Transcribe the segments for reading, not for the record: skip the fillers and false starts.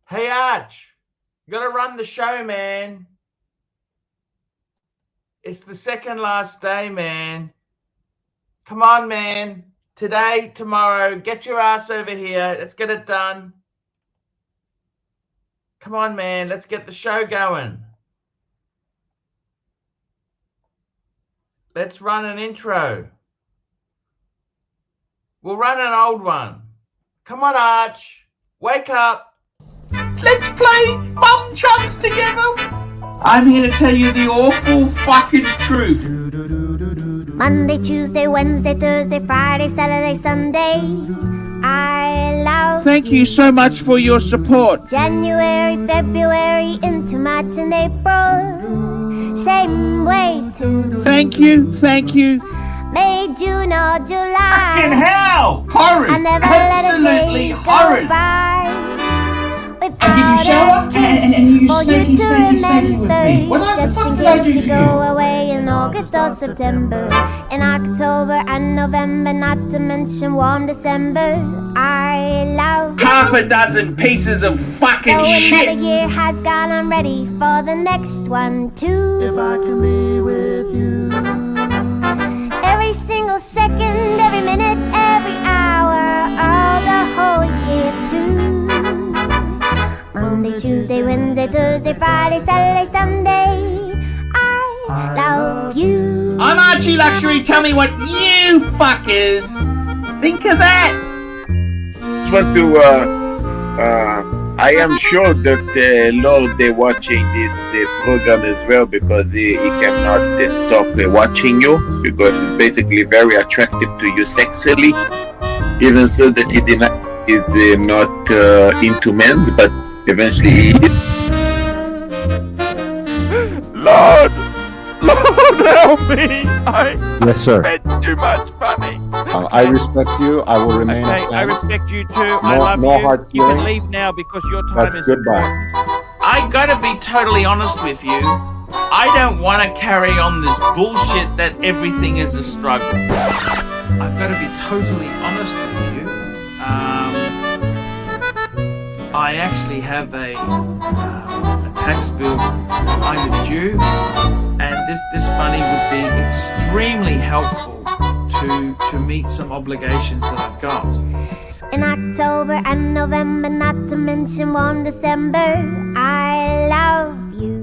Hey, Arch, you got to run the show, man. It's the second last day, man. Come on, man. Today, tomorrow, get your ass over here. Let's get it done. Come on, man. Let's get the show going. Let's run an intro. We'll run an old one. Come on, Arch. Wake up. Let's play Bum Chunks together. I'm here to tell you the awful fucking truth. Monday, Tuesday, Wednesday, Thursday, Friday, Saturday, Sunday. I love Thank you so much for your support. January, February, into March and April. Same way too. Thank you. May, June or July. Fucking hell! Horrid! I never Absolutely let a day horrid! go by I give you shower and you snaky with me. What the fuck did I do to you? Go away in August or September, in October and November, not to mention warm December. I love Half a dozen pieces of fucking so shit. another year has gone, I'm ready for the next one too. If I can be with you. Every single second, every minute, every hour, all the whole year through. Monday, Tuesday, Wednesday, Thursday, Friday, Saturday, Sunday. I love you. I'm ArchieLuxury. Tell me what you fuckers think of that. Just want to, I am sure that Lord is watching this program as well, because he cannot stop watching you, because it's basically very attractive to you sexually, even so that he is not into men's, but eventually he is. Lord, help me! Yes, sir. spent too much money. I respect you. I will remain Okay, a fan. I respect you too. I love no you. hard You can feelings. leave now because your time That's is goodbye. important. I gotta be totally honest with you. I don't want to carry on this bullshit that everything is a struggle. I've got to be totally honest with you. I actually have a tax bill kind of due, and this money would be extremely helpful to meet some obligations that I've got. In October and November, not to mention warm December, I love you.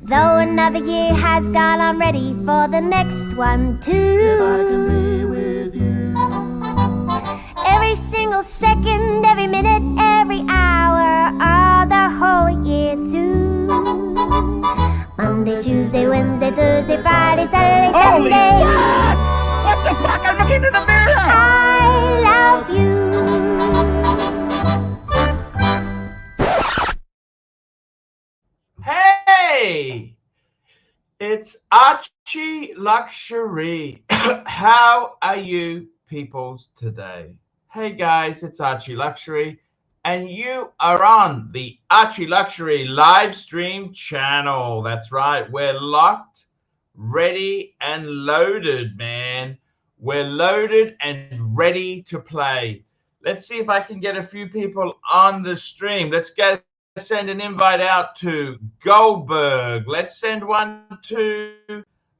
Though another year has gone, I'm ready for the next one too. Every single second, every minute, every hour, all the whole year too. Monday, Tuesday, Wednesday, Thursday, Friday, Saturday, Holy Sunday. fuck! What the fuck? I'm looking in the mirror! I love you. Hey, it's ArchieLuxury. How are you peoples today? Hey guys, it's ArchieLuxury, and you are on the ArchieLuxury live stream channel. That's right, we're locked, ready, and loaded, man. We're loaded and ready to play. Let's see if I can get a few people on the stream. Let's send an invite out to Goldberg. Let's send one to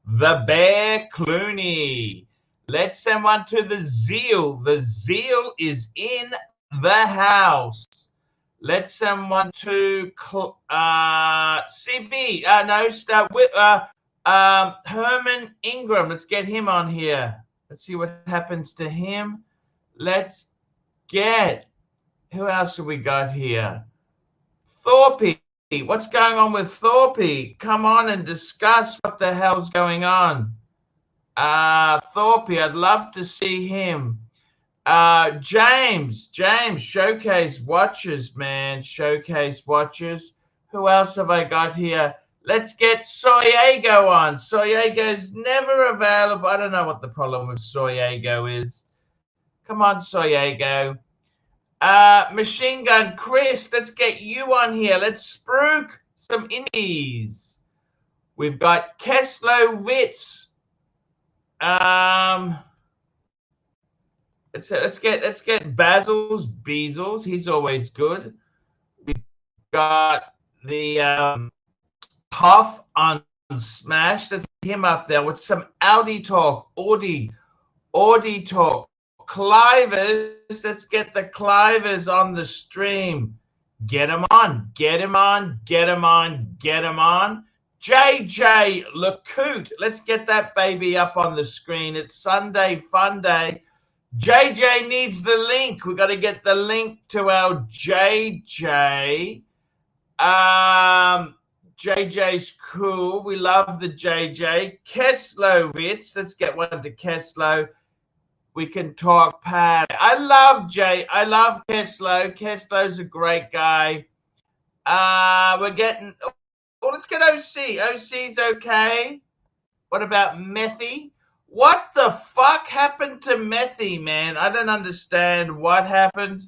the Bear Clooney. Let's send one to the Zeal. The Zeal is in the house. Let's send one to CB. No, start with Herman Ingram. Let's get him on here. Let's see what happens to him. Let's get, who else have we got here? Thorpe. What's going on with Thorpe? Come on and discuss what the hell's going on. Thorpe, I'd love to see him. James, Showcase Watches, man. Showcase Watches. Who else have I got here? Let's get Soyego on. Soyego's never available. I don't know what the problem with Soyego is. Come on, Soyego. Machine Gun Chris, let's get you on here. Let's spruik some indies. We've got Keslo Witz. Let's get Basil's Beazles. He's always good. got the Tough on Smash. Let's get him up there with some Audi talk, Audi talk. Clivers, let's get the Clivers on the stream. Get him on, get him on, get him on, get him on. JJ LeCoute, let's get that baby up on the screen. It's Sunday Fun Day. JJ needs the link. We got to get the link to our JJ. JJ's cool. We love the JJ. Keslovitz, let's get one to Keslo. We can talk Pat. I love Keslo. Keslo's a great guy. We're getting, let's get OC. OC's okay. What about Methy? What the fuck happened to Methy, man? I don't understand what happened.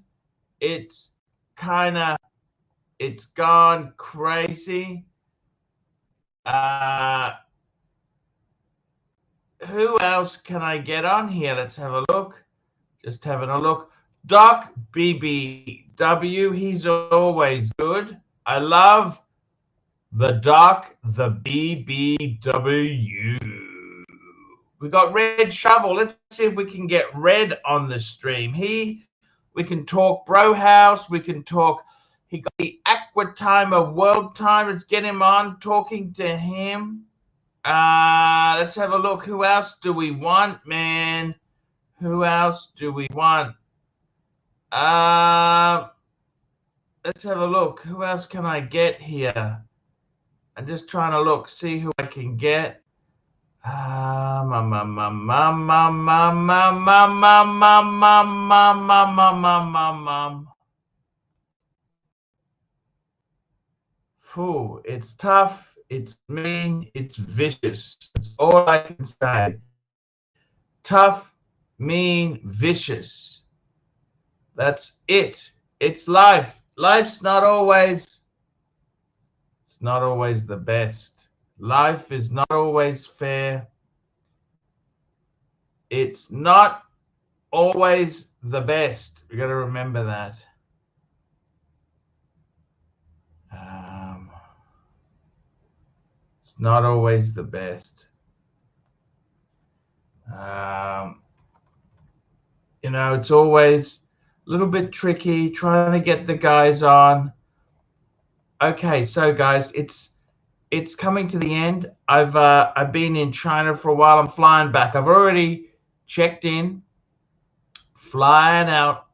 It's gone crazy. Who else can I get on here? Let's have a look. Just having a look. Doc BBW, he's always good. I love the Doc, the BBW. We got Red Shovel. Let's see if we can get Red on the stream. We can talk Bro House. We can talk. He got the Aqua Timer World Time. Let's get him on, talking to him. Let's have a look. Who else do we want, man? Who else do we want? Let's have a look. Who else can I get here? I'm just trying to look, see who I can get. Phew, it's tough. It's mean, it's vicious. That's all I can say. Tough, mean, vicious. That's it. It's life. Life's not always the best. Life is not always fair. It's not always the best. We got to remember that. It's not always the best. You know, it's always a little bit tricky trying to get the guys on. Okay, so guys, it's coming to the end. I've been in China for a while. I'm flying back. I've already checked in, flying out,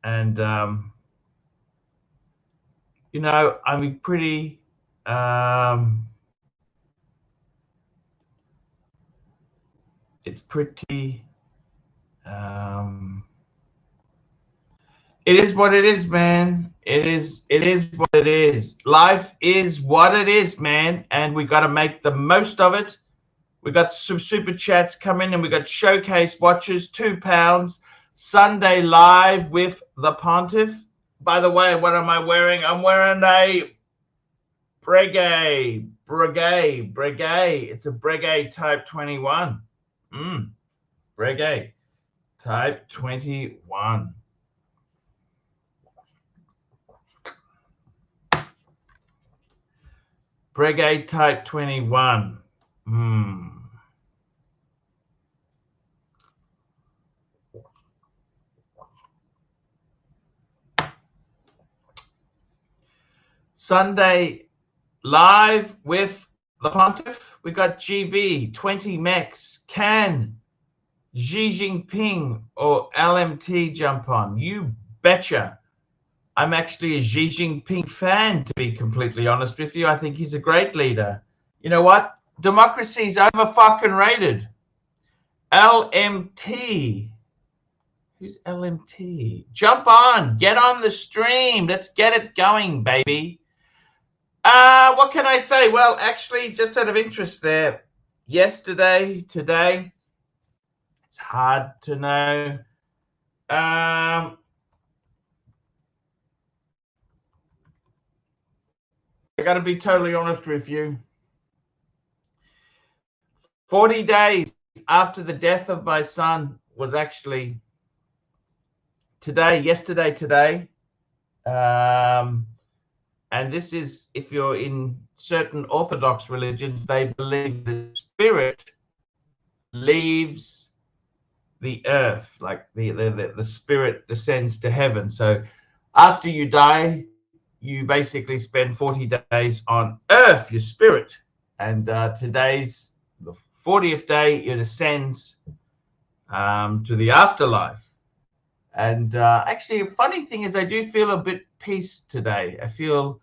and you know, I'm pretty it's pretty it is what it is, man. It is what it is. Life is what it is, man, and we got to make the most of it. We got some super chats coming, and we got showcase watches, £2. Sunday live with the Pontiff. By the way, what am I wearing? I'm wearing a Breguet. It's a Breguet Type 21. Breguet Type 21. Breguet Type 21. Sunday live with the Pontiff. We got GB, 20 Mex, can Xi Jinping or LMT jump on? You betcha. I'm actually a Xi Jinping fan, to be completely honest with you. I think he's a great leader. You know what? Democracy's over-fucking-rated. LMT. Who's LMT? Jump on. Get on the stream. Let's get it going, baby. What can I say? Well, actually, just out of interest there, yesterday, today, it's hard to know. I got to be totally honest with you. 40 days after the death of my son was actually today. And this is, if you're in certain Orthodox religions, they believe the spirit leaves the earth, like the spirit descends to heaven. So after you die, you basically spend 40 days on earth, your spirit. And today's the 40th day, it ascends to the afterlife. And actually, a funny thing is I do feel a bit peace today. I feel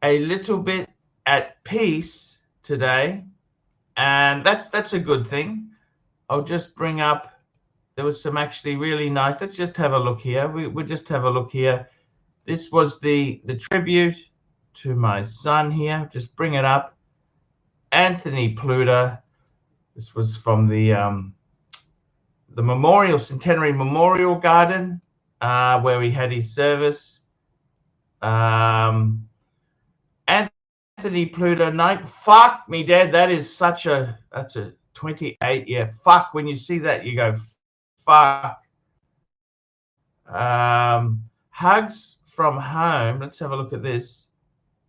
a little bit at peace today, and that's a good thing. I'll just bring up, there was some actually really nice, let's just have a look here. We'll just have a look here. This was the tribute to my son here. Just bring it up. Anthony Pluta. This was from the Memorial, Centenary Memorial Garden, where he had his service. Anthony Pluta, fuck me, Dad. That's a 28. Yeah, fuck. When you see that, you go, fuck. Hugs from home. Let's have a look at this.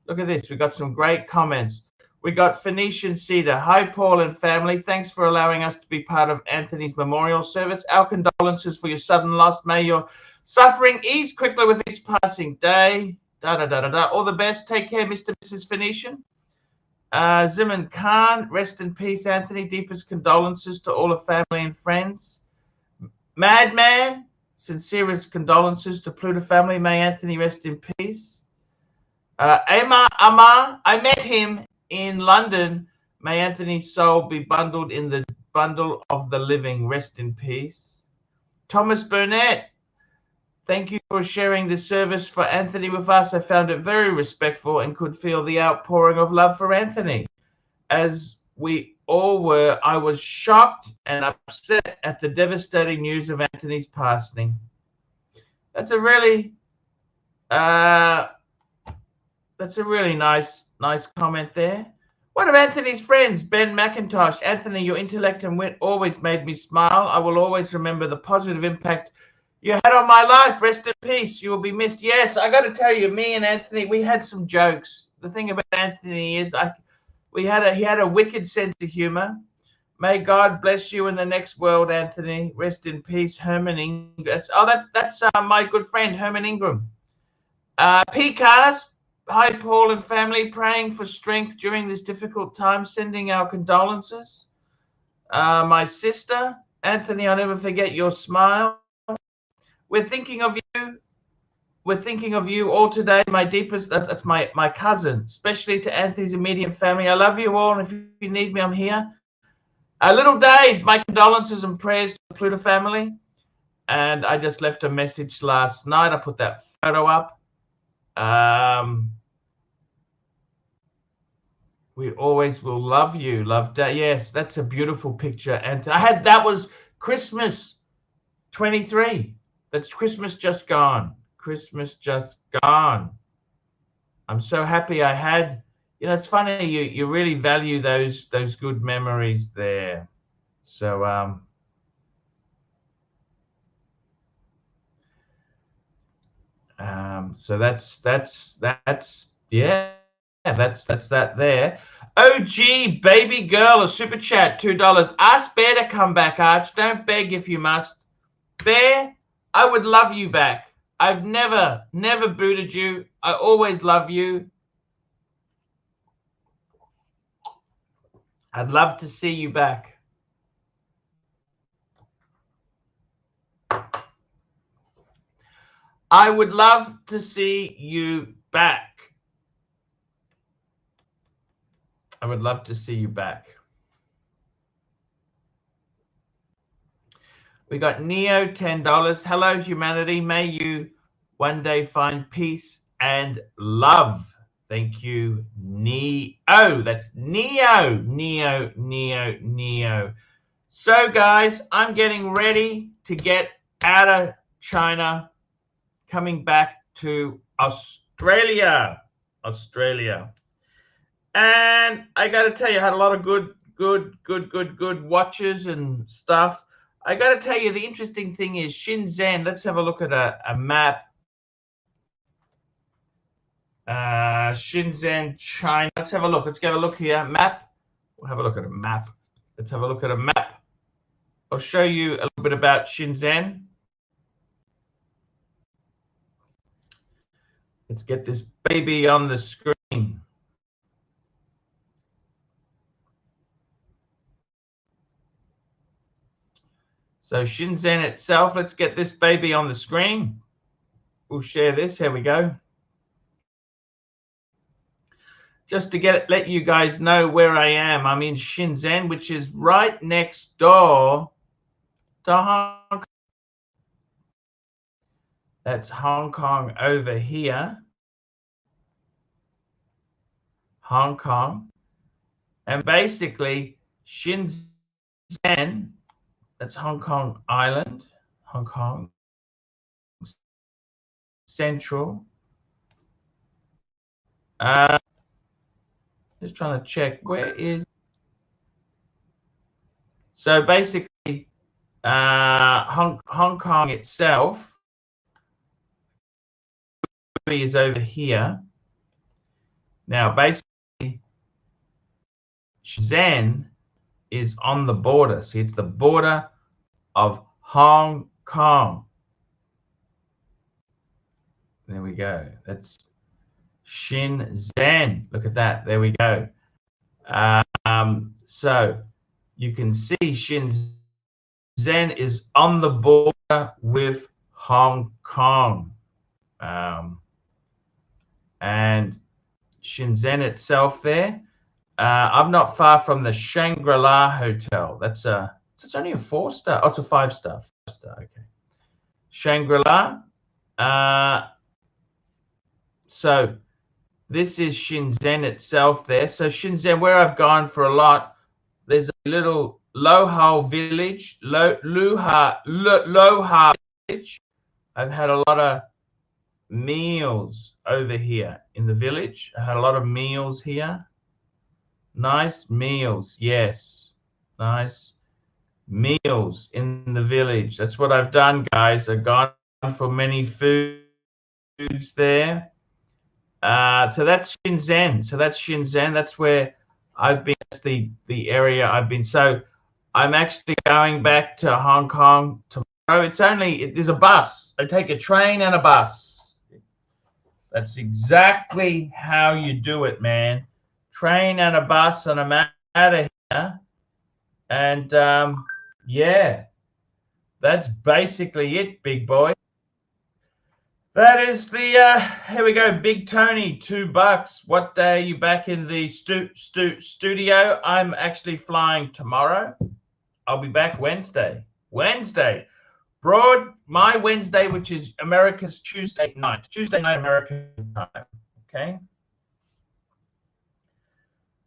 Look at this. We got some great comments. We got Phoenician Cedar. Hi, Paul and family. Thanks for allowing us to be part of Anthony's memorial service. Our condolences for your sudden loss. May your suffering ease quickly with each passing day. All the best. Take care, Mr. and Mrs. Phoenician. Ziman Khan. Rest in peace, Anthony. Deepest condolences to all the family and friends. Madman. Sincerest condolences to Pluta family. May Anthony rest in peace. Amar, I met him in London. May Anthony's soul be bundled in the bundle of the living. Rest in peace. Thomas Burnett, thank you for sharing the service for Anthony with us. I found it very respectful and could feel the outpouring of love for Anthony. As we all were, I was shocked and upset at the devastating news of Anthony's passing. That's a really nice comment there. One of Anthony's friends, Ben McIntosh. Anthony, your intellect and wit always made me smile. I will always remember the positive impact you had on my life. Rest in peace. You will be missed. Yes, I got to tell you, me and Anthony, we had some jokes. The thing about Anthony is he had a wicked sense of humor. May God bless you in the next world, Anthony. Rest in peace, Herman Ingram. That's my good friend, Herman Ingram. P-Cars. Hi, Paul and family. Praying for strength during this difficult time. Sending our condolences. My sister, Anthony, I'll never forget your smile. We're thinking of you. We're thinking of you all today. My deepest, that's my cousin, especially to Anthony's immediate family. I love you all, and if you need me, I'm here. Little Dave, my condolences and prayers to the Pluta family. And I just left a message last night. I put that photo up. We always will love you. Love Dave. Yes, that's a beautiful picture. And that was Christmas 23. That's Christmas just gone. Christmas just gone. I'm so happy I had, it's funny, you really value those good memories there. So so that's that there. OG baby girl, a super chat, $2. Ask Bear to come back, Arch. Don't beg if you must. Bear, I would love you back. I've never booted you. I always love you. I'd love to see you back. I would love to see you back. I would love to see you back. We got Neo, $10. Hello, humanity. May you one day find peace and love. Thank you, Neo. That's Neo. So, guys, I'm getting ready to get out of China, coming back to Australia. And I got to tell you, I had a lot of good watches and stuff. I got to tell you, the interesting thing is Shenzhen. Let's have a look at a map. Shenzhen, China. Let's have a look. Let's have a look here. Map. We'll have a look at a map. Let's have a look at a map. I'll show you a little bit about Shenzhen. Let's get this baby on the screen. So Shenzhen itself, let's get this baby on the screen. We'll share this. Here we go. Just to let you guys know where I am. I'm in Shenzhen, which is right next door to Hong Kong. That's Hong Kong over here. Hong Kong. And basically, Shenzhen, that's Hong Kong Island, Hong Kong Central. Just trying to check where is. So basically, Hong Kong itself is over here. Now, basically, Shenzhen is on the border. See, it's the border of Hong Kong. There we go. That's Shenzhen. Look at that. There we go. So you can see Shenzhen is on the border with Hong Kong. And Shenzhen itself there. I'm not far from the Shangri-La Hotel. It's only a 4-star. Oh, it's a 5-star. 5-star. Okay. Shangri-La. So this is Shenzhen itself there. So Shenzhen, where I've gone for a lot, there's a little Lohao village, Lohao village. I've had a lot of meals over here in the village. I had a lot of meals here. Nice meals, yes. Nice meals in the village. That's what I've done, guys. I've gone for many foods there. So that's Shenzhen. That's where I've been. That's the area I've been. So I'm actually going back to Hong Kong tomorrow. There's a bus. I take a train and a bus. That's exactly how you do it, man. Train and a bus, and I'm out of here. And yeah, that's basically it, big boy. That is the here we go, Big Tony, $2. What day are you back in the studio? I'm actually flying tomorrow. I'll be back Wednesday. My Wednesday, which is America's Tuesday night American time. Okay.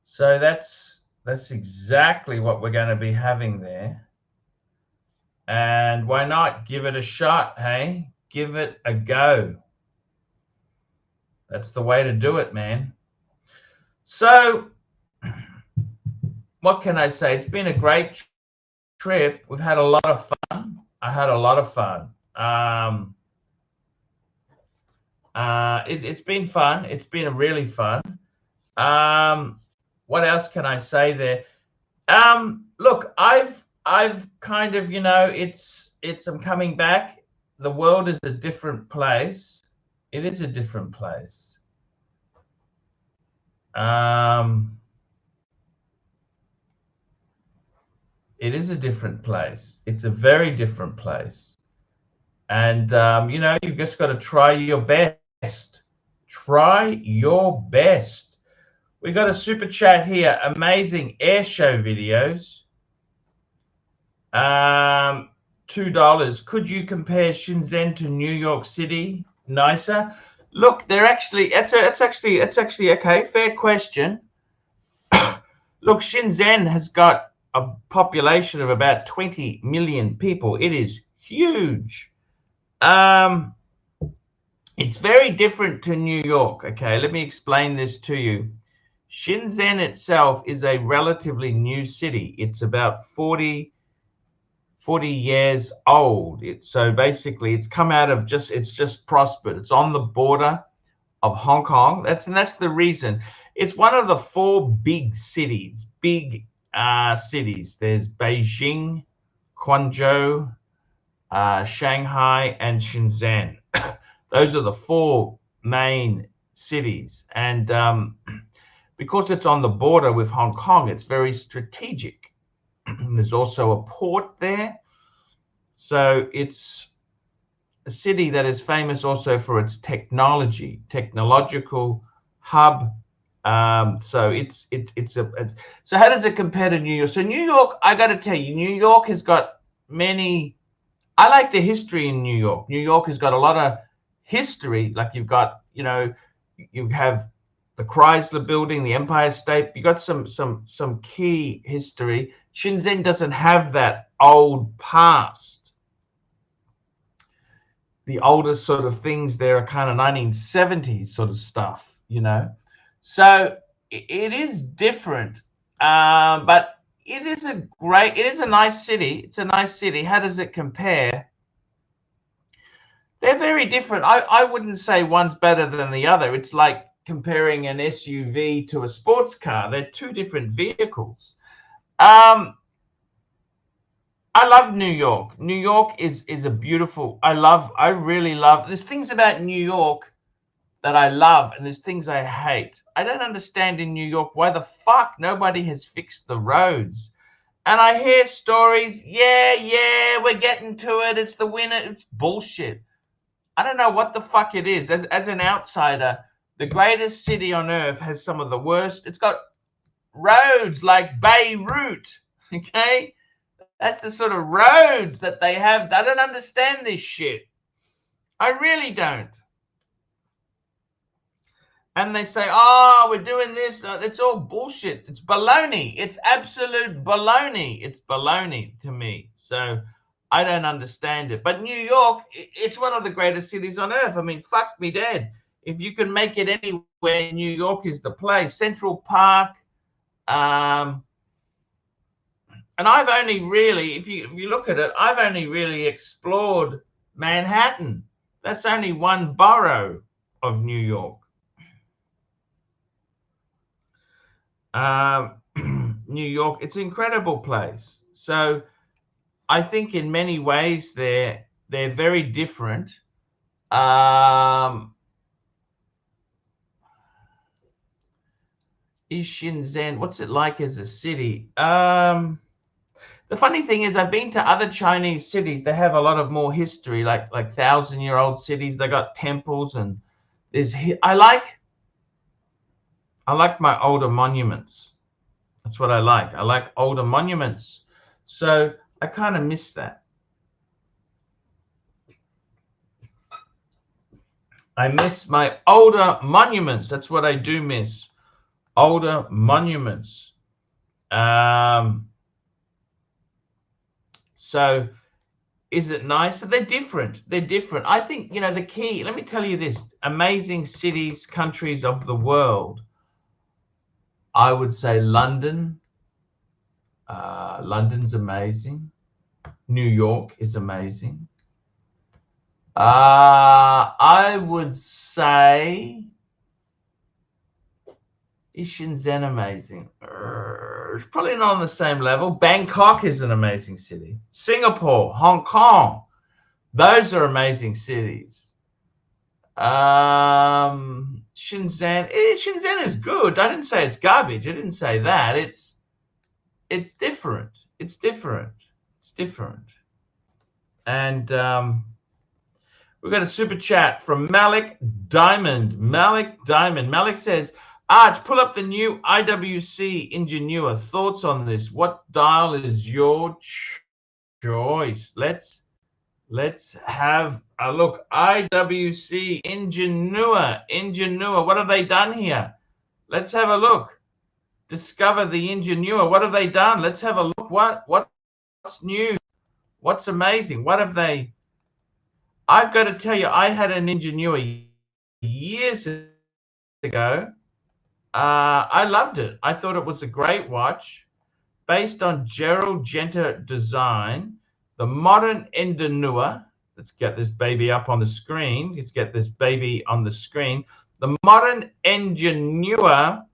So that's exactly what we're going to be having there. And why not give it a shot, hey? Give it a go. That's the way to do it, man. So what can I say? It's been a great trip. We've had a lot of fun. I had a lot of fun. It's been fun. It's been really fun. What else can I say there? Look, I've kind of, I'm coming back. The world is a different place. It is a different place. It is a different place. It's a very different place. And, you've just got to try your best. Try your best. We got a super chat here. Amazing air show videos. $2. Could you compare Shenzhen to New York City? Nicer. Look, they're actually. It's actually okay. Fair question. Look, Shenzhen has got a population of about 20 million people. It is huge. It's very different to New York. Okay, let me explain this to you. Shenzhen itself is a relatively new city. It's about 40 40 years old. So basically, it's come out of it's just prospered. It's on the border of Hong Kong. That's the reason. It's one of the 4 big cities. Cities. There's Beijing, Guangzhou, Shanghai, and Shenzhen. Those are the 4 main cities, and because it's on the border with Hong Kong, it's very strategic. There's also a port there, so it's a city that is famous also for its technological hub. So so how does it compare to New York? So New York, I got to tell you, New York has got many. I like the history in New York. New York has got a lot of history. Like you've got, you have the Chrysler Building, the Empire State. You got some key history. Shenzhen doesn't have that old past. The oldest sort of things there are kind of 1970s sort of stuff, So it is different, but it is a nice city. It's a nice city. How does it compare? They're very different. I wouldn't say one's better than the other. It's like comparing an SUV to a sports car. They're 2 different vehicles. I love New York. New York is a beautiful. I really love. There's things about New York that I love, and there's things I hate. I don't understand in New York why the fuck nobody has fixed the roads. And I hear stories, yeah, we're getting to it. It's the winter. It's bullshit. I don't know what the fuck it is. As an outsider, the greatest city on earth has some of the worst. It's got roads like Beirut, okay? That's the sort of roads that they have. I don't understand this shit. I really don't. And they say, oh, we're doing this. It's all bullshit. It's baloney. It's absolute baloney. It's baloney to me. So I don't understand it. But New York, it's one of the greatest cities on earth. I mean, fuck me dead. If you can make it anywhere, New York is the place. Central Park. And I've only really, if you look at it, I've only really explored Manhattan. That's only one borough of New York. New York, it's an incredible place. So I think in many ways they're very different. Is Shenzhen, what's it like as a city? The funny thing is, I've been to other Chinese cities. They have a lot of more history, like 1,000-year-old cities. They got temples, and I like my older monuments. That's what I like. I like older monuments. So I kind of miss that. I miss my older monuments. That's what I do miss. Older monuments. So is it nice? They're different. They're different. I think, the key, let me tell you this, amazing cities, countries of the world. I would say London. London's amazing. New York is amazing. I would say, is Shenzhen amazing? It's probably not on the same level. Bangkok is an amazing city. Singapore, Hong Kong, those are amazing cities. Shenzhen is good. I didn't say it's garbage. I didn't say that. It's different. It's different. It's different. And we've got a super chat from Malik Diamond. Malik says, Arch, pull up the new IWC Ingenua. Thoughts on this? What dial is your choice? Let's have a look. IWC Ingenua. What have they done here? Let's have a look. Discover the Ingenua. What have they done? Let's have a look. What's new? What's amazing? What have they? I've got to tell you, I had an Ingenua years ago. I loved it. I thought it was a great watch, based on Gerald Genter design. The modern Ingenua. Let's get this baby up on the screen. Let's get this baby on the screen. The modern Ingenua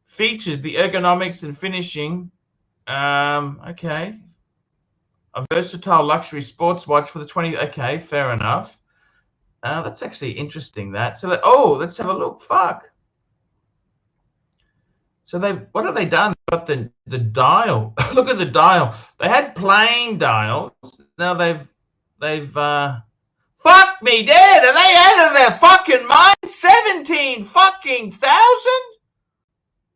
features the ergonomics and finishing. Okay. A versatile luxury sports watch for the 20. Okay, fair enough. That's actually interesting. That. So, let's have a look. Fuck. So what have they done? They've got the dial. Look at the dial. They had plain dials. Now they've fuck me dead. Are they out of their fucking mind? 17 fucking thousand?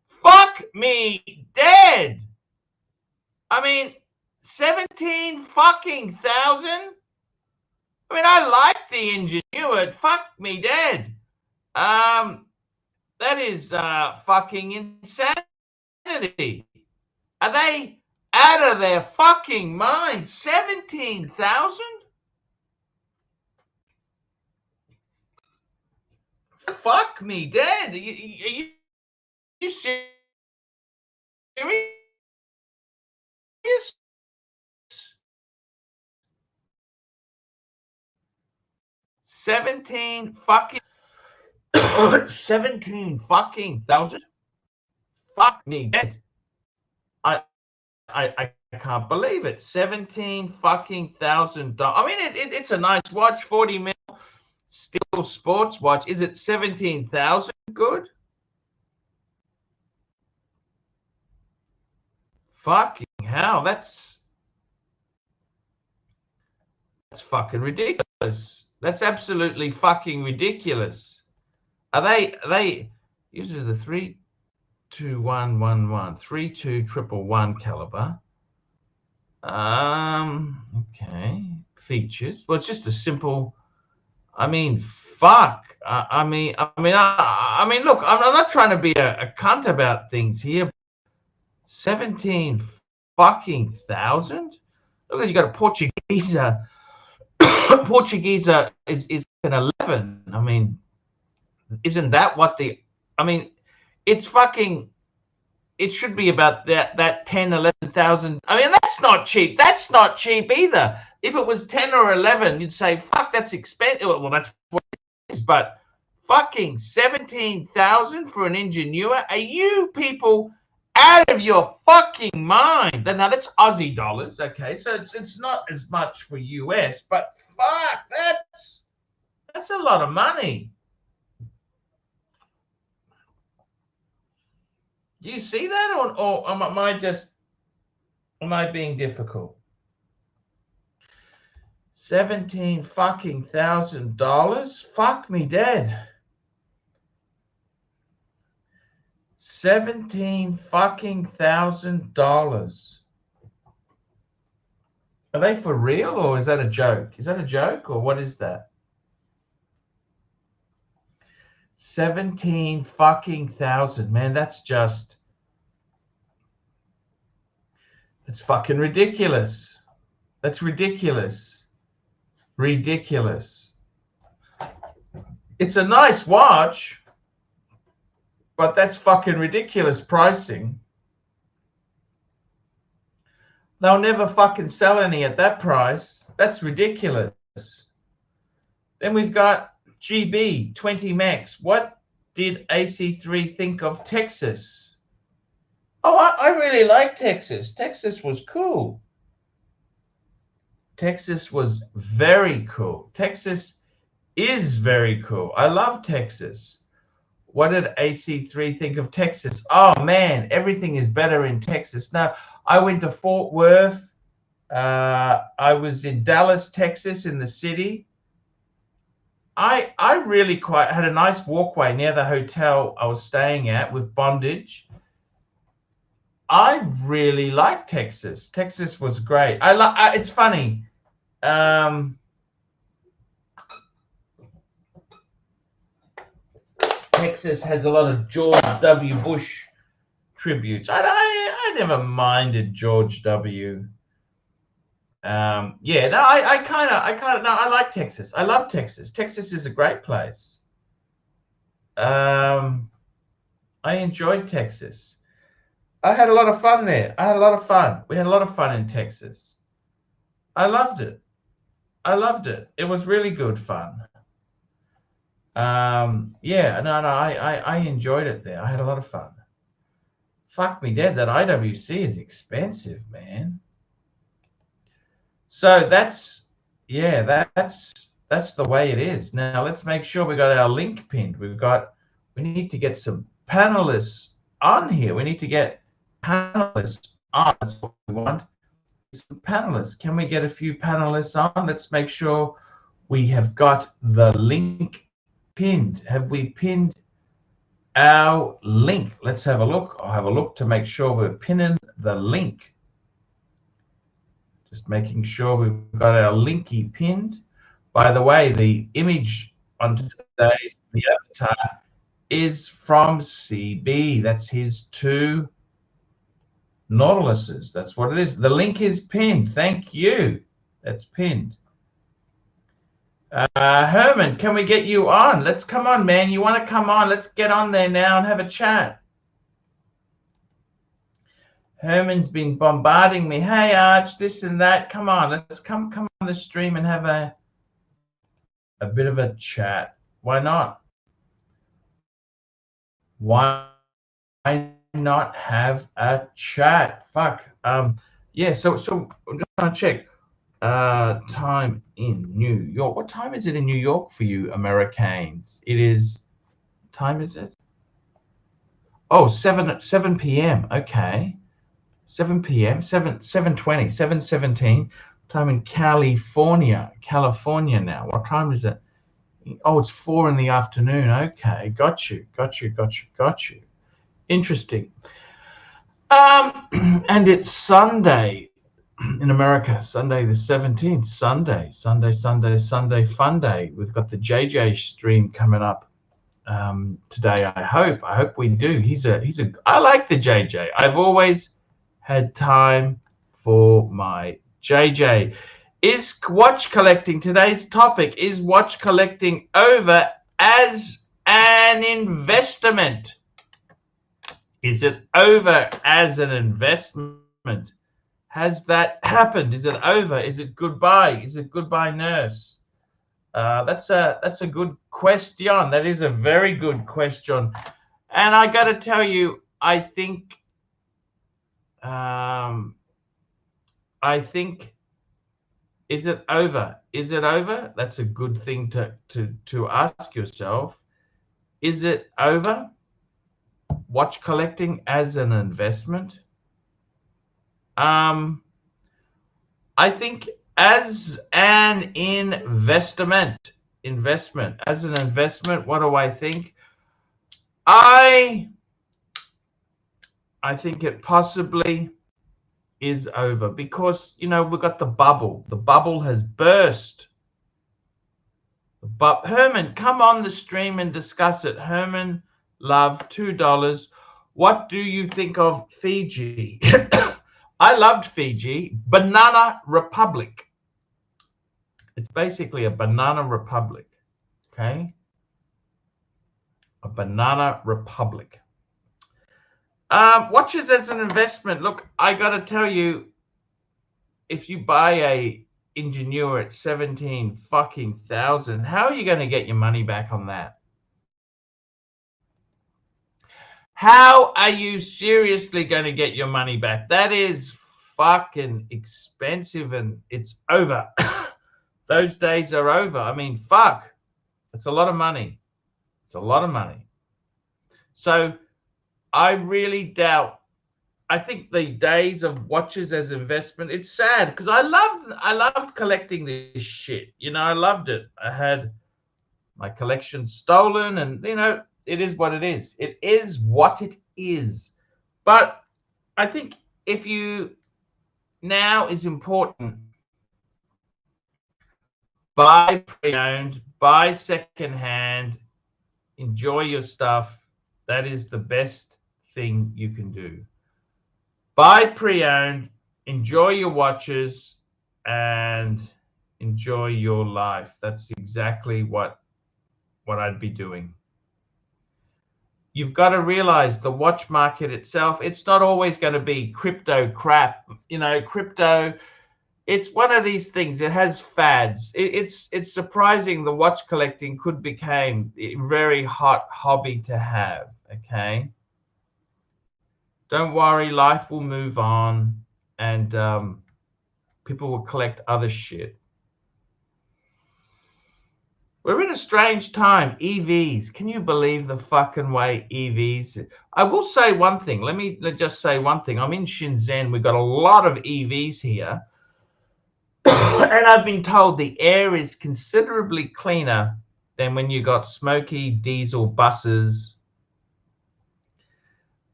Fuck me dead. I mean, 17 fucking thousand? I mean, I like the Ingenua. Fuck me dead. That is fucking insanity. Are they out of their fucking mind? 17,000? Fuck me dead. Are you serious? 17 fucking 17 fucking thousand. Fuck me dead. I can't believe it. 17 fucking $1,000. I mean, it's a nice watch. 40 mil still sports watch. Is it 17,000 good? Fucking hell, that's fucking ridiculous. That's absolutely fucking ridiculous. Are they uses the 32111 32111 caliber? Okay. Features. Well, it's just a simple. I mean, fuck. I mean, look, I'm not trying to be a cunt about things here. 17 fucking thousand. Look, you got a Portuguese. Portuguese is an 11. I mean, isn't that what the? I mean, it's fucking. It should be about that 10, 11,000. I mean, that's not cheap. That's not cheap either. If it was 10 or 11, you'd say, fuck, that's expensive. Well, that's what it is. But fucking 17,000 for an Ingenua? Are you people out of your fucking mind? Now, that's Aussie dollars, okay? So it's not as much for US, but fuck, that's a lot of money. Do you see that, or am I being difficult? 17 fucking $1,000? Fuck me dead. 17 fucking $1,000. Are they for real, or is that a joke? Is that a joke, or what is that? 17 fucking thousand, man. That's fucking ridiculous. That's ridiculous. Ridiculous. It's a nice watch, but that's fucking ridiculous pricing. They'll never fucking sell any at that price. That's ridiculous. Then we've got GB 20 Max. What did AC3 think of Texas? Oh, I really like Texas. Texas was cool. Texas was very cool. Texas is very cool. I love Texas. What did AC3 think of Texas? Oh, man, everything is better in Texas. Now, I went to Fort Worth. I was in Dallas, Texas, in the city. I really had a nice walkway near the hotel I was staying at with bondage. I really liked Texas. Texas was great. It's funny. Texas has a lot of George W. Bush tributes. I never minded George W. I like Texas. I love Texas. Texas is a great place. I enjoyed Texas. I had a lot of fun there. We had a lot of fun in Texas. I loved it. I loved it. It was really good fun. Yeah, no, I enjoyed it there. I had a lot of fun. Fuck me dead, that IWC is expensive, man. So that's, yeah, that's the way it is. Now let's make sure we got our link pinned. We need to get some panelists on here. We need to get panelists on. That's what we want. Some panelists. Can we get a few panelists on? Let's make sure we have got the link pinned. Have we pinned our link? Let's have a look. I'll have a look to make sure we're pinning the link. Just making sure we've got our linky pinned. By the way, the image on today's the avatar is from CB. That's his 2 Nautiluses. That's what it is. The link is pinned. Thank you. That's pinned. Herman, can we get you on? Let's come on, man. You want to come on? Let's get on there now and have a chat. Herman's been bombarding me. Hey, Arch, this and that. Come on, let's come on the stream and have a bit of a chat. Why not? Why not have a chat? Fuck. Yeah. So I'm just trying to check. Time in New York. What time is it in New York for you, Americans? It is. What time is it? Oh, 7 p.m. Okay. 7 p.m. 7:20, 7:17. Time in California now. What time is it? Oh, it's 4 in the afternoon. Okay, got you. Interesting. And it's Sunday in America. Sunday the 17th. Sunday fun day. We've got the JJ stream coming up today. I hope we do. I like the JJ. I've always had time for my JJ. Is watch collecting, today's topic, is watch collecting over as an investment? Is it over as an investment? Has that happened? Is it over? Is it goodbye? Is it goodbye, nurse? That's a good question. That is a very good question. And I got to tell you, I think is it over? Is it over? That's a good thing to ask yourself. Is it over? Watch collecting as an investment? I think as an investment, as an investment, what do I think? I think it possibly is over because, you know, we've got the bubble. The bubble has burst. But Herman, come on the stream and discuss it. Herman, love, $2. What do you think of Fiji? I loved Fiji. Banana Republic. It's basically a banana republic. Okay? A banana republic. Watches as an investment. Look, I got to tell you, if you buy a Ingenue at 17 fucking thousand, how are you going to get your money back on that? How are you seriously going to get your money back? That is fucking expensive and it's over. Those days are over. I mean, fuck. It's a lot of money. It's a lot of money. So I really doubt. I think the days of watches as investment, it's sad because I loved collecting this shit. You know, I loved it. I had my collection stolen and, you know, it is what it is. It is what it is. But I think if you now is important, buy pre-owned, buy secondhand, enjoy your stuff. That is the best thing you can do. Buy pre-owned, enjoy your watches, and enjoy your life. That's exactly what I'd be doing. You've got to realize the watch market itself, it's not always going to be crypto crap. You know, crypto, it's one of these things. It has fads. It's surprising the watch collecting could become a very hot hobby to have. Okay, don't worry, life will move on, and people will collect other shit. We're in a strange time. EVs. Can you believe the fucking way EVs? I will say one thing. Let me just say one thing. I'm in Shenzhen. We've got a lot of EVs here. And I've been told the air is considerably cleaner than when you got smoky diesel buses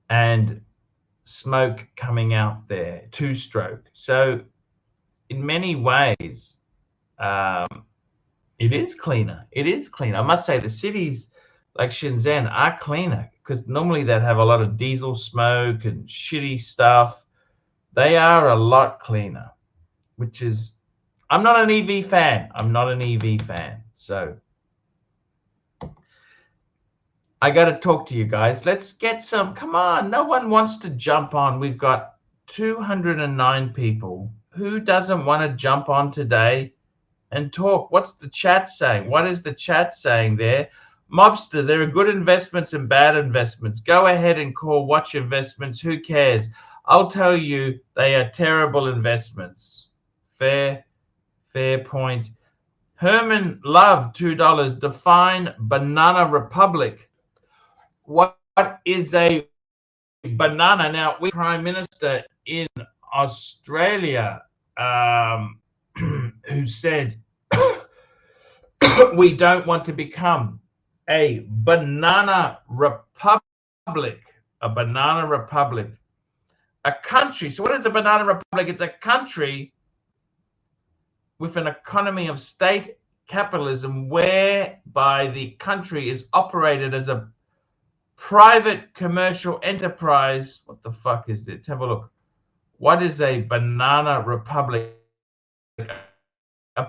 and smoke coming out there, two-stroke. So in many ways, it is cleaner. It is cleaner. I must say the cities like Shenzhen are cleaner because normally they'd have a lot of diesel smoke and shitty stuff. They are a lot cleaner, which is, I'm not an EV fan. I'm not an EV fan. So I got to talk to you guys. Let's get some. Come on. No one wants to jump on. We've got 209 people. Who doesn't want to jump on today and talk? What's the chat saying? What is the chat saying there? Mobster, there are good investments and bad investments. Go ahead and call watch investments. Who cares? I'll tell you they are terrible investments. Fair point. Herman Love, $2. Define Banana Republic. What is a banana? Now, we Prime Minister in Australia who said we don't want to become a banana republic. A banana republic. A country. So what is a banana republic? It's a country with an economy of state capitalism whereby the country is operated as a private commercial enterprise. What the fuck is this? Have a look. What is a banana republic? A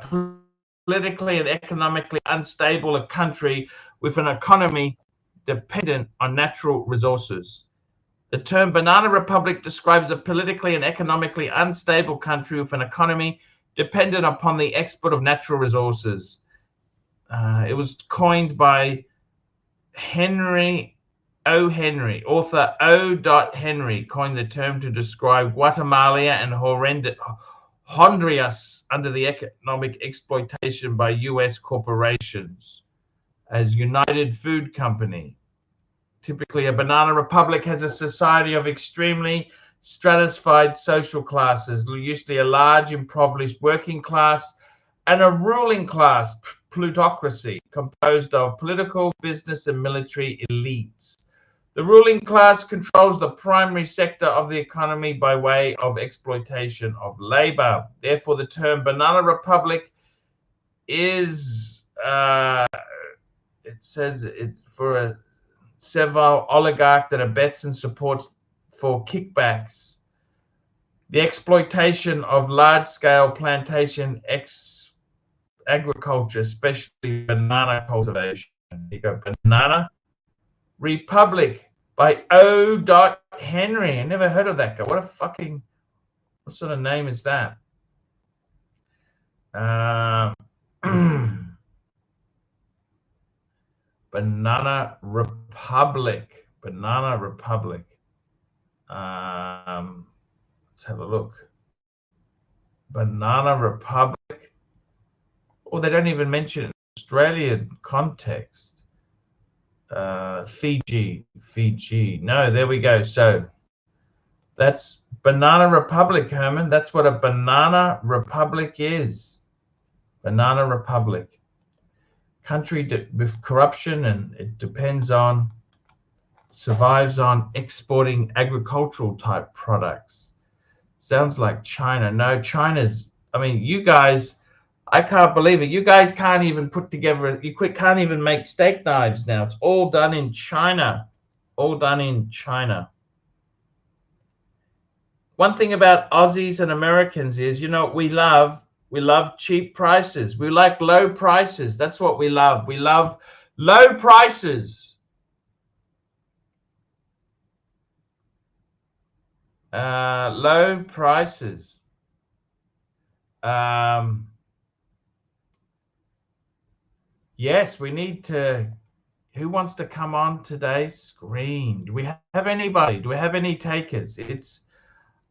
politically and economically unstable country with an economy dependent on natural resources. The term banana republic describes a politically and economically unstable country with an economy dependent upon the export of natural resources. It was coined by Henry O. Henry. Author O. Henry coined the term to describe Guatemala and Honduras under the economic exploitation by U.S. corporations as United Food Company. Typically, a banana republic has a society of extremely stratified social classes, usually a large impoverished working class and a ruling class plutocracy composed of political, business, and military elites. The ruling class controls the primary sector of the economy by way of exploitation of labor. Therefore, the term banana republic is, it says it for a servile oligarch that abets and supports for kickbacks the exploitation of large-scale plantation agriculture, especially banana cultivation. You go Banana Republic by O. Henry. I never heard of that guy. What sort of name is that? Banana Republic. Banana Republic. Let's have a look. Banana Republic. Oh, they don't even mention Australian context. Fiji. No, there we go. So that's Banana Republic, Herman. That's what a banana republic is. Banana Republic. Country with corruption, and it survives on exporting agricultural type products. Sounds like China. No, China's, I mean, you guys, I can't believe it. You guys can't even put together, you can't even make steak knives now. It's all done in China. All done in China. One thing about Aussies and Americans is, you know, we love cheap prices. We like low prices. That's what we love. We love low prices. Low prices. Yes, we need to. Who wants to come on today's screen? Do we have anybody? Do we have any takers?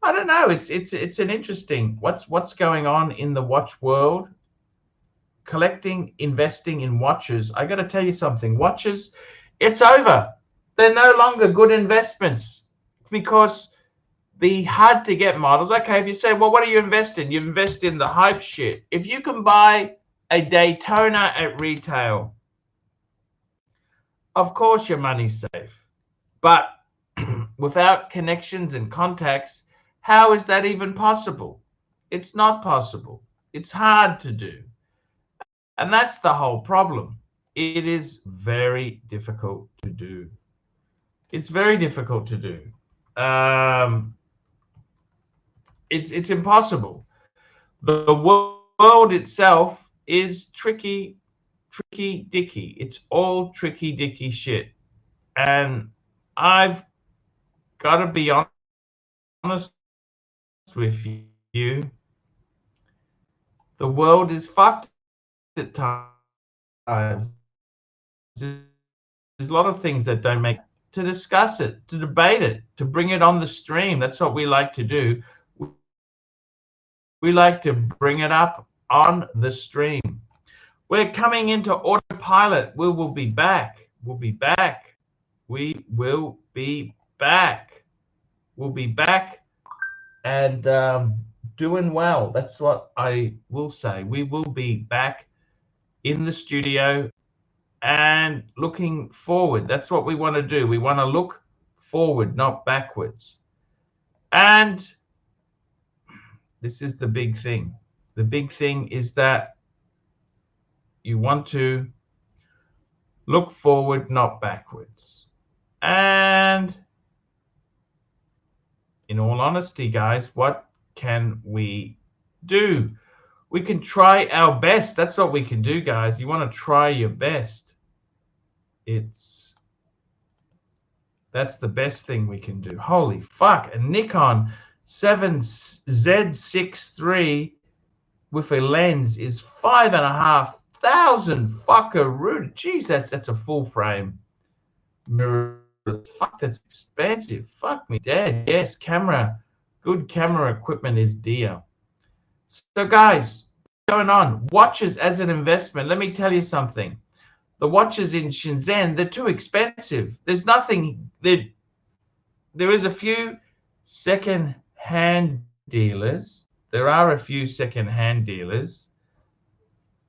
I don't know. It's an interesting. What's going on in the watch world? Collecting, investing in watches. I got to tell you something. Watches, it's over. They're no longer good investments because the hard to get models. Okay, if you say, well, what do you invest in? You invest in the hype shit. If you can buy a Daytona at retail, of course your money's safe. But without connections and contacts, how is that even possible? It's not possible. It's hard to do. And that's the whole problem. It is very difficult to do. It's very difficult to do. It's impossible. The world itself is tricky dicky. It's all tricky dicky shit. And I've got to be honest with you. The world is fucked at times. There's a lot of things that don't make to discuss it, to debate it, to bring it on the stream. That's what we like to do. We like to bring it up on the stream. We're coming into autopilot. We will be back. We'll be back. We will be back. We'll be back and doing well. That's what I will say. We will be back in the studio and looking forward. That's what we want to do. We want to look forward, not backwards. And this is the big thing. The big thing is that you want to look forward, not backwards. And in all honesty, guys, what can we do? We can try our best. That's what we can do, guys. You want to try your best. That's the best thing we can do. Holy fuck. A Nikon 7Z6 with a lens is 5,500 fuckaroo. Jeez, that's a full frame mirror. Fuck, that's expensive. Fuck me dead. Yes, good camera equipment is dear. So guys, what's going on? Watches as an investment. Let me tell you something. The watches in Shenzhen, they're too expensive. There's nothing. There is a few second-hand dealers. There are a few second-hand dealers.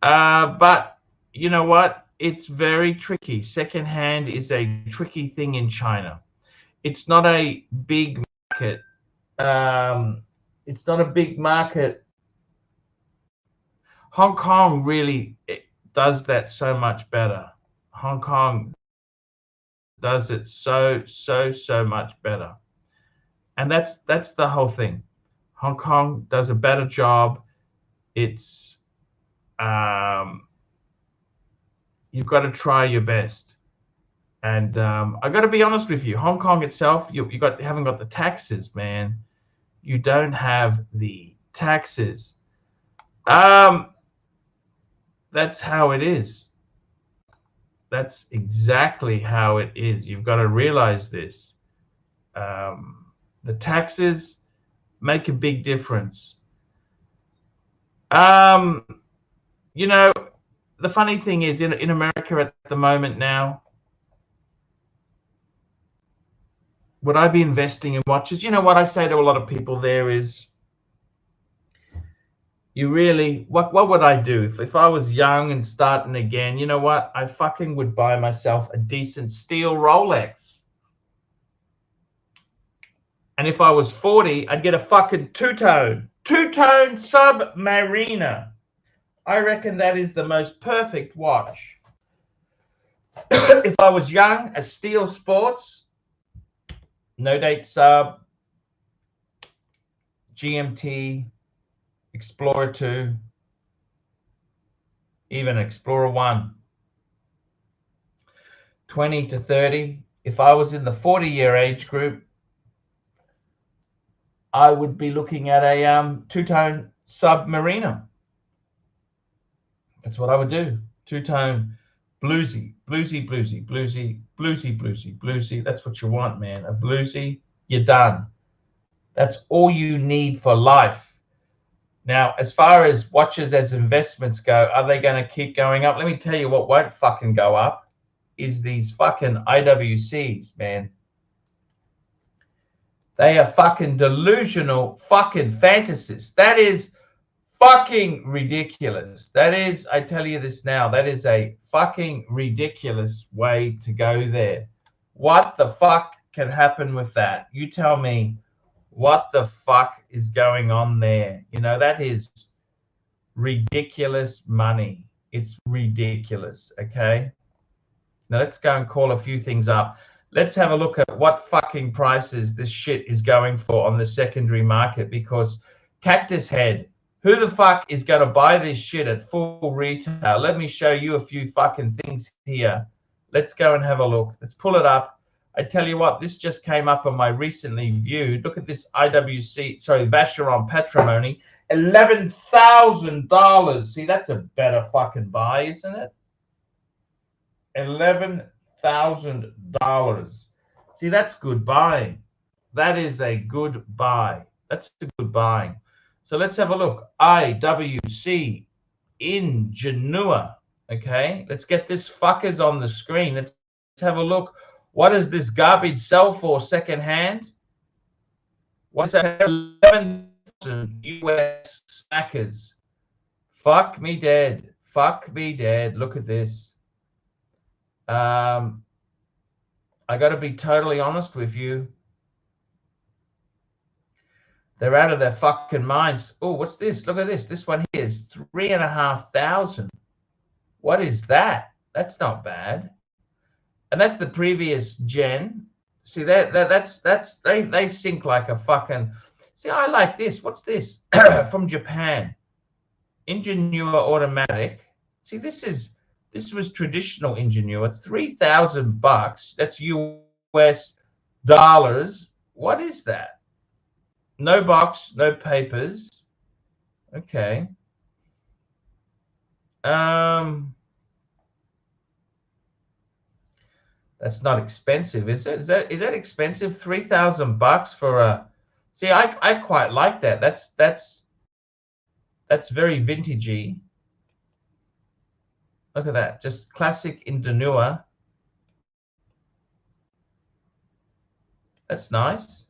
But you know what? It's very tricky. Second-hand is a tricky thing in China. It's not a big market. It's not a big market. Hong Kong really does that so much better. Hong Kong does it so much better. And that's the whole thing. Hong Kong does a better job. It's you've got to try your best. And I got to be honest with you, Hong Kong itself, you haven't got the taxes, man. You don't have the taxes. That's how it is. That's exactly how it is. You've got to realize this. The taxes make a big difference. You know, the funny thing is in America at the moment now, would I be investing in watches? You know what I say to a lot of people there is, you really, what would I do? If I was young and starting again, you know what? I fucking would buy myself a decent steel Rolex. And if I was 40, I'd get a fucking two-tone Submariner. I reckon that is the most perfect watch. If I was young, a steel sports, no date sub, GMT, Explorer 2, even Explorer 1, 20 to 30. If I was in the 40-year age group, I would be looking at a two-tone Submariner. That's what I would do. Two-tone bluesy, bluesy, bluesy, bluesy, bluesy, bluesy, bluesy. That's what you want, man. A bluesy, you're done. That's all you need for life. Now, as far as watches as investments go, are they going to keep going up? Let me tell you what won't fucking go up is these fucking IWCs, man. They are fucking delusional fucking fantasies. That is fucking ridiculous. That is, I tell you this now, that is a fucking ridiculous way to go there. What the fuck can happen with that? You tell me what the fuck is going on there. You know, that is ridiculous money. It's ridiculous, okay? Now let's go and call a few things up. Let's have a look at what fucking prices this shit is going for on the secondary market, because Cactus Head, who the fuck is going to buy this shit at full retail? Let me show you a few fucking things here. Let's go and have a look. Let's pull it up. I tell you what, this just came up on my recently viewed. Look at this IWC, sorry, Vacheron Patrimony, $11,000. See, that's a better fucking buy, isn't it? $11,000. See, that's good buying. That is a good buy. That's a good buying. So let's have a look. IWC Ingenua. Okay, let's get this fuckers on the screen. Let's have a look. What does this garbage sell for second hand? What's that? 11,000 US snackers. Fuck me dead. Fuck me dead. Look at this. I got to be totally honest with you. They're out of their fucking minds. Oh, what's this? Look at this. This one here is 3,500. What is that? That's not bad. And that's the previous gen. See, they sink like a fucking. See, I like this. What's this? From Japan. Ingenua automatic. See, this was traditional Ingenua. $3,000. That's US dollars. What is that? No box, no papers. Okay. That's not expensive, is it? Is that expensive? $3,000 for a. See, I quite like that. That's very vintagey. Look at that, just classic Ingenua. That's nice.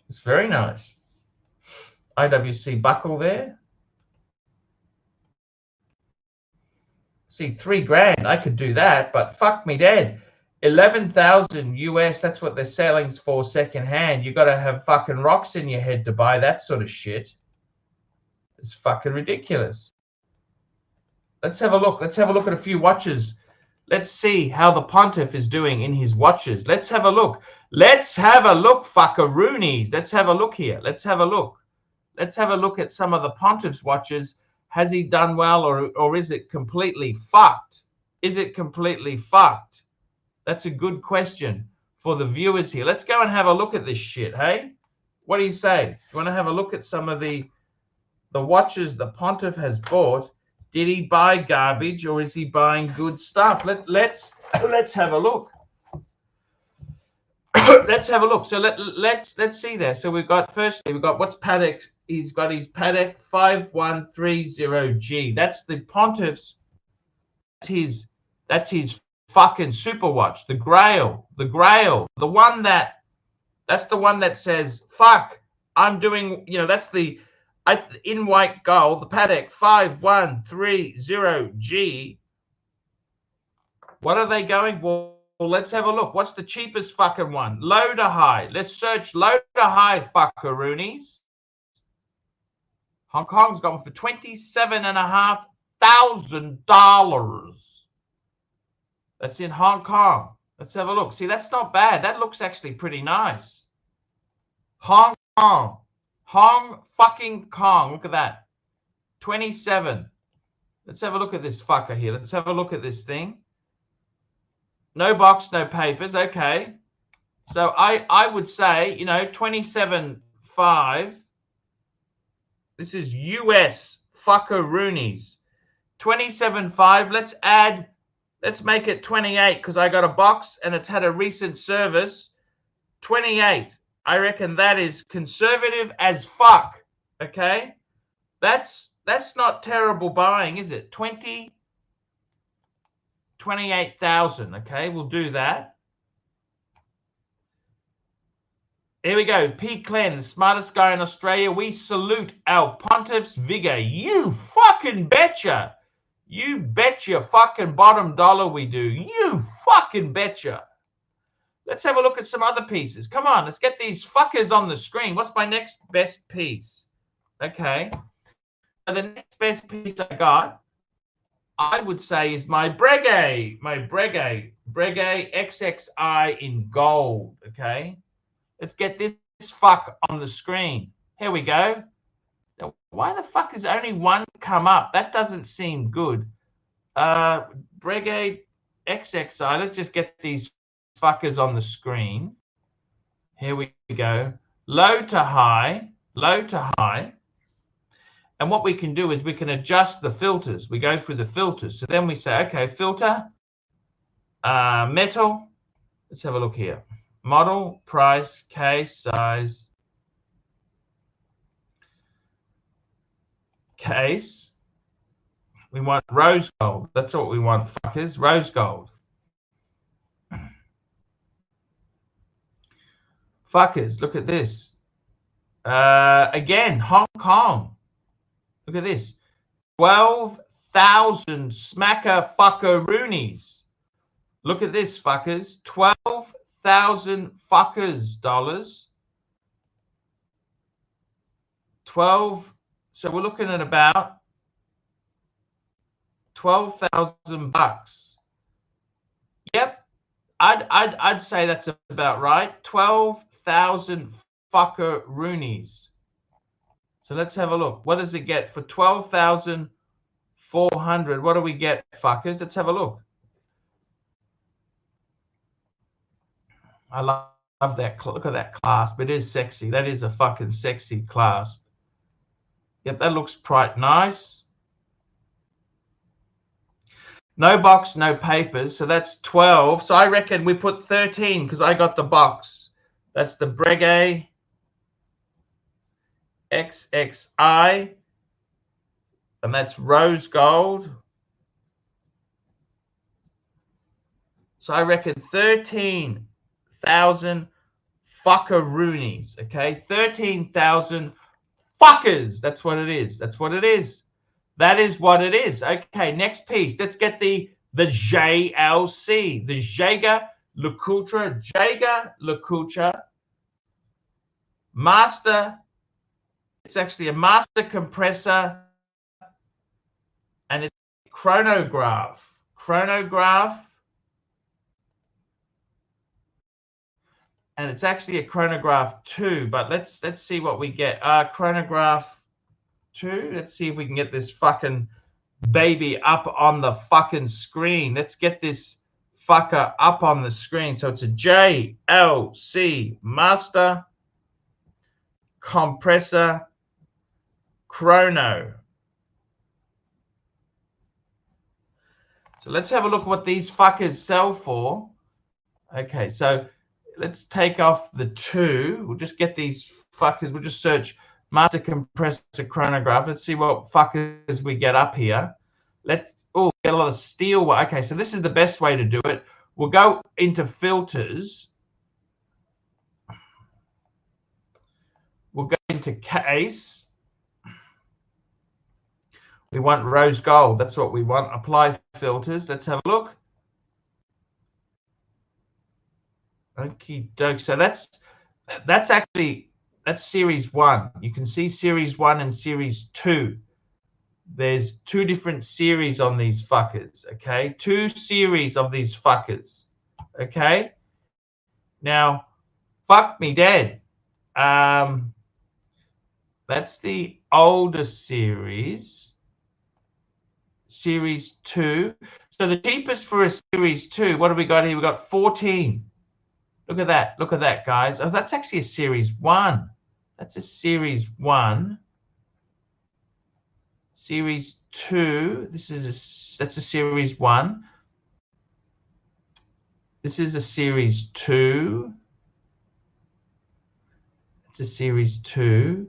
It's very nice. IWC buckle there. See, $3,000, I could do that, but fuck me dead. 11,000 US, that's what they're selling for second hand. You got to have fucking rocks in your head to buy that sort of shit. It's fucking ridiculous. Let's have a look. Let's have a look at a few watches. Let's see how the Pontiff is doing in his watches. Let's have a look. Let's have a look, fuckaroonies. Let's have a look here. Let's have a look. Let's have a look at some of the Pontiff's watches. Has he done well, or is it completely fucked? Is it completely fucked? That's a good question for the viewers here. Let's go and have a look at this shit, hey? What do you say? You want to have a look at some of the watches the Pontiff has bought? Did he buy garbage, or is he buying good stuff? Let's have a look. Let's have a look. So let's see there. So we've got, firstly, we've got what's Patek. He's got his Patek 5130G. That's the Pontiff's. That's his fucking super watch. The Grail. The one that's the one that says, fuck, I'm doing, you know, that's the in white gold, the Patek 5130G. What are they going for? Well, let's have a look. What's the cheapest fucking one? Low to high. Let's search low to high, fuckaroonies. Hong Kong's gone for $27,500. That's in Hong Kong. Let's have a look. See, that's not bad. That looks actually pretty nice. Hong Kong. Hong fucking Kong. Look at that. 27. Let's have a look at this fucker here. Let's have a look at this thing. No box, no papers. Okay. So I would say, you know, 27.5. This is US fuckaroonies. 27.5. Let's make it 28 because I got a box and it's had a recent service. 28. I reckon that is conservative as fuck. Okay? That's not terrible buying, is it? 28,000. Okay, we'll do that. Here we go. P. Clen, smartest guy in Australia. We salute our pontiff's vigor. You fucking betcha. You bet your fucking bottom dollar we do. You fucking betcha. Let's have a look at some other pieces. Come on, let's get these fuckers on the screen. What's my next best piece? Okay. So the next best piece I got, I would say, is my Breguet. My Breguet XXI in gold. Okay. Let's get this fuck on the screen. Here we go. Now, why the fuck is only one come up? That doesn't seem good. Breguet XXI. Let's just get these fuckers on the screen. Here we go. Low to high. Low to high. And what we can do is we can adjust the filters. We go through the filters. So then we say, okay, filter, metal. Let's have a look here. Model, price, case, size, case. We want rose gold. That's what we want, fuckers. Rose gold. Fuckers, look at this. Again, Hong Kong. Look at this. 12,000 smacker fuckaroonies. Look at this, fuckers. 12,000 fuckers dollars. 12. So we're looking at about 12,000 bucks. Yep. I'd say that's about right. 12,000 fuckaroonies. So let's have a look. What does it get for 12,400? What do we get, fuckers? Let's have a look. I love that. Look at that clasp. It is sexy. That is a fucking sexy clasp. Yep, that looks quite nice. No box, no papers. So that's 12. So I reckon we put 13 because I got the box. That's the Breguet XXI. And that's rose gold. So I reckon 13,000 fuckaroonies. Okay, 13,000 fuckers. That's what it is. That's what it is. That is what it is. Okay, next piece. Let's get the JLC, the Jaeger-LeCoultre master. It's actually a master compressor, and it's chronograph. And it's actually a chronograph 2, but let's see what we get. Chronograph 2. Let's see if we can get this fucking baby up on the fucking screen. Let's get this fucker up on the screen. So it's a JLC master compressor chrono. So let's have a look at what these fuckers sell for. Okay, so let's take off the 2. We'll just get these fuckers. We'll just search master compressor chronograph. Let's see what fuckers we get up here. Let's get a lot of steel. Okay, so this is the best way to do it. We'll go into filters. We'll go into case. We want rose gold. That's what we want. Apply filters. Let's have a look. Okie doke. So that's series 1. You can see series 1 and series 2. There's 2 different series on these fuckers. Okay, 2 series of these fuckers. Okay. Now, fuck me dead. That's the older series. Series 2. So the cheapest for a series 2, what have we got here? We've got 14. Look at that. Look at that, guys. Oh, that's actually a series 1. That's a series 1. Series 2. That's a Series 1. This is a Series 2. It's a Series 2.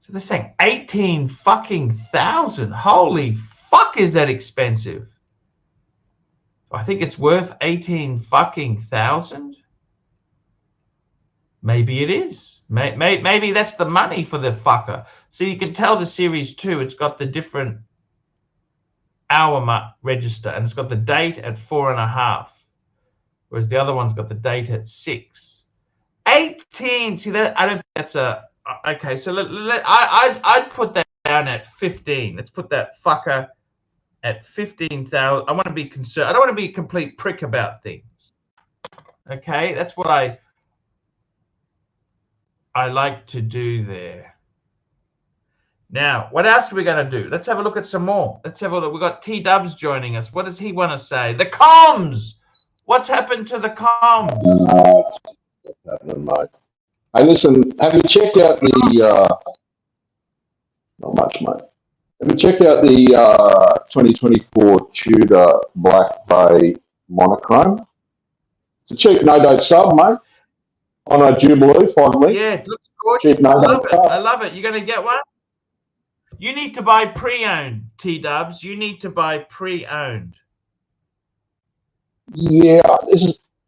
So they're saying 18 fucking thousand. Holy fuck, is that expensive? I think it's worth 18 fucking thousand. Maybe it is. Maybe that's the money for the fucker. So you can tell the Series 2, it's got the different hour register, and it's got the date at 4.5, whereas the other one's got the date at 6. 18. See that? I don't think that's a okay. So I'd put that down at 15. Let's put that fucker at 15,000. I want to be concerned. I don't want to be a complete prick about things. Okay, that's what I like to do there. Now, what else are we going to do? Let's have a look at some more. Let's have a look. We've got T-Dubs joining us. What does he want to say? The comms! What's happened to the comms? Mate. Hey, listen, have you checked out the, not much, mate. Have you checked out the 2024 Tudor Black Bay Monochrome? It's a cheap no-date sub, mate. On a Jubilee, finally. Yeah, it looks gorgeous. Cheap no-date sub. I love it. You're going to get one? You need to buy pre-owned, T-Dubs. You need to buy pre-owned. Yeah,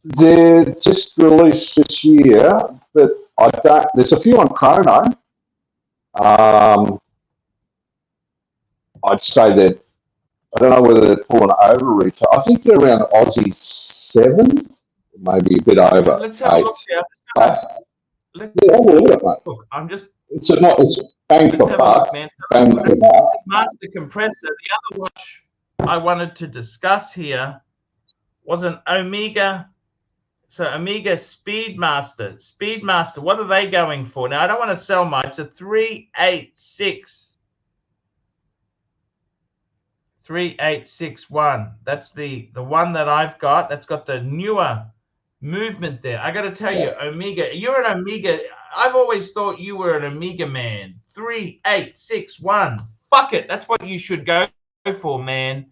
they're just released this year, but I don't. There's a few on Chrono. I'd say that I don't know whether they're pulling over retail. I think they're around Aussie 7, maybe a bit over. Let's have 8. a look here. Yeah, have a look at it, mate. Look, I'm just. It's bang for buck. Bang for buck. Master compressor. The other watch I wanted to discuss here was an Omega. So Omega Speedmaster. Speedmaster, what are they going for? Now, I don't want to sell mine. It's a 386. 3861. That's the one that I've got. That's got the newer movement there. I got to tell you, Omega, you're an Omega. I've always thought you were an Omega man. 3861. Fuck it. That's what you should go for, man.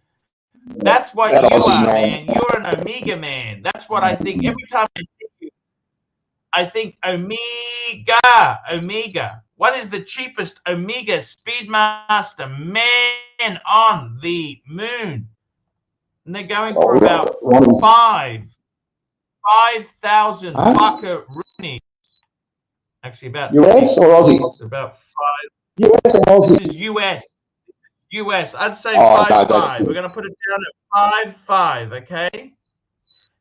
That's what you are, man. You're an Omega man. That's what I think. Every time I see you, I think Omega. What is the cheapest Omega Speedmaster man on the moon? And they're going for about 5,000 fucker roonies. Actually, about US or Aussie? About 5. US or Aussie? This is US. I'd say 5.5. We're going to put it down at 5.5. Okay.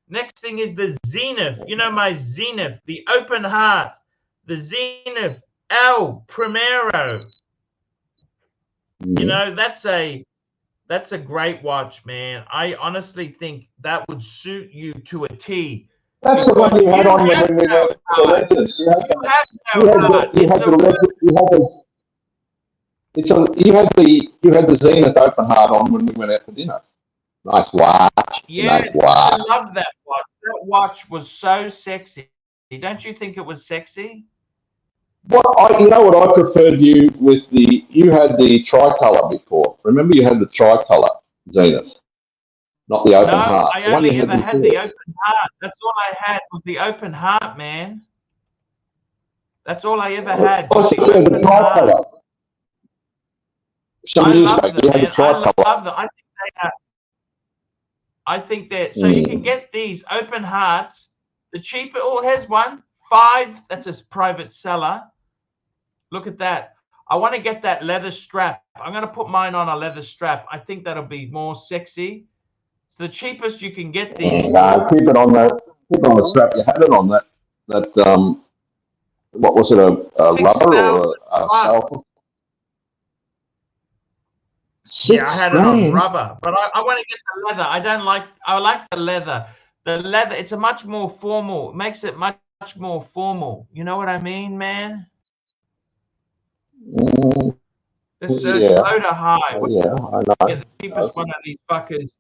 Next thing is the Zenith. You know my Zenith, the open heart, the Zenith El Primero. You know, that's a great watch, man. I honestly think that would suit you to a T. That's the one you had on when we went to the Legends. You had the Zenith open heart on when we went out for dinner. Nice watch. Yes, nice watch. I love that watch. That watch was so sexy. Don't you think it was sexy? Well, you know what I preferred you with you had the tricolor before. Remember you had the tricolor Zenith, not the open heart. No, I only ever had the open heart. That's all I had was the open heart, man. That's all I ever had. Oh, you had the tricolor. Some years back, you had the tricolor. I love them. I think that so you can get these open hearts. The cheaper has one 5. That's a private seller. Look at that. I want to get that leather strap. I'm going to put mine on a leather strap. I think that'll be more sexy. So the cheapest you can get these. No, keep it on the strap. You had it on that. What was it? A rubber or a sulfur? Yeah, I had it on rubber, but I want to get the leather. I like the leather. The leather, it's a much more formal. It makes it much more formal. You know what I mean, man? Let's search low to high. Yeah, I know. Get the cheapest one of these fuckers.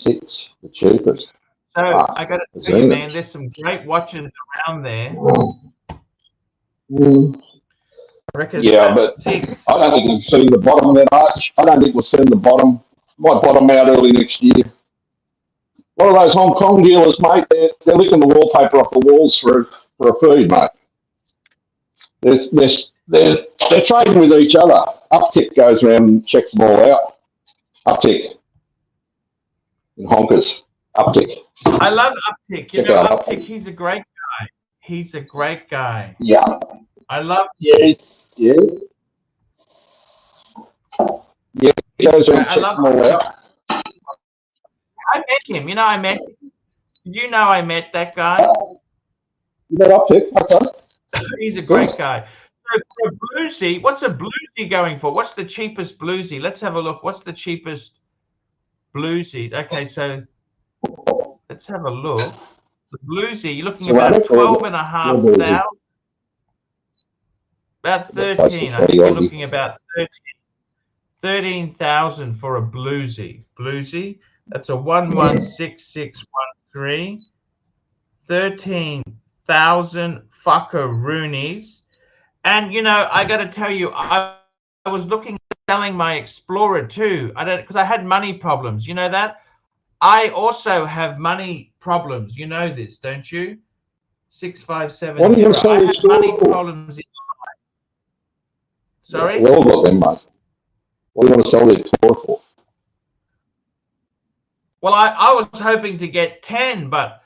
$6, the cheapest. So I got to tell you, man, there's some great watches around there. I reckon Yeah, but six. I don't think we've seen the bottom of that arch. I don't think we've seen the bottom. Might bottom out early next year. A lot of those Hong Kong dealers, mate, they're licking the wallpaper off the walls for a feed, mate. They're trading with each other. Uptick goes around and checks them all out. Uptick. In honkers. Uptick. I love Uptick. You Check know, out Uptick, he's a great guy. He's a great guy. Yeah. I love Yeah. Yeah. Yeah. He goes around and I checks love them all Uptick. out. I met him. You know, I met him. Did you know I met that guy? You got Uptick? Okay. He's a great guy. So for a bluesy, what's a bluesy going for? What's the cheapest bluesy? Let's have a look. What's the cheapest bluesy? Okay, so let's have a look. The bluesy, you're looking about 12,500. About 13. I think you're looking about 13,000 for a bluesy. Bluesy. That's a 116613. 13,000 fuckaroonies. And you know, I got to tell you, I was looking at selling my Explorer too. Because I had money problems. You know that? I also have money problems. You know this, don't you? 6570. What are you going to sell I the had Explorer money for? problems in life. Sorry? We all got them, mate. What do you want to sell the Explorer for? Well, I was hoping to get 10, but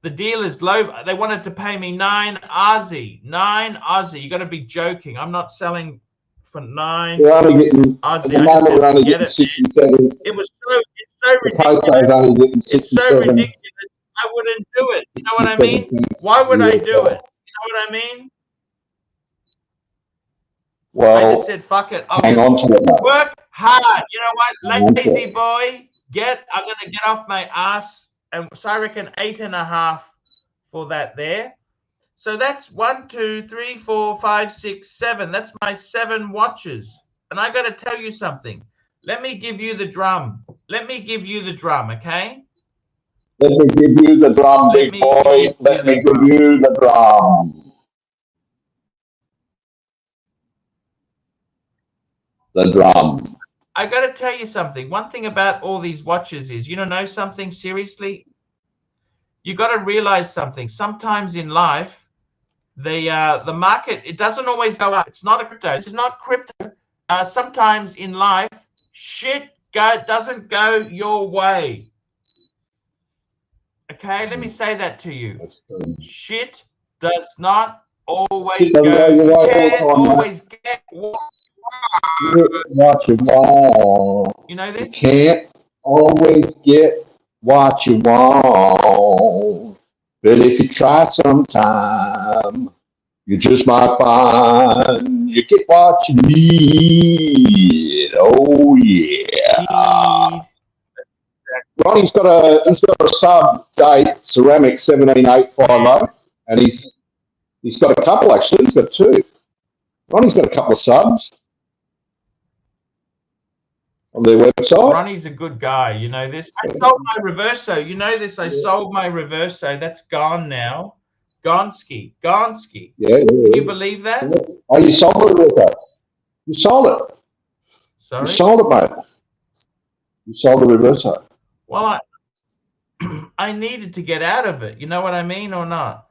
the deal is low. They wanted to pay me 9 Aussie. 9 Aussie. You got to be joking. I'm not selling for 9 We're only getting, Aussie. at the moment, we're only getting it. 67. It was so, it's so The postcode's ridiculous. only getting 67. It's so ridiculous. I wouldn't do it. You know what I mean? Why would I do it? You know what I mean? Well, I just said, fuck it. I'll hang on to it, mate. work hard. You know what? Hang on to Lazy it. boy. I'm going to get off my ass. And so I reckon 8.5 for that there. So that's 1, 2, 3, 4, 5, 6, 7. That's my 7 watches. And I got to tell you something. Let me give you the drum. Let me give you the drum, okay? Let me give you the drum, big boy. Let me give you the drum. The drum. I got to tell you something. One thing about all these watches is, you know something, seriously? You got to realize something. Sometimes in life, the market, it doesn't always go up. It's not a crypto. This is not crypto. Sometimes in life, shit doesn't go your way. Okay, let me say that to you. Shit does not always go. You can't always get what you want. you know this? You can't always get what you want. But if you try sometime, you just might find you get what you need. Oh yeah. Ronnie's got a sub date ceramic 17850, and he's got a couple actually. He's got 2. Ronnie's got a couple of subs on their website. Ronnie's a good guy, you know this. I sold my Reverso. You know this. I sold my Reverso. That's gone now. Gonski. Yeah. Can you believe that? Oh, you sold it, Rico. You sold it. Sorry? You sold it, mate. You sold the Reverso. Well, I needed to get out of it. You know what I mean or not?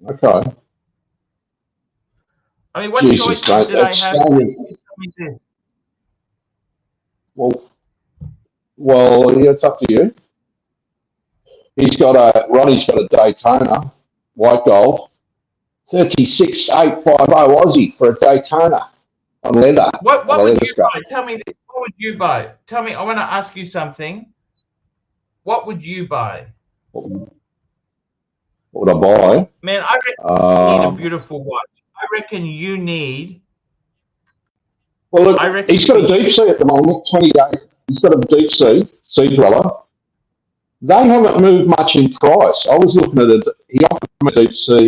Okay. I mean, what Jesus, choices mate, did I have? Tell me this. Well, yeah, it's up to you. Ronnie's got a Daytona, white gold, 36,850 Aussie for a Daytona on leather. What would you buy? Tell me this. What would you buy? Tell me. I want to ask you something. What would you buy? What would I buy? Man, I reckon you need a beautiful watch. I reckon you need. Well, look, he's got a deep sea at the moment, 28. He's got a deep sea dweller. They haven't moved much in price. I was looking at it. He offered him a deep sea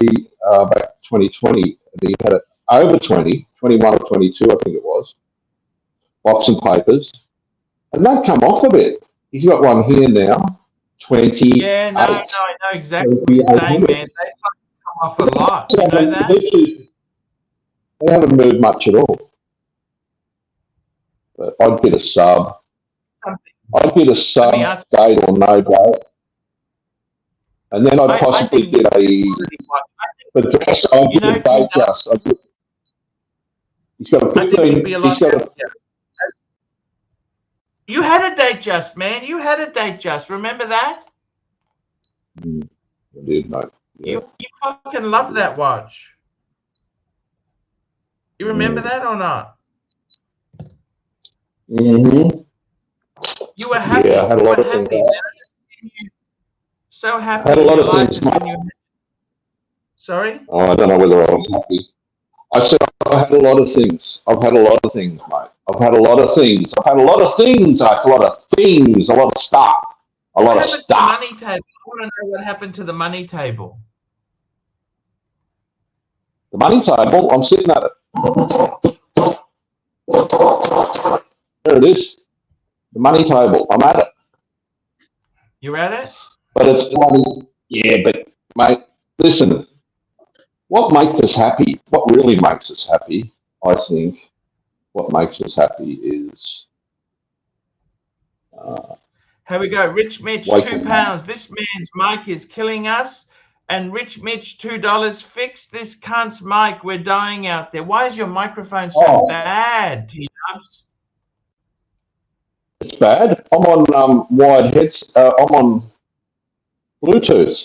back 2020, and he had it over 20, 21 or 22, I think it was. Lots and papers. And they've come off a bit. He's got one here now. Yeah, no, I know exactly what you're saying, man. They fucking come off a lot. You know that? They haven't moved much at all. But I'd get a sub. I'd get a sub, date or no date. And then I'd possibly get a... But first I'd get a date just. He's got a 15... You had a date just, man. You had a date just. Remember that? I did, mate. Yeah. You fucking love that watch. You remember that or not? Mm-hmm. You were happy. Yeah, I had a lot of things. So happy. I had a lot of things, mate. Sorry? Oh, I don't know whether I was happy. I said I had a lot of things. I've had a lot of things, mate. I've had a lot of things. I've had a lot of things. I had a lot of things. A lot of stuff. A lot of stuff. Money table. I want to know what happened to the money table. The money table? I'm sitting at it. There it is. The money table. I'm at it. You're at it? But it's bloody... Yeah, but, mate, listen. What makes us happy, what really makes us happy, I think, what makes us happy is... Here we go. Rich Mitch, £2. This man's mic is killing us. And Rich Mitch, $2. Fix this cunt's mic. We're dying out there. Why is your microphone so bad, T-Dubs? It's bad. I'm on wired heads. I'm on Bluetooth.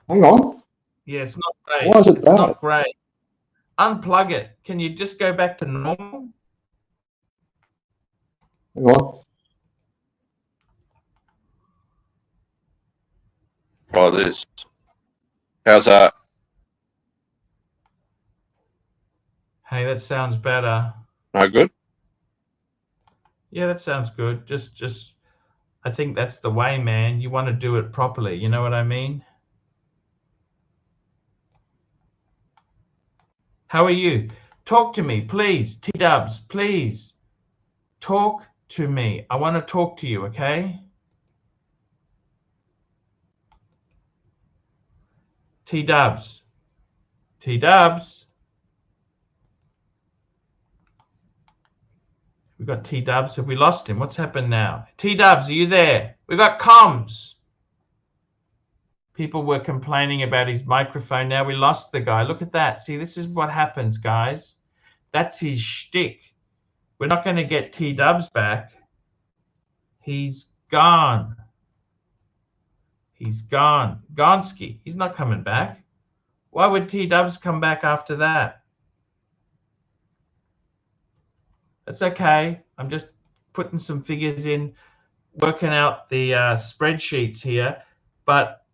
Hang on. Yeah, it's not great. Why is it bad? It's not great. Unplug it. Can you just go back to normal? Hang on. Try this. How's that? Hey, that sounds better. No good? Yeah, that sounds good. Just, I think that's the way, man. You want to do it properly. You know what I mean? How are you? Talk to me, please. T-Dubs, please. Talk to me. I want to talk to you, okay? T-Dubs. T-Dubs. We've got T-Dubs. Have we lost him? What's happened now? T-Dubs, are you there? We've got comms. People were complaining about his microphone. Now we lost the guy. Look at that. See, this is what happens, guys. That's his shtick. We're not going to get T-Dubs back. He's gone. He's gone. Gonski. He's not coming back. Why would T-Dubs come back after that? That's okay. I'm just putting some figures in, working out the spreadsheets here. But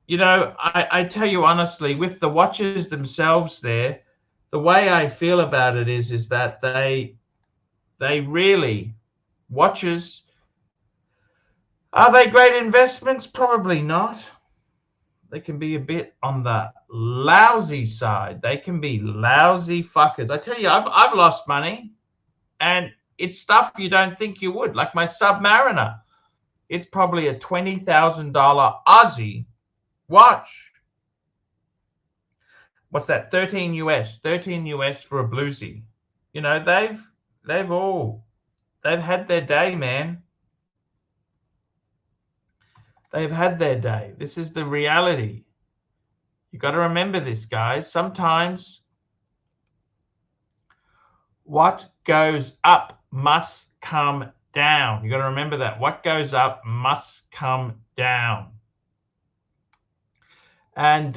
you know, I tell you honestly, with the watches themselves there, the way I feel about it is that they really, watches, are they great investments? Probably not. They can be a bit on the lousy side. They can be lousy fuckers. I tell you, I've lost money, and it's stuff you don't think you would, like my Submariner. It's probably a $20,000 Aussie watch. What's that? 13 US for a bluesy. You know, they've had their day, man. They've had their day. This is the reality. You got to remember this, guys. Sometimes what goes up must come down. You got to remember that. What goes up must come down. And,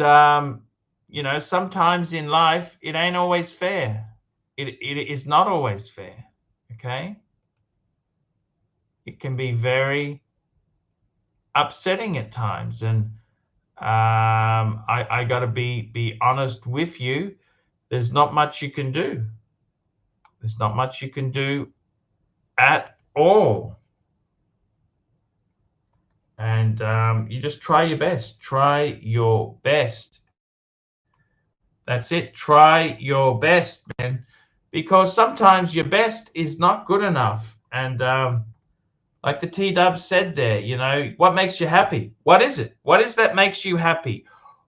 you know, sometimes in life, it ain't always fair. It is not always fair, okay? It can be very upsetting at times. And I got to be honest with you. There's not much you can do. There's not much you can do at all. And you just try your best. Try your best. That's it. Try your best, man. Because sometimes your best is not good enough. And Like the T-Dub said there, you know, what makes you happy? What is it? What is that makes you happy?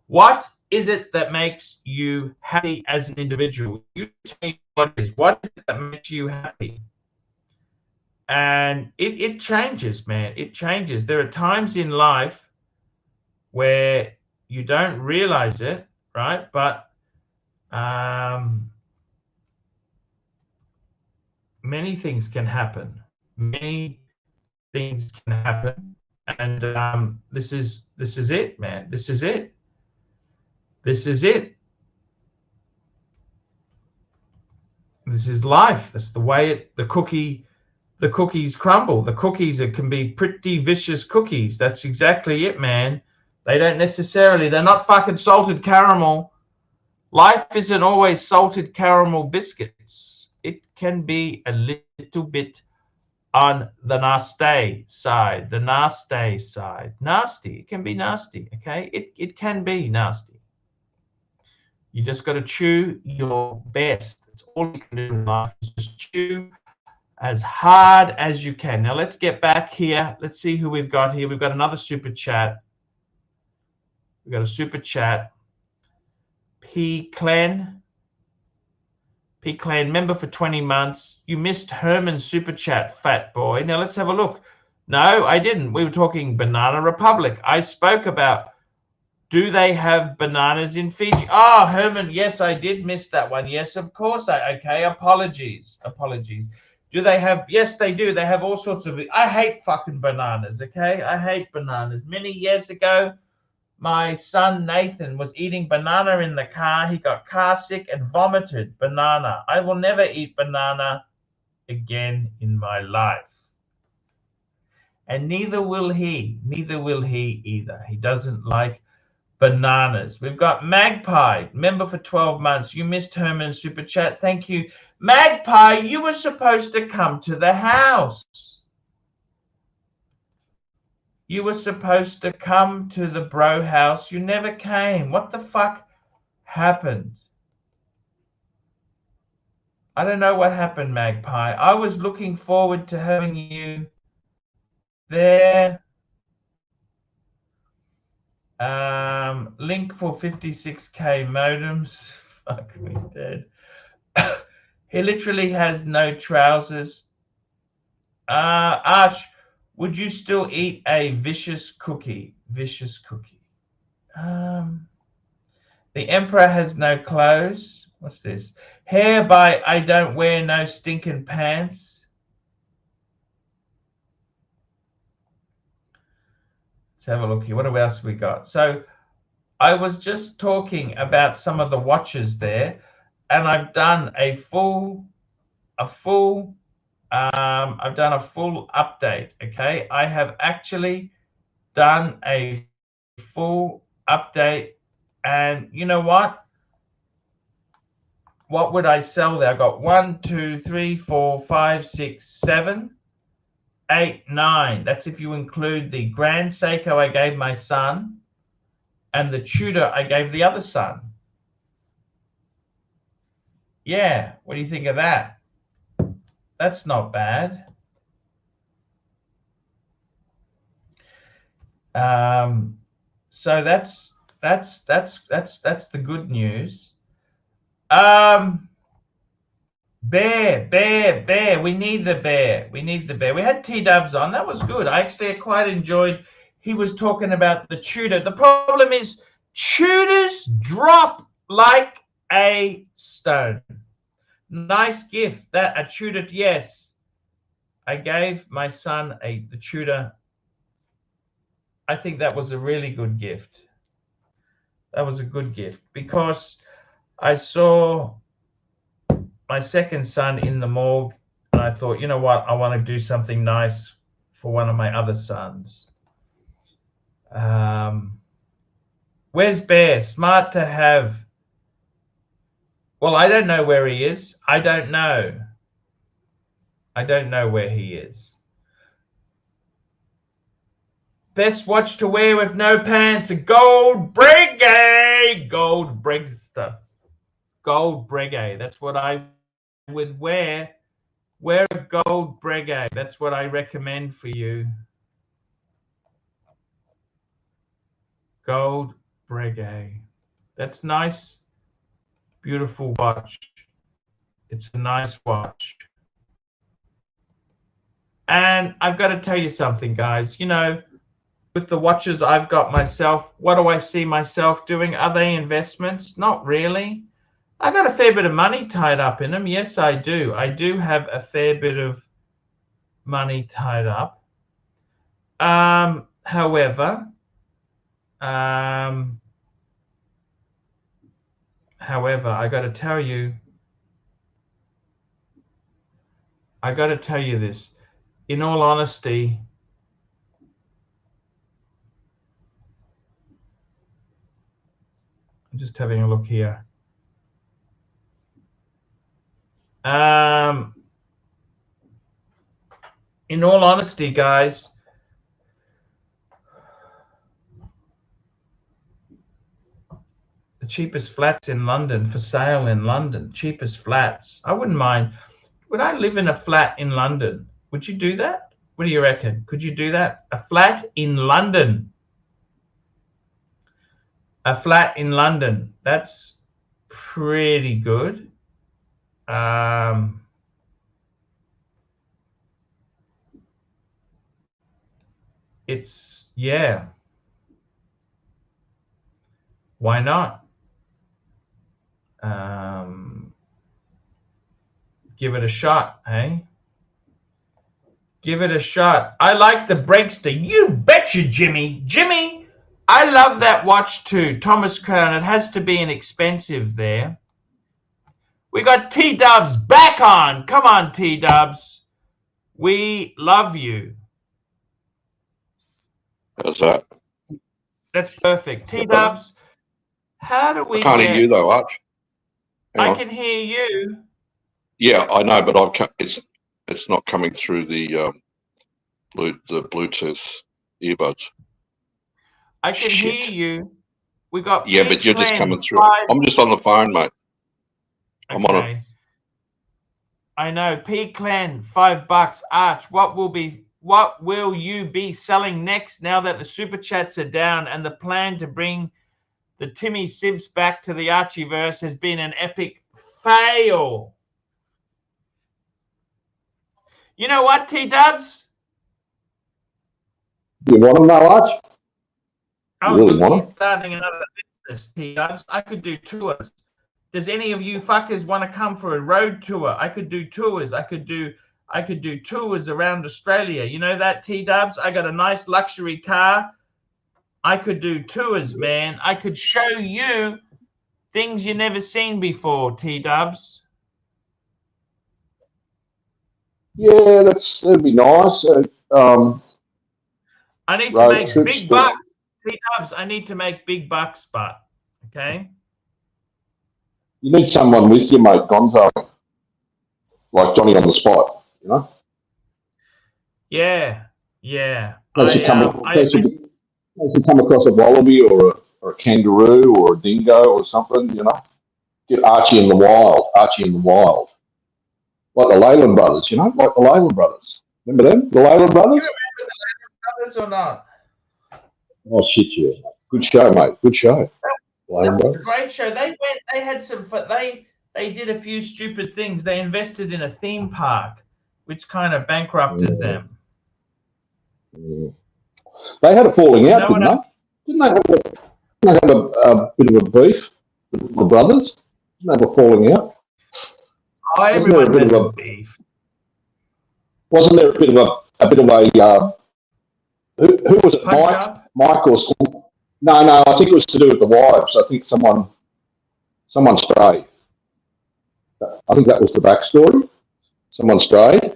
What is it that makes you happy as an individual? You tell me what it is. What is it that makes you happy? And it changes, man. It changes. There are times in life where you don't realize it, right? But many things can happen. Many things can happen, and this is it, man. This is it. This is it. This is life. That's the way the cookies crumble. The cookies can be pretty vicious cookies. That's exactly it, man. They don't necessarily. They're not fucking salted caramel. Life isn't always salted caramel biscuits. It can be a little bit on the nasty side. The nasty side. Nasty. It can be nasty. Okay. It can be nasty. You just got to chew your best. That's all you can do in life, is just chew as hard as you can. Now let's get back here. Let's see who we've got here. We've got another super chat. We've got a super chat. P. Clan, member for 20 months. You missed Herman's super chat, fat boy. Now let's have a look. No, I didn't. We were talking Banana Republic. I spoke about, do they have bananas in Fiji? Oh, Herman, yes, I did miss that one. Yes, of course. Okay, apologies. Do they have? Yes, they do. They have all sorts of. I hate fucking bananas, okay? I hate bananas. Many years ago, my son Nathan was eating banana in the car. He got car sick and vomited banana. I will never eat banana again in my life. And neither will he. Neither will he either. He doesn't like bananas. We've got Magpie, member for 12 months. You missed Herman's super chat. Thank you. Magpie, you were supposed to come to the house. You were supposed to come to the bro house. You never came. What the fuck happened? I don't know what happened, Magpie. I was looking forward to having you there. Link for 56k modems. Fuck me dead. He literally has no trousers. Arch, would you still eat a vicious cookie? Vicious cookie. The Emperor has no clothes. What's this? Hair by I don't wear no stinking pants. Let's have a look here. What else we got? So I was just talking about some of the watches there, and I've done a full update. Okay, I have actually done a full update, and you know what? What would I sell there? I got 1, 2, 3, 4, 5, 6, 7, 8, 9. That's if you include the Grand Seiko I gave my son and the Tudor I gave the other son. Yeah, what do you think of that? That's not bad. So that's the good news. Bear. We need the bear. We need the bear. We had T-Dubs on. That was good. I actually quite enjoyed. He was talking about the Tudor. The problem is Tudors drop like a stone. Nice gift. That a Tudor, yes. I gave my son the Tudor. I think that was a really good gift. That was a good gift because I saw my second son in the morgue and I thought, you know what? I want to do something nice for one of my other sons. Where's Bear? Smart to have. Well, I don't know where he is. I don't know where he is. Best watch to wear with no pants, a gold Breguet. Gold Bregster. Gold Breguet. That's what I would wear Wear a gold breguet. That's what I recommend for you. Gold breguet. That's nice. Beautiful watch. It's a nice watch. And I've got to tell you something, guys. You know, with the watches I've got myself, what do I see myself doing? Are they investments? Not really. I got a fair bit of money tied up in them. Yes, I do. I do have a fair bit of money tied up. However, I got to tell you, this. In all honesty, I'm just having a look here. In all honesty, guys, the cheapest flats in London, for sale in London, cheapest flats. I wouldn't mind. Would I live in a flat in London? Would you do that? What do you reckon? Could you do that? A flat in London. A flat in London. That's pretty good. It's, yeah. Why not? Give it a shot, eh? Give it a shot. I like the Breakster. You betcha, Jimmy. Jimmy, I love that watch too. Thomas Crown. It has to be an expensive there. We got T-Dubs back on. Come on, T-Dubs. We love you. How's that? That's perfect. T-Dubs, how do we I can't hear you though, Arch. I can hear you. Yeah, I know, but it's not coming through the Bluetooth earbuds. I can hear you. We got but you're just coming through. I'm just on the phone, mate. I'm on it. I know. P Clan, $5. Arch, what will you be selling next now that the super chats are down and the plan to bring the Timmy Sibs back to the Archieverse has been an epic fail? You know what, T-Dubs? You want them now, Arch? You really want them? Starting another business, T-Dubs. I could do tours. Does any of you fuckers want to come for a road tour? I could do tours. I could do tours around Australia. You know that, T-Dubs? I got a nice luxury car. I could do tours, man. I could show you things you never seen before, T-Dubs. Yeah, that'd be nice. I need to make big bucks. T-Dubs, I need to make big bucks, but okay. You need someone with you, mate, Gonzo. Like Johnny on the spot, you know? Yeah, yeah. As you come across a wallaby or a kangaroo or a dingo or something, you know? Get Archie in the wild. Like the Leyland brothers, you know? Like the Leyland brothers. Remember them? The Leyland brothers? You remember the Leyland brothers or not? Oh, shit, yeah. Good show, mate. Good show. That was a great show. They had some, they did a few stupid things. They invested in a theme park, which kind of bankrupted them. Yeah. They had a falling out, didn't they? Didn't they have a bit of a beef, the brothers? Didn't they have a falling out? Oh, everyone has a beef. Wasn't there a bit of a who was it? Mike or something? No, I think it was to do with the wives. I think someone strayed. I think that was the backstory. Someone strayed.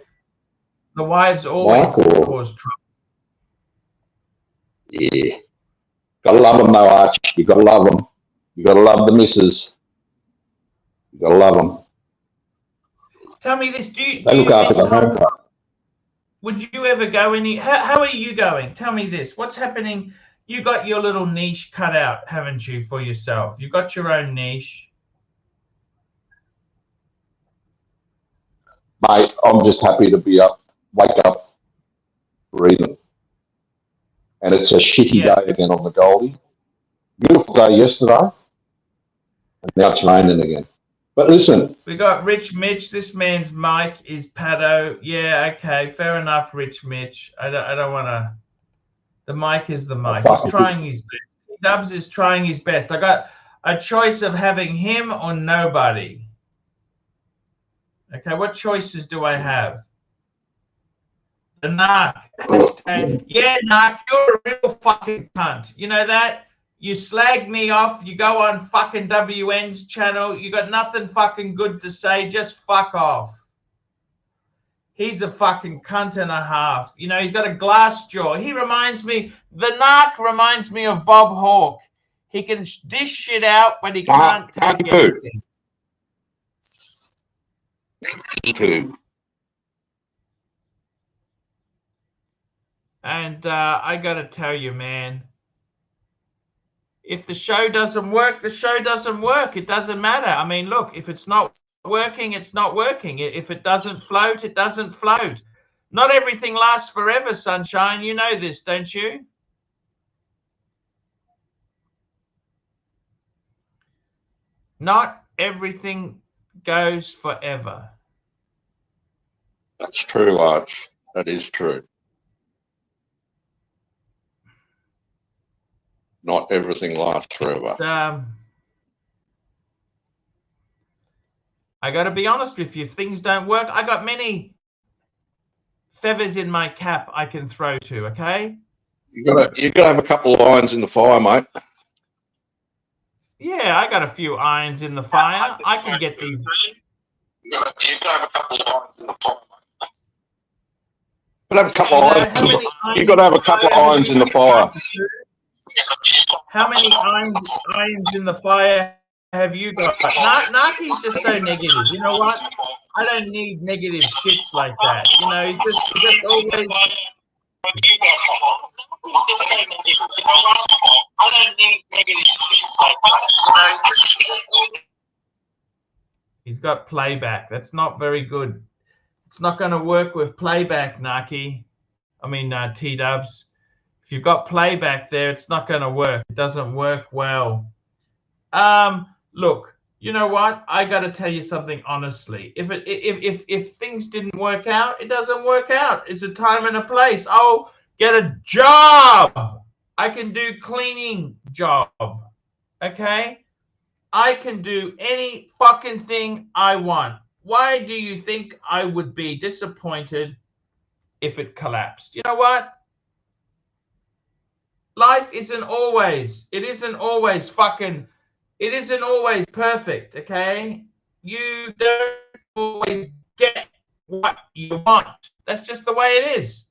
The wives always cause trouble. Yeah. Gotta love them though, Arch. You gotta love them. You gotta love the missus. You gotta love them. Tell me this, they look after the home club. Would you ever go any, how are you going? Tell me this, what's happening? You got your little niche cut out, haven't you, for yourself? You got your own niche. Mate, I'm just happy to be up, wake up, breathing. And it's a shitty day again on the Goldie. Beautiful day yesterday, and now it's raining again. But listen. We got Rich Mitch. This man's mic is Paddo. Yeah, okay, fair enough, Rich Mitch. I don't want to. The mic is the mic. He's trying his best. Dubs is trying his best. I got a choice of having him or nobody. Okay, what choices do I have? The Narc. Yeah, Narc, you're a real fucking cunt. You know that? You slag me off. You go on fucking WN's channel. You got nothing fucking good to say. Just fuck off. He's a fucking cunt and a half. You know, he's got a glass jaw. He reminds me, the Narc reminds me of Bob Hawke. He can dish shit out, but he can't take anything. And I got to tell you, man, if the show doesn't work, the show doesn't work. It doesn't matter. I mean, look, if it's not working, it's not working. If it doesn't float, it doesn't float. Not everything lasts forever, sunshine. You know this, don't you? Not everything goes forever. That's true, Arch. That is true. Not everything lasts forever. I got to be honest with you. If things don't work, I got many feathers in my cap I can throw to. Okay. You gotta have a couple of irons in the fire, mate. Yeah, I got a few irons in the fire. I can get these. You gotta have a couple of irons in the fire, mate. You gotta have a couple of irons in the fire. How many irons in the fire have you got? Narky's just so negative. You know what? I don't need negative shits like that. You know, he's just always. He's got playback. That's not very good. It's not going to work with playback, Narky. I mean, T-Dubs. If you've got playback there, it's not going to work. It doesn't work well. Look, you know what? I got to tell you something honestly. If things didn't work out, it doesn't work out. It's a time and a place. Oh, get a job. I can do cleaning job. Okay? I can do any fucking thing I want. Why do you think I would be disappointed if it collapsed? You know what? Life isn't always, it isn't always perfect, okay? You don't always get what you want. That's just the way it is.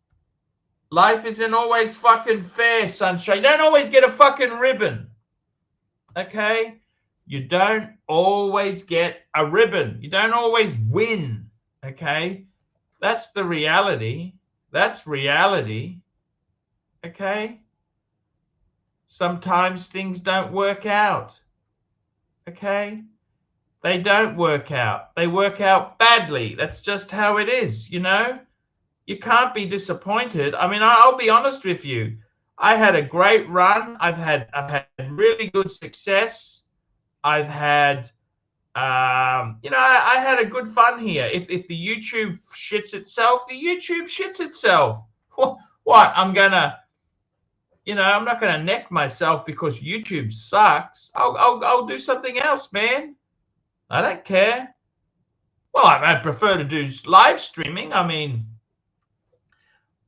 Life isn't always fucking fair, sunshine. You don't always get a fucking ribbon, okay? You don't always get a ribbon. You don't always win, okay? That's the reality. That's reality, okay? Sometimes things don't work out, okay? They don't work out. They work out badly. That's just how it is, you know? You can't be disappointed. I mean, I'll be honest with you. I had a great run. I've had really good success. I've had, you know, I had a good fun here. If the YouTube shits itself, the YouTube shits itself. What? I'm gonna, you know, I'm not gonna neck myself because YouTube sucks. I'll do something else, man. I don't care. Well, I'd prefer to do live streaming. I mean,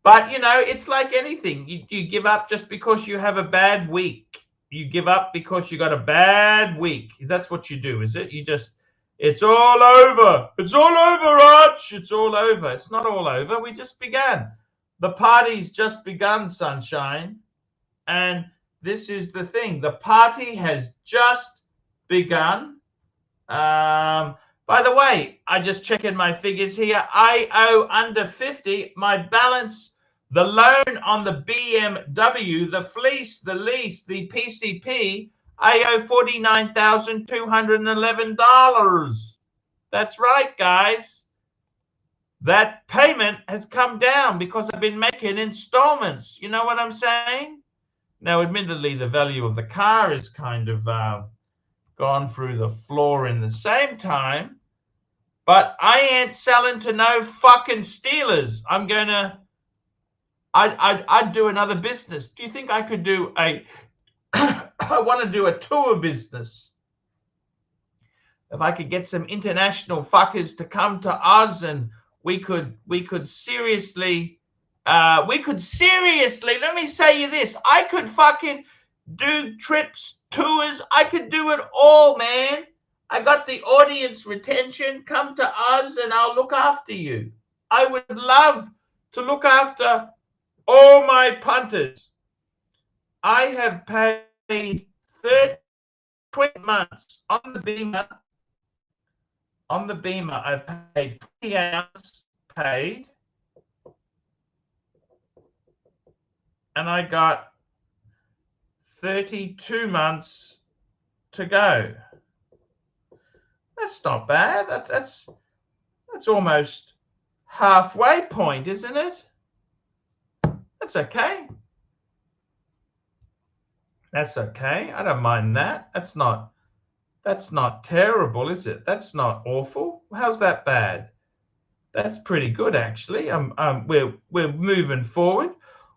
but you know, it's like anything. You give up just because you have a bad week. You give up because you got a bad week. That's what you do, is it? You just, it's all over. It's all over, Arch. It's all over. It's not all over. We just began. The party's just begun, sunshine. And this is the thing. The party has just begun. By the way, I just checking my figures here. I owe under 50. My balance, the loan on the BMW, the fleece, the lease, the PCP, I owe $49,211. That's right, guys. that payment has come down because I've been making installments. You know what I'm saying? Now, admittedly, the value of the car is kind of gone through the floor in the same time, but I ain't selling to no fucking stealers. I'm gonna, I'd do another business. Do you think I could do a, I want to do a tour business. If I could get some international fuckers to come to Oz, and we could seriously, let me say you this, I could fucking do trips, tours, I could do it all, man. I got the audience retention. Come to Oz and I'll look after you. I would love to look after all my punters. I have paid 20 months on the Beamer. On the Beamer, I paid 20 hours paid. And I got 32 months to go. That's not bad. That's almost halfway point, isn't it? That's okay. That's okay. I don't mind that. That's not terrible, is it? That's not awful. How's that bad? That's pretty good, actually. We're moving forward.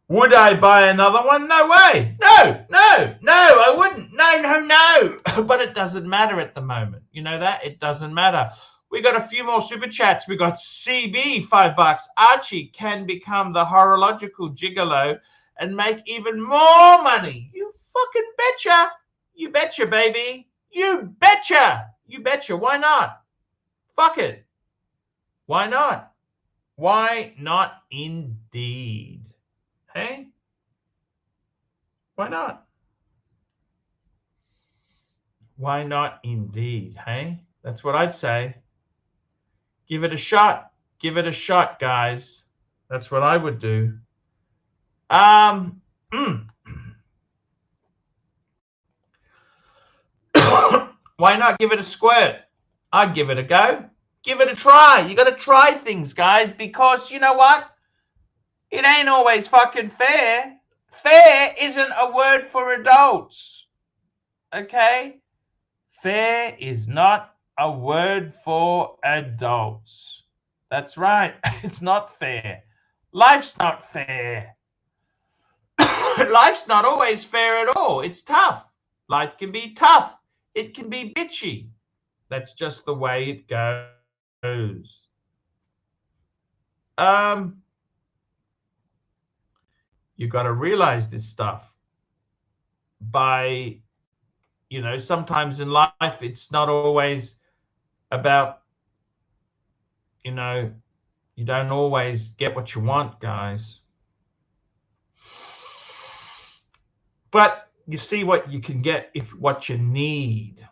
Would I buy another one? No way. No, I wouldn't. No. But it doesn't matter at the moment. You know that? It doesn't matter. We got a few more super chats. We got CB, $5. Archie can become the horological gigolo and make even more money. You fucking betcha. You betcha, baby. You betcha. You betcha. Why not? Fuck it. Why not? Why not indeed? Hey? Why not? Why not indeed? Hey? That's what I'd say. Give it a shot. Give it a shot, guys. That's what I would do. Why not give it a squirt? I'd give it a go. Give it a try. You got to try things, guys, because you know what? It ain't always fucking fair. Fair isn't a word for adults. Okay? Fair is not a word for adults. That's right. It's not fair. Life's not fair. Life's not always fair at all. It's tough. Life can be tough. It can be bitchy. That's just the way it goes. You've got to realize this stuff by, you know, sometimes in life, it's not always about, you know, you don't always get what you want, guys. But you see what you can get if what you need.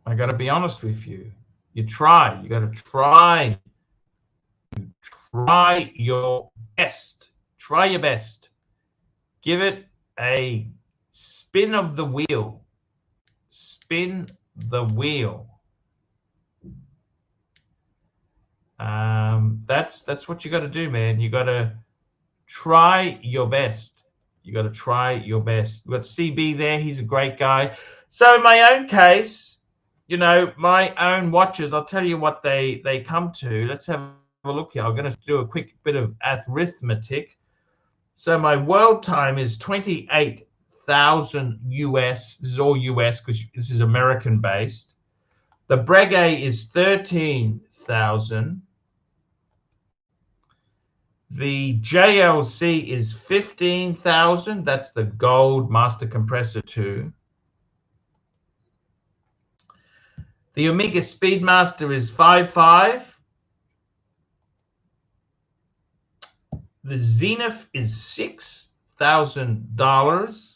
I got to be honest with you. You try. You got to try. Try your best. Try your best. Give it a spin of the wheel. Spin the wheel. That's what you got to do, man. You got to try your best. You got to try your best. We've got CB there. He's a great guy. So in my own case, you know, my own watches, I'll tell you what they come to. Let's have a look here. I'm going to do a quick bit of arithmetic. So my world time is 28,000 US. This is all US because this is American based. The Breguet is 13,000. The JLC is 15,000. That's the gold master compressor 2. The Omega Speedmaster is 5.5. The Zenith is $6,000.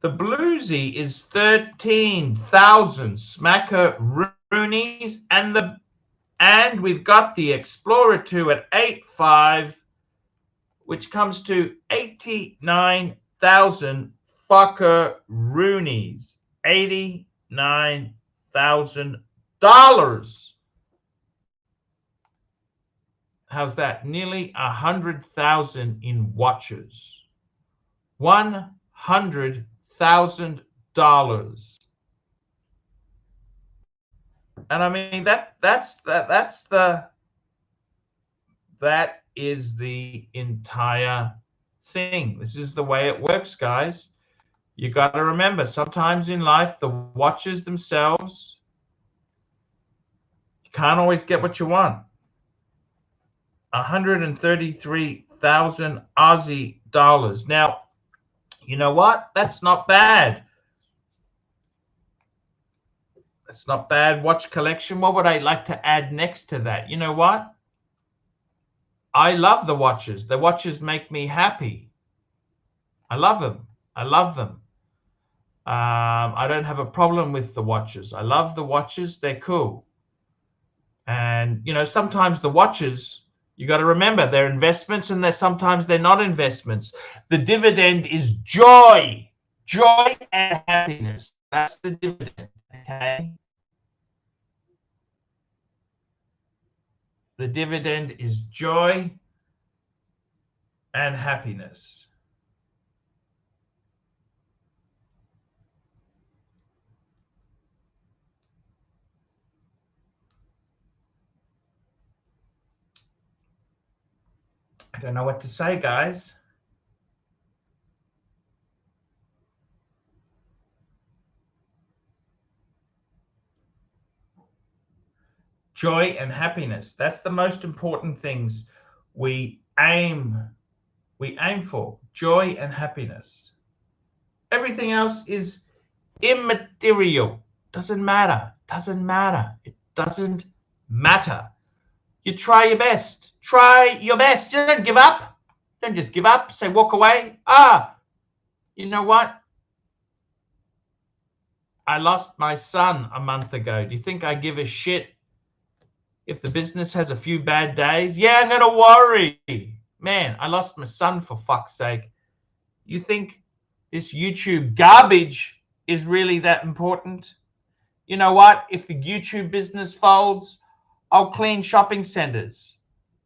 The Bluesy is 13,000 Smacker Roonies, and we've got the Explorer 2 at 8.5, which comes to 89,000 fucker Roonies. $89,000. How's that? Nearly 100,000 in watches. $100,000. And I mean that is the entire thing. This is the way it works, guys. You got to remember, sometimes in life, the watches themselves, you can't always get what you want. 133,000 Aussie dollars. Now, you know what? That's not bad. That's not bad. Watch collection. What would I like to add next to that? You know what? I love the watches. The watches make me happy. I love them. I love them. I don't have a problem with the watches. I love the watches. They're cool. And, you know, sometimes the watches, you got to remember, they're investments, and sometimes they're not investments. The dividend is joy. Joy and happiness. That's the dividend, okay? The dividend is joy and happiness. I don't know what to say, guys. Joy and happiness. That's the most important things we aim for. Joy and happiness. Everything else is immaterial. Doesn't matter. Doesn't matter. It doesn't matter. You try your best. Try your best. You don't give up. Don't just give up. Say, walk away. You know what? I lost my son a month ago. Do you think I give a shit if the business has a few bad days? Yeah, I'm going to worry. Man, I lost my son, for fuck's sake. You think this YouTube garbage is really that important? You know what? If the YouTube business folds, I'll clean shopping centers.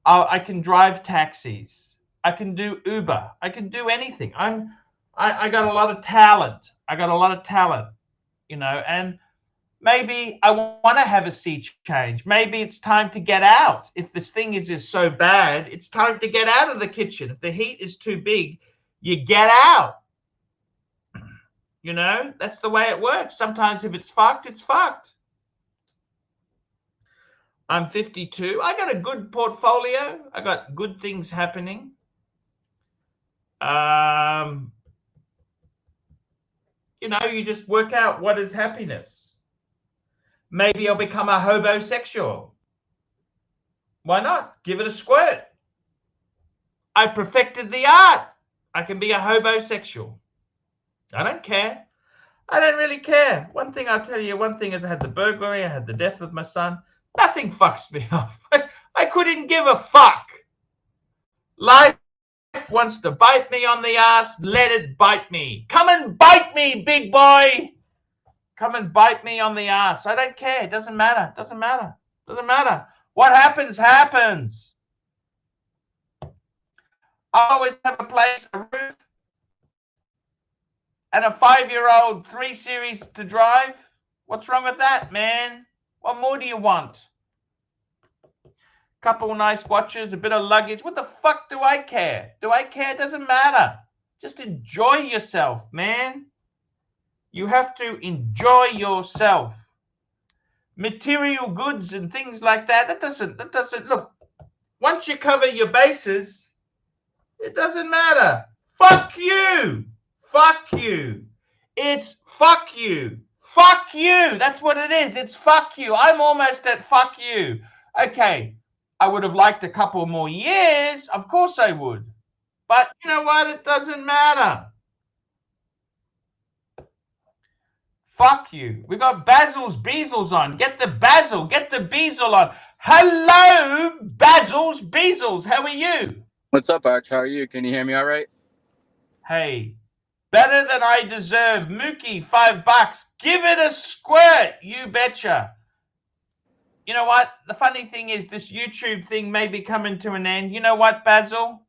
I can drive taxis. I can do Uber. I can do anything. I got a lot of talent. I got a lot of talent, you know, and maybe I want to have a sea change. Maybe it's time to get out. If this thing is just so bad, it's time to get out of the kitchen. If the heat is too big, you get out. You know, that's the way it works. Sometimes if it's fucked, it's fucked. I'm 52. I got a good portfolio. I got good things happening. You know, you just work out what is happiness. Maybe I'll become a hobosexual. Why not? Give it a squirt. I perfected the art. I can be a hobosexual. I don't care. I don't really care. One thing I'll tell you, one thing is I had the burglary, I had the death of my son. Nothing fucks me up. I couldn't give a fuck. Life wants to bite me on the ass. Let it bite me. Come and bite me, big boy. Come and bite me on the ass. I don't care. It doesn't matter. It doesn't matter. It doesn't matter. What happens, happens. I always have a place, a roof, and a 5-year-old 3 Series to drive. What's wrong with that, man? What more do you want? Couple nice watches, a bit of luggage. What the fuck do I care? Do I care? It doesn't matter. Just enjoy yourself, man. You have to enjoy yourself. Material goods and things like that, that doesn't, look, once you cover your bases, it doesn't matter. Fuck you. Fuck you. It's fuck you. Fuck you. That's what it is. It's fuck you. I'm almost at fuck you. Okay. I would have liked a couple more years. Of course I would. But you know what? It doesn't matter. Fuck you. We got Basil's Beezels on. Get the Basil. Get the Beezle on. Hello, Basil's Beezels. How are you? What's up, Arch? How are you? Can you hear me all right? Hey, Better than I deserve. Mookie, $5. Give it a squirt. You betcha. You know what? The funny thing is this YouTube thing may be coming to an end. You know what, Basil?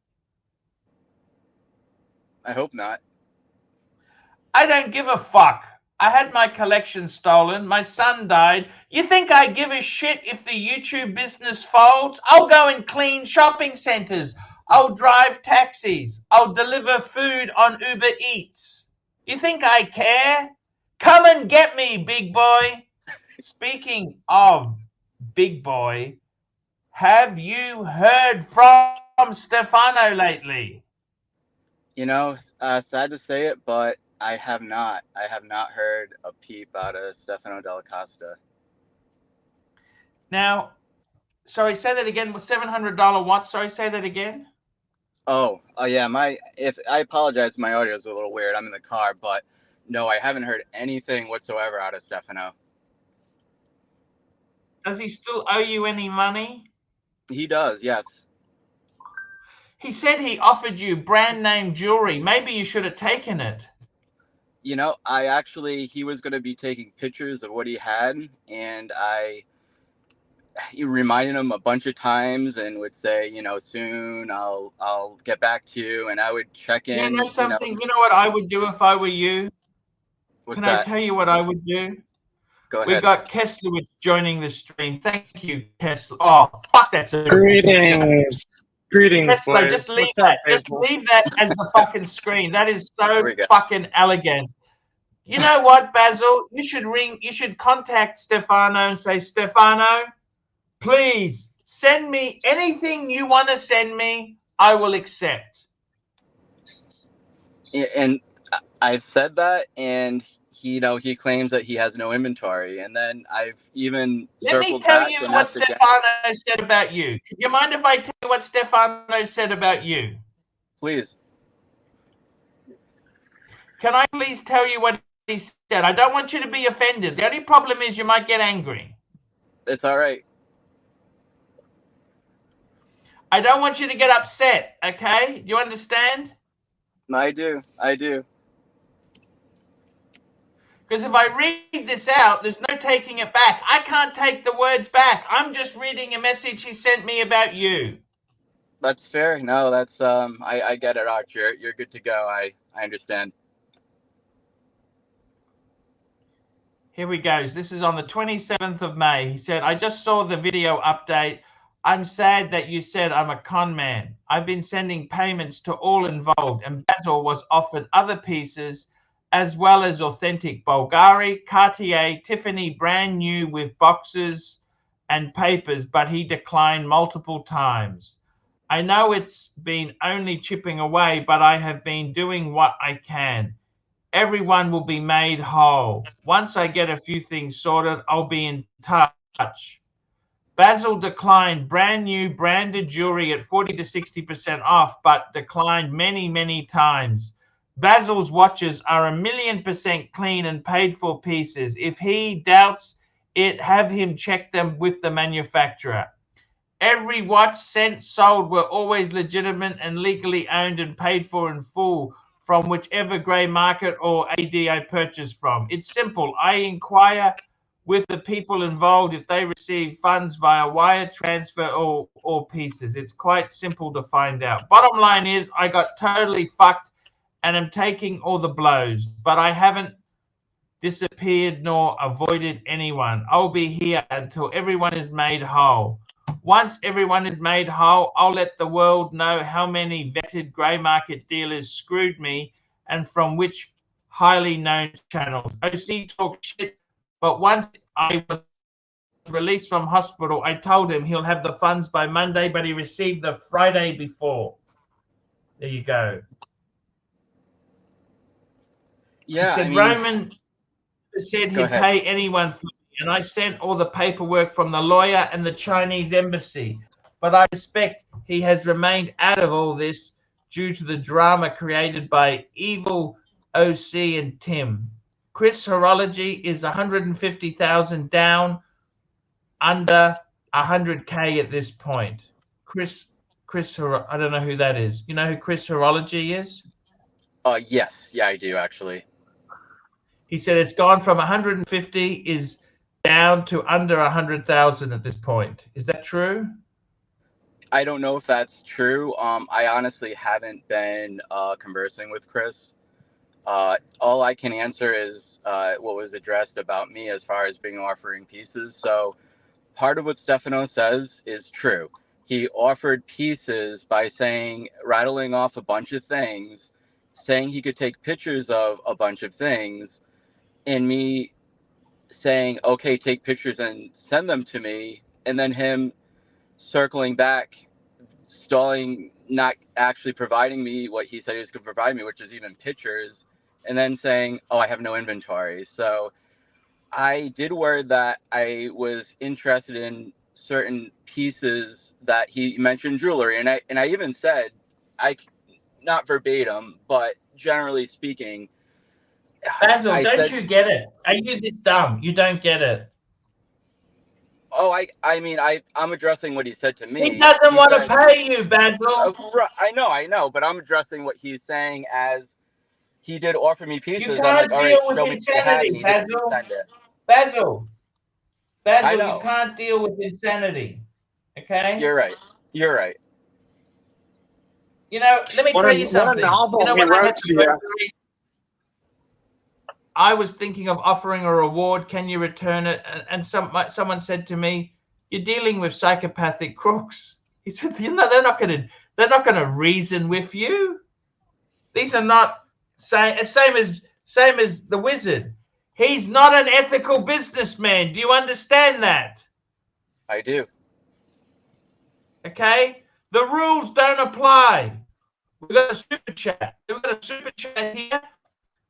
I hope not. I don't give a fuck. I had my collection stolen. My son died. You think I give a shit if the YouTube business folds? I'll go and clean shopping centers. I'll drive taxis. I'll deliver food on Uber Eats. You think I care? Come and get me, big boy. Speaking of big boy, have you heard from Stefano lately? You know, sad to say it, but I have not. I have not heard a peep out of Stefano Della Costa. Now, sorry, say that again. $700 what? Sorry, say that again. Oh, yeah. I apologize. My audio is a little weird. I'm in the car, but no, I haven't heard anything whatsoever out of Stefano. Does he still owe you any money? He does, yes. He said he offered you brand name jewelry. Maybe you should have taken it. You know, he was going to be taking pictures of what he had, and he reminded him a bunch of times and would say, you know, soon I'll get back to you, and I would check in. You know something? You know what I would do if I were you? What's Can that? I tell you what I would do? Go ahead. We got Kesslowitz joining the stream. Thank you, Kessler. Oh, fuck, that's a Greetings. Greetings, Kessler, boys. just leave What's up, that. Just people? leave that as the fucking screen. That is so There we go. fucking elegant. You know what, Basil? You should contact Stefano and say, Stefano, please send me anything you want to send me. I will accept. And I've said that, and he claims that he has no inventory, and then I've even circled back. Let me tell you and what asked again. Stefano said about you. Do you mind if I tell you what Stefano said about you? Please. Can I please tell you what he said? I don't want you to be offended. The only problem is you might get angry. It's all right. I don't want you to get upset, okay? You understand? I do. Because if I read this out, there's no taking it back. I can't take the words back. I'm just reading a message he sent me about you. That's fair. No, that's I get it, Archie. You're good to go. I understand. Here we go. This is on the 27th of May. He said, I just saw the video update. I'm sad that you said I'm a con man. I've been sending payments to all involved, and Basil was offered other pieces as well as authentic Bulgari, Cartier, Tiffany, brand new with boxes and papers, but he declined multiple times. I know it's been only chipping away, but I have been doing what I can. Everyone will be made whole. Once I get a few things sorted, I'll be in touch. Basil declined brand new branded jewelry at 40 to 60% off, but declined many, many times. Basil's watches are 1,000,000% clean and paid for pieces. If he doubts it, have him check them with the manufacturer. Every watch sent, sold were always legitimate and legally owned and paid for in full from whichever grey market or AD I purchased from. It's simple. I inquire with the people involved if they receive funds via wire transfer or pieces. It's quite simple to find out. Bottom line is I got totally fucked and am taking all the blows, but I haven't disappeared nor avoided anyone. I'll be here until everyone is made whole. Once everyone is made whole, I'll let the world know how many vetted grey market dealers screwed me and from which highly known channels. OC talk shit, but once I was released from hospital, I told him he'll have the funds by Monday, but he received the Friday before. There you go. Yeah, he said, Roman said he'd pay anyone for me, and I sent all the paperwork from the lawyer and the Chinese embassy. But I suspect he has remained out of all this due to the drama created by evil OC and Tim. Chris Horology is 150,000 down, under 100K at this point. Chris, I don't know who that is. You know who Chris Horology is? Yes, yeah, I do actually. He said it's gone from 150 is down to under 100,000 at this point. Is that true? I don't know if that's true. I honestly haven't been conversing with Chris. All I can answer is what was addressed about me as far as being offering pieces. So part of what Stefano says is true. He offered pieces by saying, rattling off a bunch of things, saying he could take pictures of a bunch of things, and me saying, okay, take pictures and send them to me, and then him circling back, stalling, not actually providing me what he said he was going to provide me, which is even pictures, and then saying, oh, I have no inventory. So I did word that I was interested in certain pieces that he mentioned jewelry, and I even said, not verbatim, but generally speaking, Basil, I don't said, you get it? Are you this dumb? You don't get it. oh, I mean, I'm addressing what he said to me. He doesn't He want said, to pay you, Basil. I know, but I'm addressing what he's saying as he did offer me You pieces. I'm can't like, all deal right, with show me what you have, and insanity, he didn't Basil. send it. Basil, I you know. can't deal with insanity. Okay? You're right. You're right. You know, let me tell you What a something. novel You know, he when I wrote had to the you. burglary, I was thinking of offering a reward. Can you return it? And someone said to me, "You're dealing with psychopathic crooks." He said, "You know, they're not going to reason with you. These are not same as the wizard. He's not an ethical businessman. Do you understand that?" I do. Okay? The rules don't apply. We've got a super chat. We've got a super chat here.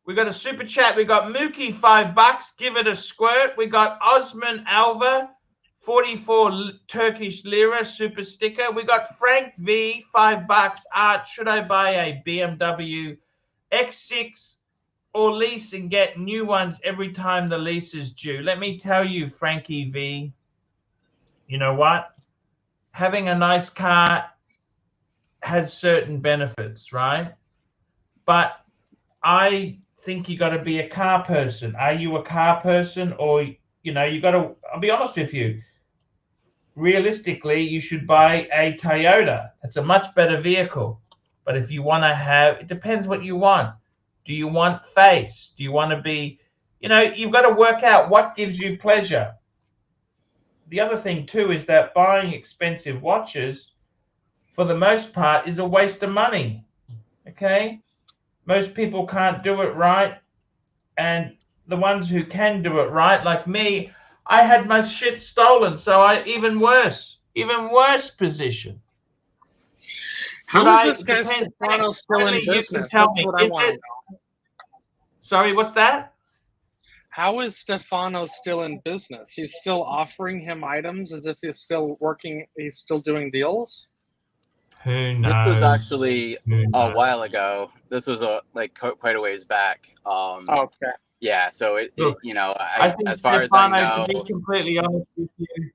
We got a super chat. We got Mookie, $5. Give it a squirt. We got Osman Alva, 44 Turkish lira super sticker. We got Frank V, $5. Art, should I buy a BMW X6 or lease and get new ones every time the lease is due? Let me tell you, Frankie V, you know what? Having a nice car has certain benefits, right? But I think you got to be a car person. Are you a car person? Or, you know, you got to, I'll be honest with you, realistically, you should buy a Toyota. It's a much better vehicle. But if you want to have, it depends what you want. Do you want face? Do you want to be, you know, you've got to work out what gives you pleasure. The other thing too is that buying expensive watches, for the most part, is a waste of money. Okay? Most people can't do it right. And the ones who can do it right, like me, I had my shit stolen. So I even worse position. How is this guy Stefano still in Only you can business? tell That's me. what I Is want to it? know. Sorry, what's that? How is Stefano still in business? He's still offering him items as if he's still working, he's still doing deals? Who This was knows? actually Who a knows? while ago. This was quite a ways back. Okay. Yeah. So it Look, you know, I think as far as I Stefano, to know, be completely honest with you,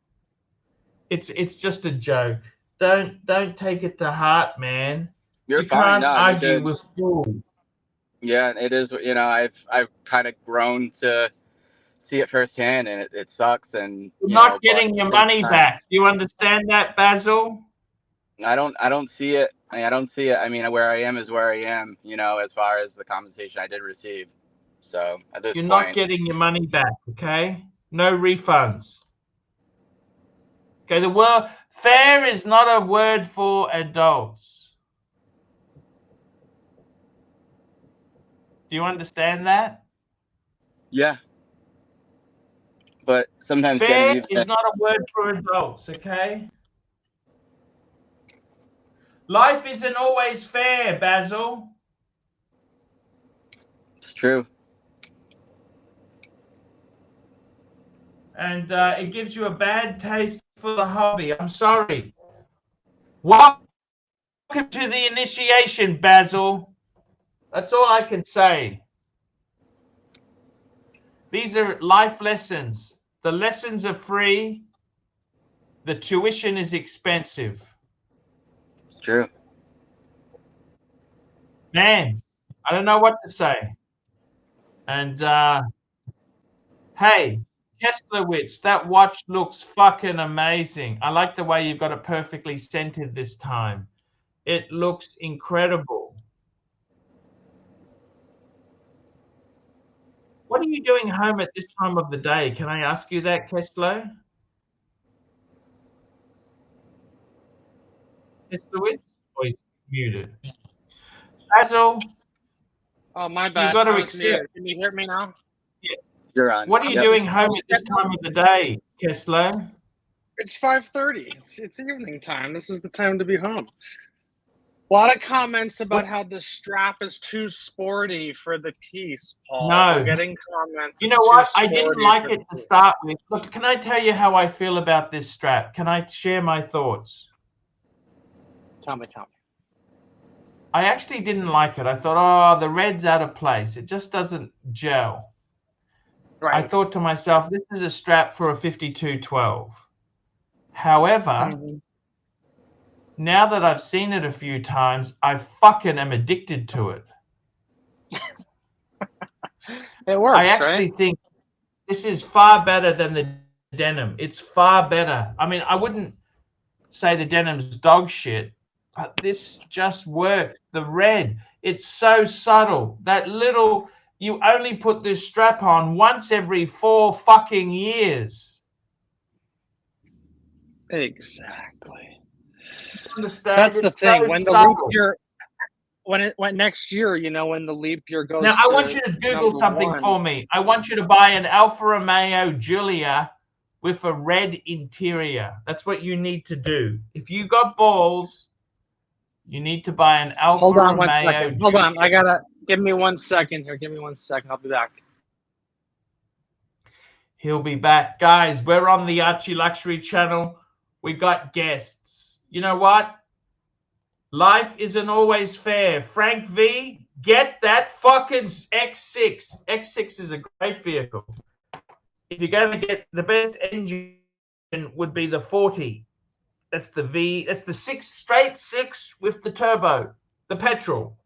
it's just a joke. Don't take it to heart, man. you're You fine. can't No, argue with fools. yeah, it is. You know, I've kind of grown to see it firsthand, and it sucks. And You're you know, not but getting at your the same money time, back. Do you understand that, Basil? I don't see it. I don't see it. I mean, where I am is where I am. You know, as far as the compensation I did receive. So at this You're not point, getting your money back, okay? No refunds. Okay, the word fair is not a word for adults. Do you understand that? yeah. But sometimes Fair getting is not a word for adults, okay? Life isn't always fair, Basil. it's true. And it gives you a bad taste for the hobby. I'm sorry. Welcome to the initiation, Basil. That's all I can say. These are life lessons. The lessons are free. The tuition is expensive. It's true. Man, I don't know what to say. And hey, Kesslowitz, that watch looks fucking amazing. I like the way you've got it perfectly centered this time. It looks incredible. What are you doing home at this time of the day? Can I ask you that, Kessler? Kesslowitz? Or he's muted. Basil, Oh, my you've bad. got to I was accept. muted. Can you hear me now? Yeah. You're on. What are you Yep. doing home at this time of the day, Kessler? It's 5:30. It's evening time. This is the time to be home. A lot of comments about how the strap is too sporty for the piece, Paul. No. We're getting comments. You it's know too what? I didn't sporty like for it the to piece. start with. Look, can I tell you how I feel about this strap? Can I share my thoughts? Tell me. I actually didn't like it. I thought, oh, the red's out of place. It just doesn't gel. Right. I thought to myself, this is a strap for a 5212. However, now that I've seen it a few times, I fucking am addicted to it. It works, I actually think this is far better than the denim. It's far better. I mean, I wouldn't say the denim's dog shit, but this just works. The red, it's so subtle. That little, you only put this strap on once every 4 fucking years. Exactly. Understand? That's the It's thing. so When the subtle. leap year, when next year, you know, when the leap year goes. Now, I want you to Google something for me. I want you to buy an Alfa Romeo Giulia with a red interior. That's what you need to do. If you got balls, you need to buy an Alfa Hold on Romeo 1 second. Hold Giulia. on. I gotta give me 1 second here. Give me 1 second. I'll be back. He'll be back. Guys, we're on the Archie Luxury channel. We got guests. You know what? Life isn't always fair. Frank V, get that fucking X6. X6 is a great vehicle. If you're going to get the best engine, would be the 40. That's the V. That's the straight six with the turbo, the petrol.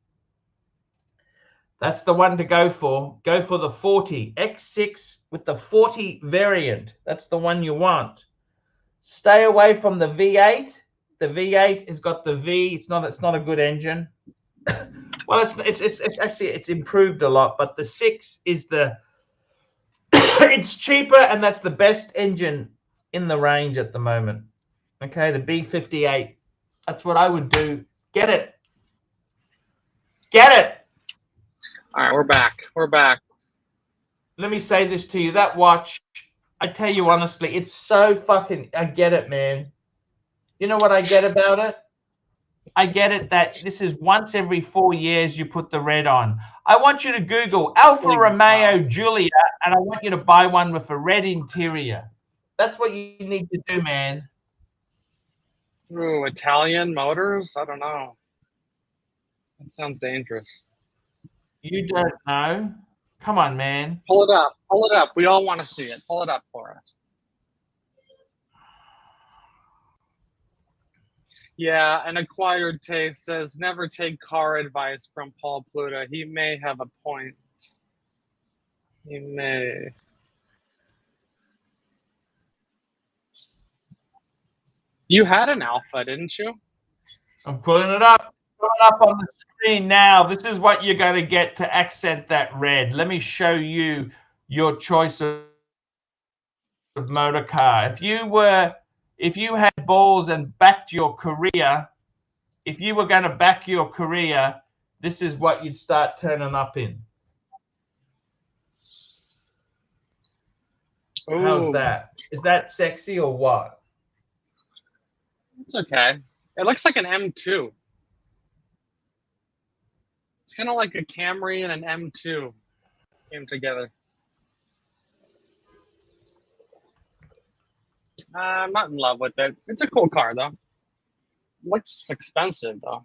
That's the one to go for. Go for the 40. X6 with the 40 variant. That's the one you want. Stay away from the V8. The V8 has got the V. It's not a good engine. Well, it's actually improved a lot, but the 6 is the it's cheaper, and that's the best engine in the range at the moment. Okay, the B58. That's what I would do. Get it. Get it. All right, we're back. We're back. Let me say this to you. That watch, I tell you honestly, it's so fucking, I get it, man. You know what I get about it? I get it that this is once every 4 years you put the red on. I want you to Google Alfa Romeo Giulia, and I want you to buy one with a red interior. That's what you need to do, man. Ooh, Italian motors? I don't know. That sounds dangerous. You don't know? Come on, man. Pull it up. Pull it up. We all want to see it. Pull it up for us. Yeah, an acquired taste says never take car advice from Paul Pluta. He may have a point. He may. You had an Alpha, didn't you? I'm pulling it up. Put it up on the screen now. This is what you're going to get to accent that red. Let me show you your choice of motor car. If you had balls and backed your career, if you were going to back your career, this is what you'd start turning up in. Ooh. How's that? Is that sexy or what? It's okay. It looks like an M2. It's kind of like a Camry and an M2 came together. I'm not in love with it. It's a cool car, though. Looks expensive, though.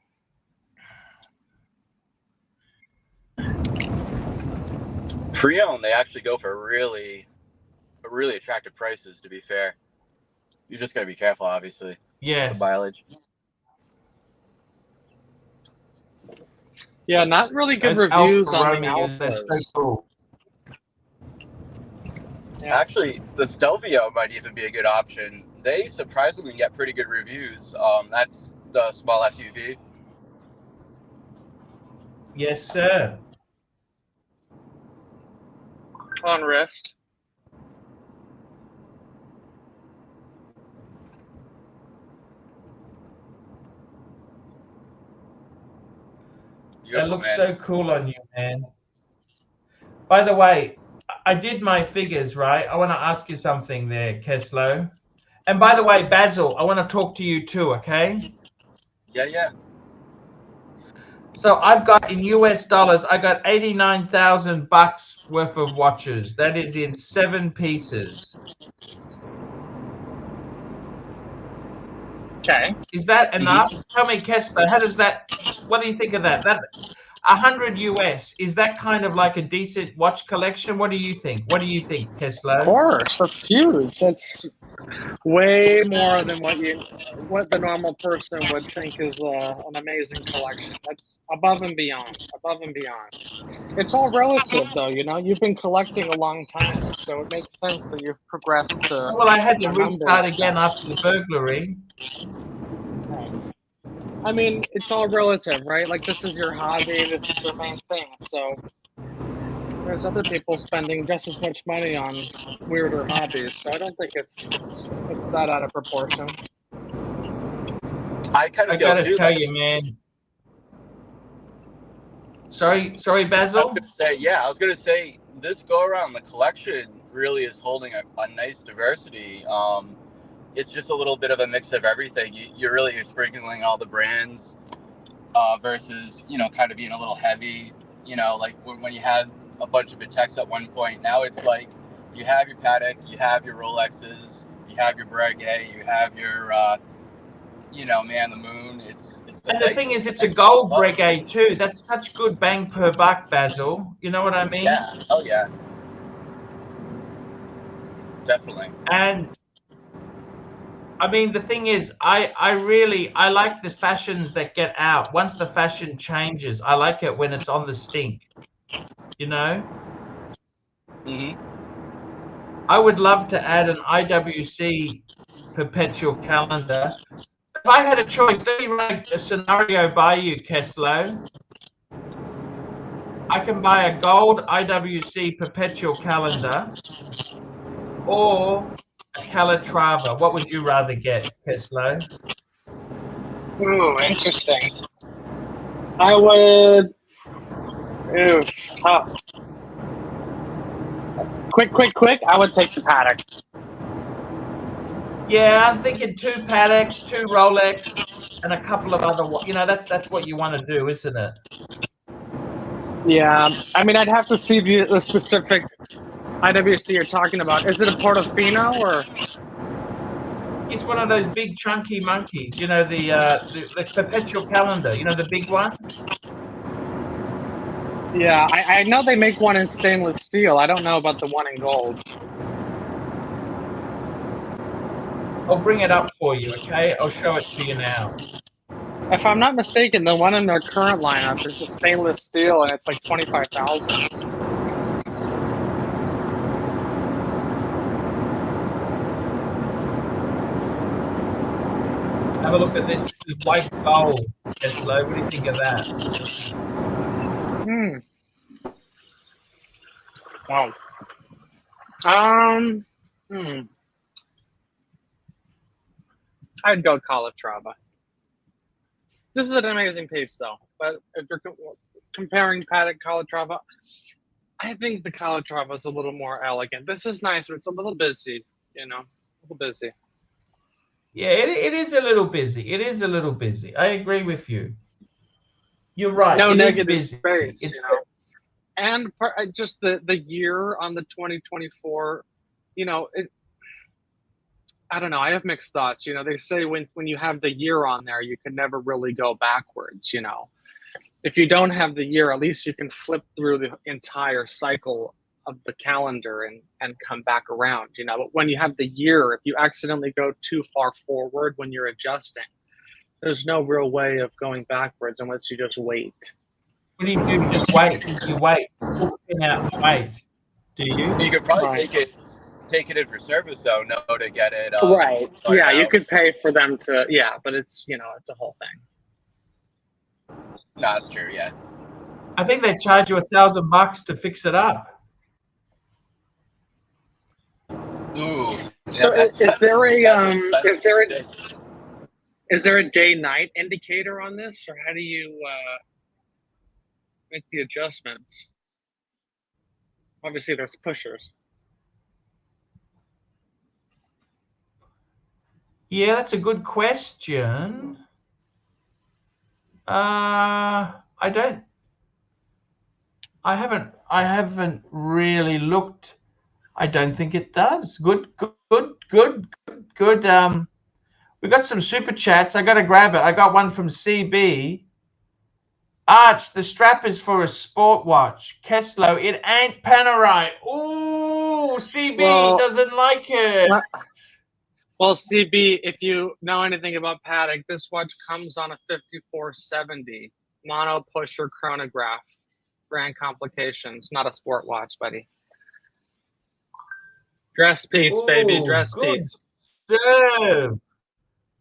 Pre-owned, they actually go for really attractive prices, to be fair. You just got to be careful, obviously. Yes. The mileage. Yeah, not really good Those reviews Alfa on the Romeos, they're so Alphas. cool. Yeah. Actually, the Stelvio might even be a good option. They surprisingly get pretty good reviews. That's the small SUV. Yes, sir. On wrist. It Beautiful, looks man. so cool on you, man. By the way, I did my figures, right? I want to ask you something there, Keslo. And by the way, Basil, I want to talk to you too, okay? Yeah. So I've got in US dollars, I got $89,000 worth of watches. That is in 7 pieces. Okay. Is that enough? Tell me, Kessler, how does that, what do you think of that? That 100 US, is that kind of like a decent watch collection? What do you think? What do you think, Kessler? Of course, that's huge. That's way more than what the normal person would think is an amazing collection. That's above and beyond. Above and beyond. It's all relative, though. You know, you've been collecting a long time, so it makes sense that you've progressed to Well, I had to a number restart like again that. after the burglary. Right. I mean, it's all relative, right? Like, this is your hobby, this is your main thing. So there's other people spending just as much money on weirder hobbies. So I don't think it's that out of proportion. I kind of I feel gotta too. tell you, man. Sorry, Basil. I was gonna say this go around the collection really is holding a nice diversity. It's just a little bit of a mix of everything. You're sprinkling all the brands versus kind of being a little heavy. Like when you had a bunch of Pateks at one point. Now it's like you have your Patek, you have your Rolexes, you have your Breguet, you have your Man the Moon. And the thing is, it's a gold Breguet too. That's such good bang per buck, Basil. You know what I mean? Yeah. Oh yeah. Definitely. And I mean, the thing is, I like the fashions that get out. Once the fashion changes, I like it when it's on the stink. You know? I would love to add an IWC perpetual calendar. If I had a choice, let me run a scenario by you, Keslo. I can buy a gold IWC perpetual calendar or a Calatrava. What would you rather get, Keslo? Ooh, interesting. I would. Ooh, tough. Quick. I would take the Patek. Yeah, I'm thinking 2 Pateks, 2 Rolex, and a couple of other. That's what you want to do, isn't it? Yeah, I mean, I'd have to see the specific IWC you're talking about. Is it a Portofino or? It's one of those big chunky monkeys. The perpetual calendar. The big one. Yeah, I know they make one in stainless steel. I don't know about the one in gold. I'll bring it up for you, okay? I'll show it to you now. If I'm not mistaken, the one in their current lineup is a stainless steel, and it's like 25,000. Have a look at this. This is white gold, Tesla. What do you think of that? Wow. I'd go Calatrava. This is an amazing piece, though. But if you're comparing Patek Calatrava, I think the Calatrava is a little more elegant. This is nice, but it's a little busy. A little busy. Yeah, it is a little busy. It is a little busy. I agree with you. You're right. No it negative is busy. space, And just the year on the 2024, I don't know. I have mixed thoughts. They say when you have the year on there, you can never really go backwards. If you don't have the year, at least you can flip through the entire cycle of the calendar and come back around. But when you have the year, if you accidentally go too far forward when you're adjusting, there's no real way of going backwards unless you just wait. What do you do? Just wait. You wait. Pull the pin out and wait. Do you? You could probably Right. take it in for service though, no, to get it. Right. sorted Yeah, you out. could pay for them to. Yeah, but it's it's a whole thing. No, that's true. Yeah. I think they charge you $1,000 to fix it up. Ooh. So Yeah, is there a expensive. is there a day-night indicator on this, or how do you make the adjustments? Obviously, there's pushers. Yeah, that's a good question. I haven't really looked. I don't think it does. Good. We got some super chats. I got to grab it. I got one from CB. Arch, the strap is for a sport watch. Keslo, it ain't Panerai. Ooh, CB doesn't like it. Well, CB, if you know anything about Paddock, this watch comes on a 5470 mono pusher chronograph. Grand complications, not a sport watch, buddy. Dress piece, baby, dress piece. Serve.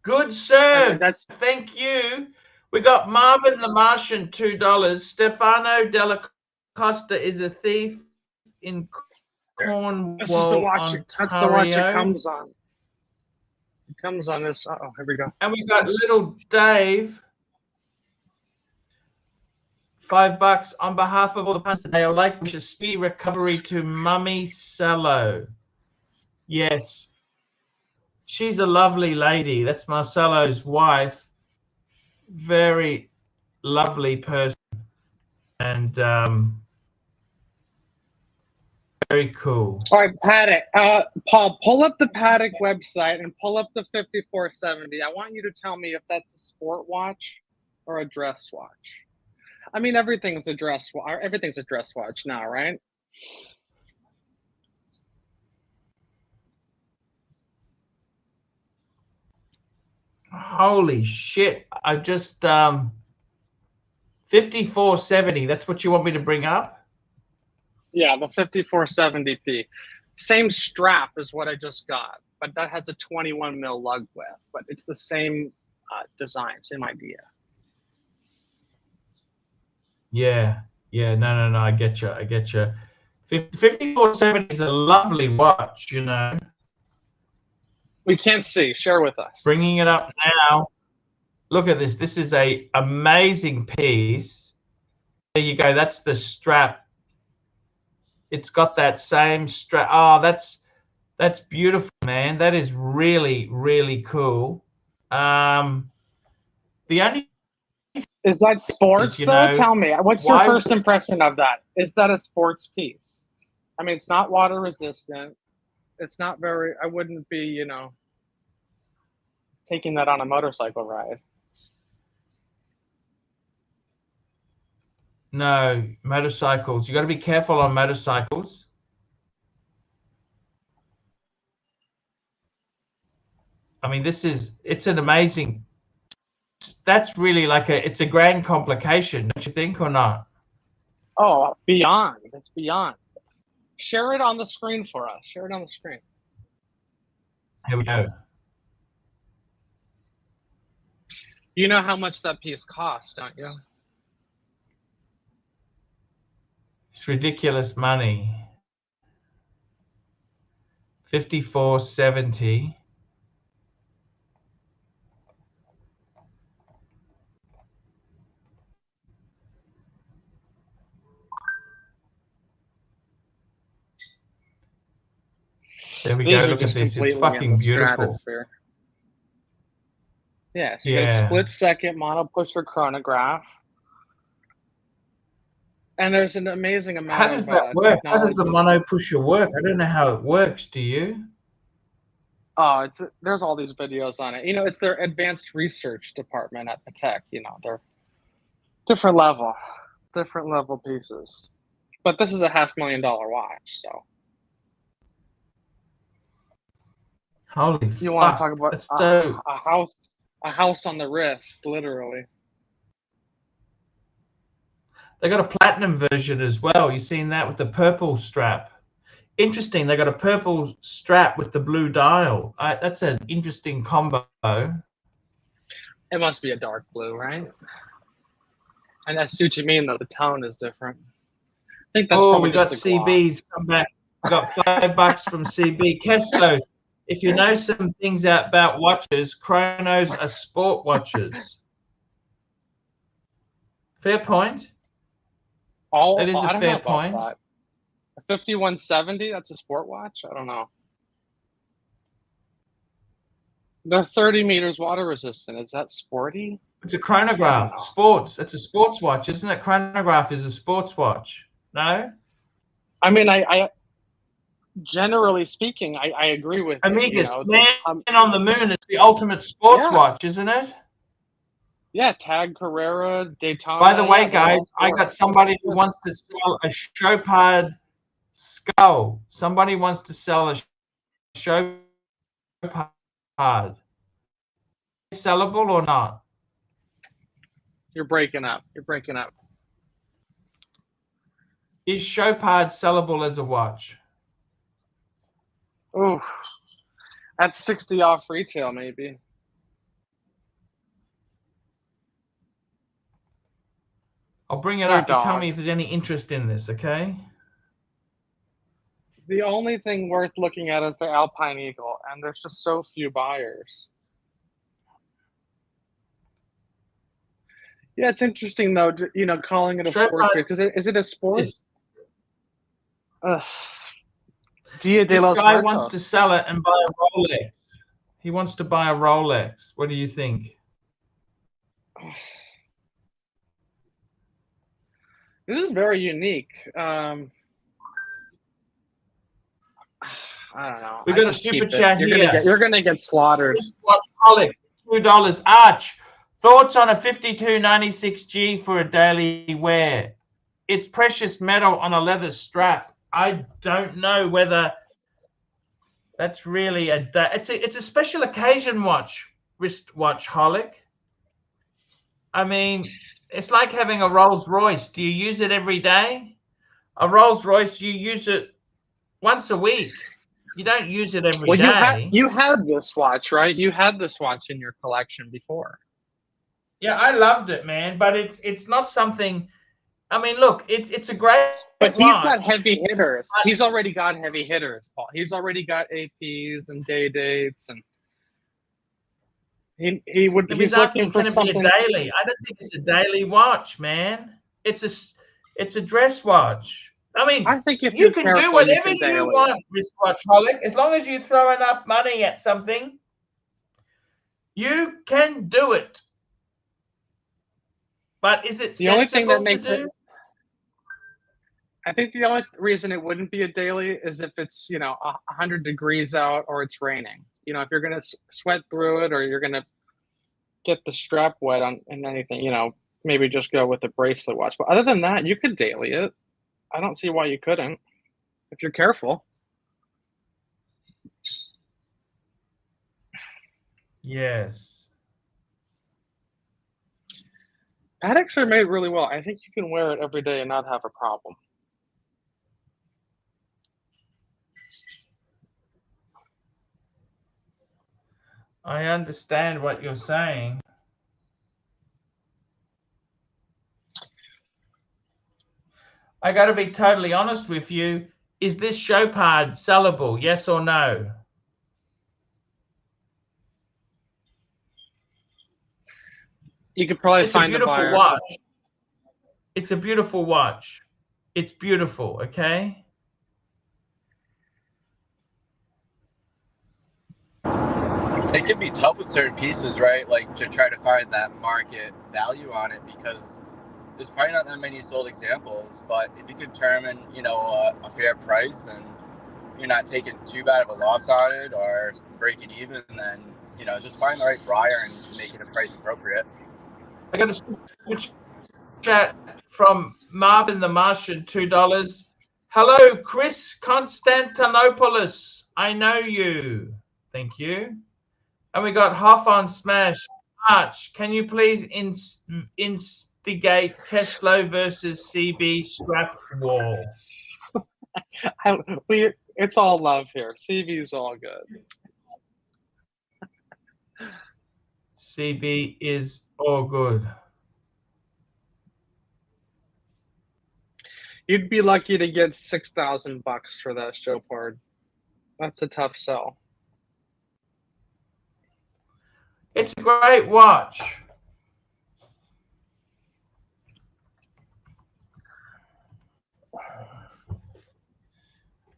Good serve. Thank you. We got Marvin the Martian, $2. Stefano Della Costa is a thief in Cornwall, This is the watch. Ontario. That's the watch it comes on. It comes on this. Uh-oh, here we go. And we got little Dave. $5 on behalf of all the punters today. I would like to wish a speedy recovery to Mummy Cello. Yes. She's a lovely lady. That's Marcelo's wife. Very lovely person. And very cool. All right, Paddock. Paul, pull up the Paddock website and pull up the 5470. I want you to tell me if that's a sport watch or a dress watch. I mean, everything's a dress watch. Everything's a dress watch now, right? Holy shit. I just 5470. That's what you want me to bring up? Yeah, the 5470p. Same strap as what I just got, but that has a 21 mil lug width, but it's the same design, same idea. Yeah. No. I get you. 5470 is a lovely watch, you know. We can't see. Share with us. Bringing it up now. Look at this. This is a amazing piece. There you go. That's the strap. It's got that same strap. Oh, that's beautiful, man. That is really, really cool. The only is that sports though? Tell me, what's your first impression of that? Is that a sports piece? I mean, it's not water resistant. It's not very. I wouldn't be, taking that on a motorcycle ride. No, motorcycles. You got to be careful on motorcycles. I mean, it's an amazing. That's really it's a grand complication, don't you think, or not? Oh, beyond. It's beyond. Share it on the screen for us. Share it on the screen. Here we go. You know how much that piece costs, don't you? It's ridiculous money. 5470. There we go. Look at this. It's fucking beautiful. Yeah, so you got a split second mono pusher chronograph. And there's an amazing amount of How does that work? How does the mono pusher work? I don't know how it works. Do you? Oh, there's all these videos on it. It's their advanced research department at Patek. They're different level pieces. But this is a $500,000 watch, so. Holy you want to talk about a house on the wrist, literally. They got a platinum version as well. You seen that with the purple strap? Interesting. They got a purple strap with the blue dial. That's an interesting combo. It must be a dark blue, right? And that's what you mean, though. The tone is different. I think that's probably we got just the CBs come back. We got $5 from CB. Kesto, if you know some things about watches, chronos are sport watches. Fair point. That is a fair point. That. A 5170, that's a sport watch? I don't know. They're 30 meters water resistant. Is that sporty? It's a chronograph. Sports. It's a sports watch, isn't it? Chronograph is a sports watch. No? I mean, I generally speaking, I agree with Amigas, you know, Man on the Moon is the ultimate sports watch, isn't it? Yeah, Tag Carrera, Daytona. By the way, guys, I got somebody who wants to sell a Chopard skull. Somebody wants to sell a Chopard. Sellable or not? You're breaking up. You're breaking up. Is Chopard sellable as a watch? Oh, that's 60 off retail, maybe. I'll bring it up. You tell me if there's any interest in this, okay? The only thing worth looking at is the Alpine Eagle, and there's just so few buyers. Yeah, it's interesting though, you know, calling it a sport because is it a sport? Dia de this los guy Muertos. wants to sell it and buy a Rolex. He wants to buy a Rolex. What do you think? This is very unique. I don't know. We got a super chat here. You're gonna get slaughtered. $2. Arch, thoughts on a 5296G for a daily wear? It's precious metal on a leather strap. I don't know whether that's really it's a special occasion watch, wristwatch holic. I mean, it's like having a Rolls Royce. Do you use it every day? A Rolls Royce, you use it once a week. You don't use it every day. You had this watch, right? You had this watch in your collection before. Yeah, I loved it, man. But it's not something. I mean, look, it's a great. But he's got heavy hitters. He's already got heavy hitters, Paul. He's already got APs and day dates, and he would. He's looking for something. Can it be a daily? I don't think it's a daily watch, man. It's a dress watch. I mean, I think if you can do whatever you want, wristwatch holic, as long as you throw enough money at something. You can do it. But is it the only thing that makes it? I think the only reason it wouldn't be a daily is if it's 100 degrees out or it's raining. You know, if you're gonna sweat through it or you're gonna get the strap wet on and anything, maybe just go with the bracelet watch. But other than that, you could daily it. I don't see why you couldn't if you're careful. Yes. Paddocks are made really well. I think you can wear it every day and not have a problem. I understand what you're saying. I got to be totally honest with you. Is this Chopard sellable? Yes or no? You could probably find a buyer. Watch. It's a beautiful watch. It's beautiful, okay? It can be tough with certain pieces, right? Like to try to find that market value on it because there's probably not that many sold examples. But if you can determine, a fair price and you're not taking too bad of a loss on it or break it even, then, just find the right buyer and make it a price appropriate. I got a switch chat from Marvin the Martian, $2. Hello, Chris Constantinopoulos. I know you. Thank you. And we got Hoff on Smash. Arch, can you please instigate Keslow versus CB strap war? It's all love here. CB's all good. CB is all good. You'd be lucky to get $6,000 for that Chopard. That's a tough sell. It's a great watch.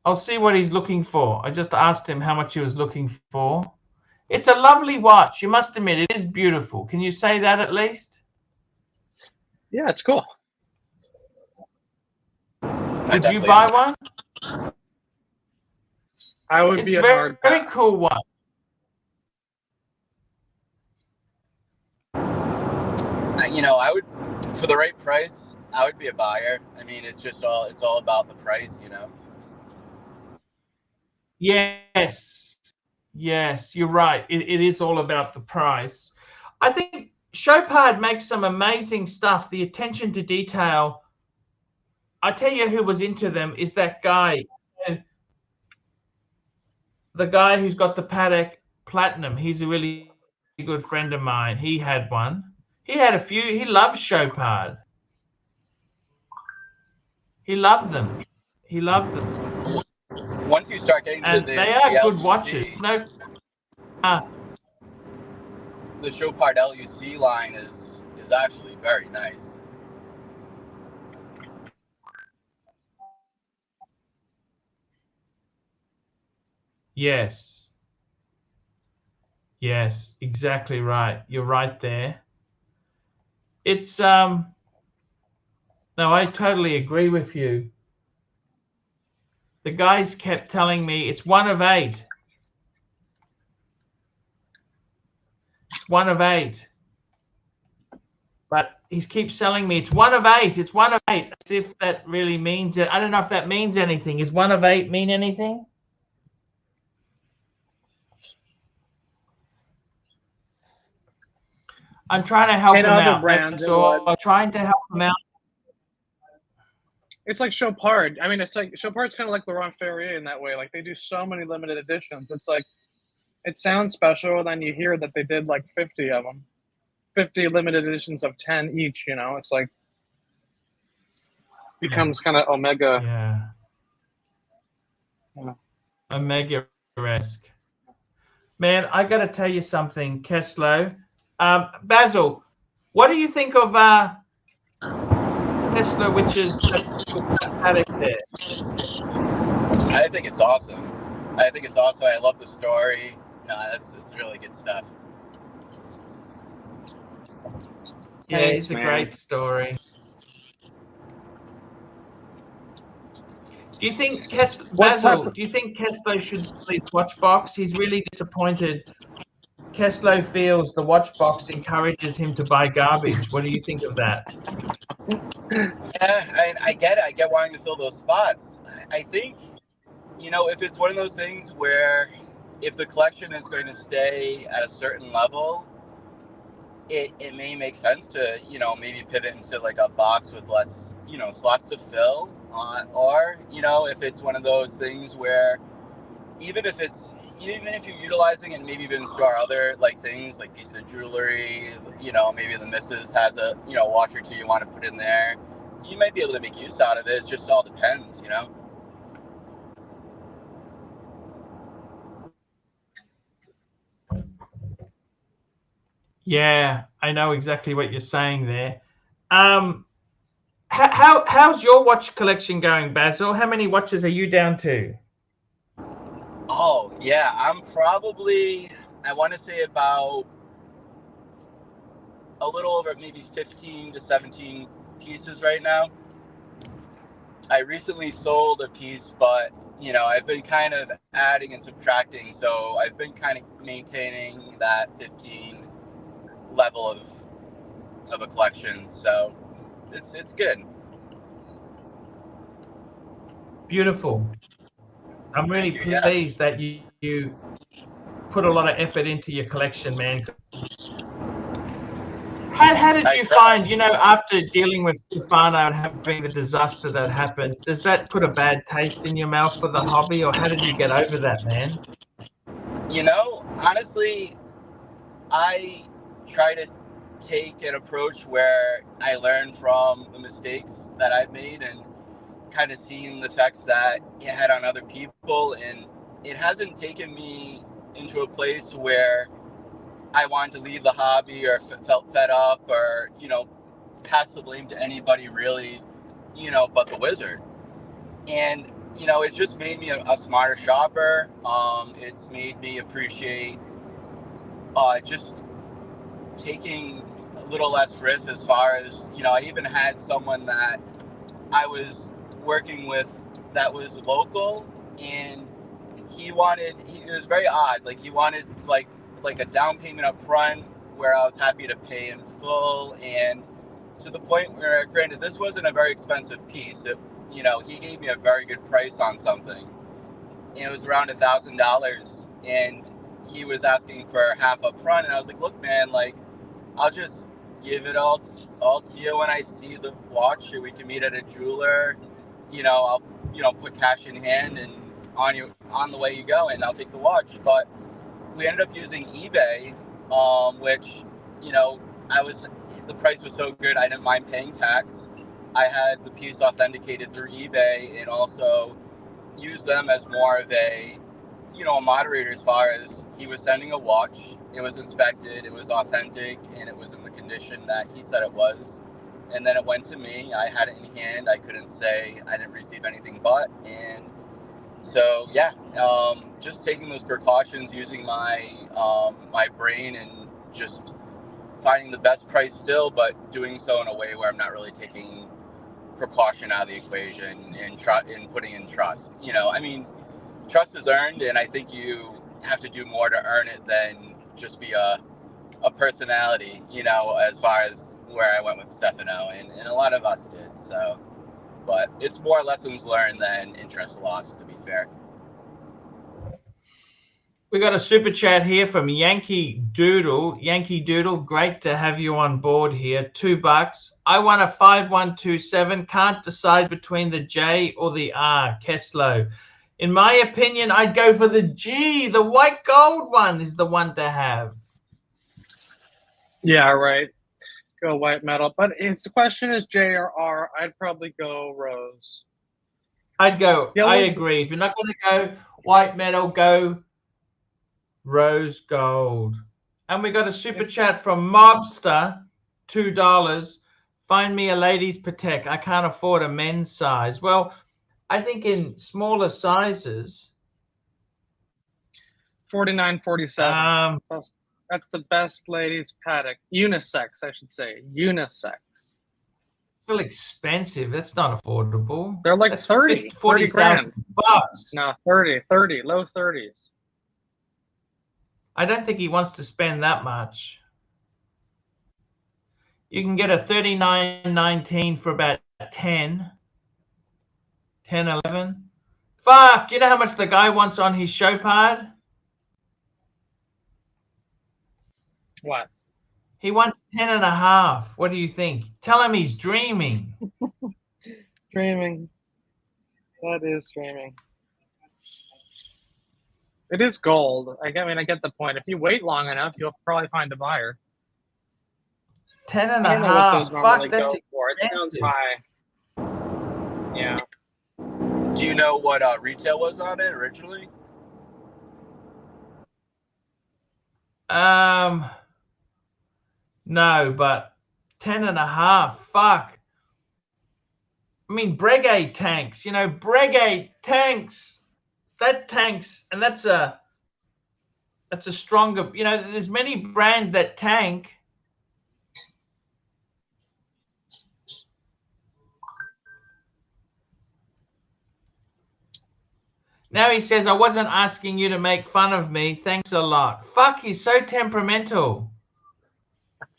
I'll see what he's looking for. I just asked him how much he was looking for. It's a lovely watch. You must admit, it is beautiful. Can you say that at least? Yeah, it's cool. Would you buy one? I would It's be a very, hard very cool one. You know, I would, for the right price, I would be a buyer. I mean, it's all about the price, you know. Yes, yes, you're right. It is all about the price. I think Chopard makes some amazing stuff. The attention to detail. I tell you who was into them is that guy. The guy who's got the Patek Platinum. He's a really good friend of mine. He had one. He had a few. He loves Chopard. He loved them. He loved them. Once you start getting to They are good LUC, watches. No, the Chopard LUC line is actually very nice. yes. Yes, exactly right. You're right there. It's no, I totally agree with you. The guys kept telling me it's 1 of 8. It's 1 of 8. But he keeps telling me it's 1 of 8. It's 1 of 8. As if that really means it. I don't know if that means anything. Is 1 of 8 mean anything? I'm trying to help In him other out. brands, That's all. I'm trying to help him out. It's like Chopard. I mean, it's like Chopard's kind of like Laurent Ferrier in that way. Like, they do so many limited editions. It's like, it sounds special, and then you hear that they did like 50 of them. 50 limited editions of 10 each, you know? It's like, becomes kind of Omega. Yeah. You know. Omega-esque. Man, I got to tell you something, Keslow. Basil, what do you think of Tesla, which is Patek there? I think it's awesome. I love the story. No, it's really good stuff. Yeah, it's a great story. Do you think Basil? Do you think Keslow should sell his watch box? He's really disappointed. Keslow feels the watch box encourages him to buy garbage. What do you think of that? Yeah, I get it. I get wanting to fill those spots. I think, you know, if it's one of those things where if the collection is going to stay at a certain level, it may make sense to, you know, maybe pivot into like a box with less, you know, slots to fill. Or, you know, if it's one of those things where even if you're utilizing it and maybe even store other like things like pieces of jewelry, you know, maybe the missus has a, you know, watch or two you want to put in there, you might be able to make use out of it. It just all depends, you know. Yeah, I know exactly what you're saying there. How's your watch collection going, Basil? How many watches are you down to? Oh, yeah, I'm probably, I want to say about a little over maybe 15 to 17 pieces right now. I recently sold a piece, but, you know, I've been kind of adding and subtracting, so I've been kind of maintaining that 15 level of a collection, so it's good. Beautiful. I'm really pleased that you put a lot of effort into your collection, man. How did you find, you know, after dealing with Stefano and having the disaster that happened, does that put a bad taste in your mouth for the hobby, or how did you get over that, man? You know, honestly, I try to take an approach where I learn from the mistakes that I've made and kind of seeing the effects that it had on other people. And it hasn't taken me into a place where I wanted to leave the hobby or felt fed up or, you know, pass the blame to anybody really, you know, but the wizard. And, you know, it's just made me a smarter shopper. It's made me appreciate just taking a little less risk as far as, you know, I even had someone that I was working with that was local, and it was very odd. Like, he wanted like a down payment up front where I was happy to pay in full, and to the point where, granted, this wasn't a very expensive piece. You know, he gave me a very good price on something, and it was around $1,000, and he was asking for half up front, and I was like, look, man, like, I'll just give it all to you when I see the watch. We can meet at a jeweler. You know, I'll, you know, put cash in hand, and on the way you go, and I'll take the watch. But we ended up using eBay, which, you know, the price was so good I didn't mind paying tax. I had the piece authenticated through eBay, and also used them as more of a, you know, a moderator as far as he was sending a watch. It was inspected, it was authentic, and it was in the condition that he said it was. And then it went to me. I had it in hand. I couldn't say I didn't receive anything but. And so, yeah, just taking those precautions, using my my brain, and just finding the best price still, but doing so in a way where I'm not really taking precaution out of the equation and putting in trust. You know, I mean, trust is earned, and I think you have to do more to earn it than just be a personality, you know, as far as where I went with Stefano, and a lot of us did. So, but it's more lessons learned than interest lost, to be fair. We got a super chat here from Yankee Doodle. Yankee Doodle, great to have you on board here. $2. I want a 5127. Can't decide between the J or the R. Keslow. In my opinion, I'd go for the G. The white gold one is the one to have. Yeah, right. Go white metal. But the question is J or R. I'd probably go rose. I'd go. I agree. If you're not going to go white metal, go rose gold. And we got a super chat from Mobster, $2. Find me a ladies' Patek. I can't afford a men's size. Well, I think in smaller sizes, 49.47. That's the best ladies' Patek. Unisex, I should say. Unisex. Still expensive. That's not affordable. They're like That's 30 grand. Bucks. No, 30, low 30s. I don't think he wants to spend that much. You can get a 39.19 for about 10, 11. Fuck, you know how much the guy wants on his show pod? What? He wants 10.5. What do you think? Tell him he's dreaming. Dreaming. That is dreaming. It is gold. I get the point. If you wait long enough, you'll probably find a buyer. 10.5. I don't know what those normally Fuck, that's go for. It sounds high. Yeah. Do you know what retail was on it originally? No, but 10.5. Fuck. I mean, Breguet tanks. You know, Breguet tanks. That tanks, and that's a stronger. You know, there's many brands that tank. Now he says, I wasn't asking you to make fun of me. Thanks a lot. Fuck, he's so temperamental.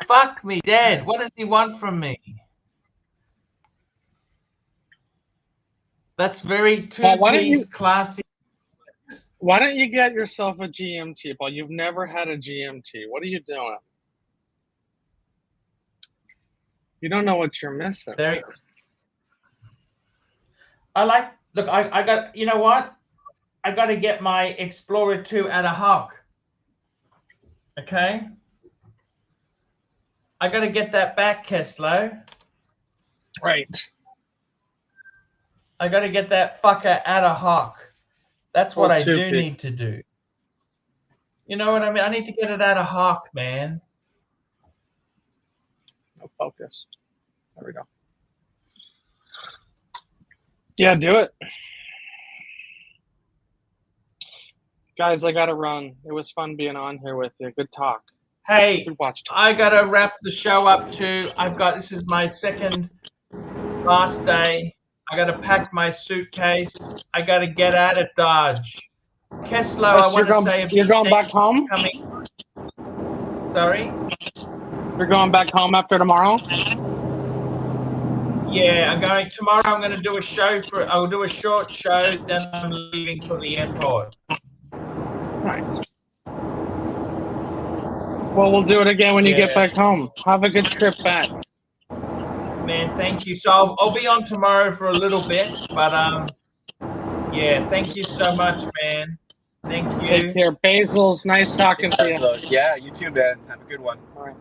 Fuck me dead. What does he want from me? That's very two-piece classy. Why don't you get yourself a GMT, Paul? You've never had a GMT. What are you doing? You don't know what you're missing. Look, I got, you know what? I got to get my Explorer 2 at a hawk. Okay? I got to get that back, Keslo. Right. I got to get that fucker at a hawk. That's what I do need to do. You know what I mean? I need to get it at a hawk, man. No focus. There we go. Yeah, do it. Guys, I got to run. It was fun being on here with you. Good talk. Hey, Good watch. I got to wrap the show up too. This is my second last day. I got to pack my suitcase. I got to get out of Dodge. Keslo, I want to say you're going back home? Sorry? You're going back home after tomorrow? Yeah, tomorrow I'm going to do a show I'll do a short show, then I'm leaving for the airport. Nice. Well, we'll do it again when you get back home. Have a good trip back. Man, thank you. So I'll be on tomorrow for a little bit, but yeah, thank you so much, man. Thank you. Take care. Basil's nice talking to you. Yeah, you too, man. Have a good one. All right.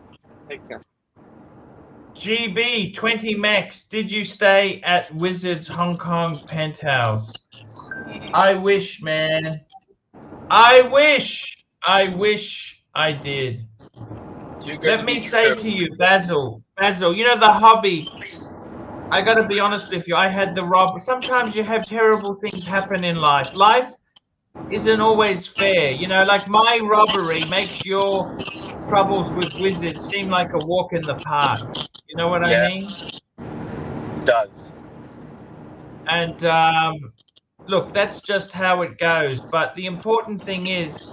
Take care. GB 20 Max, did you stay at Wizards Hong Kong penthouse? I wish, man. I wish I did. Let me say to you, Basil, you know the hobby. I got to be honest with you. I had the rob. Sometimes you have terrible things happen in life. Life isn't always fair. You know, like my robbery makes your troubles with Wizards seem like a walk in the park. You know what I mean? It does. And look, that's just how it goes. But the important thing is,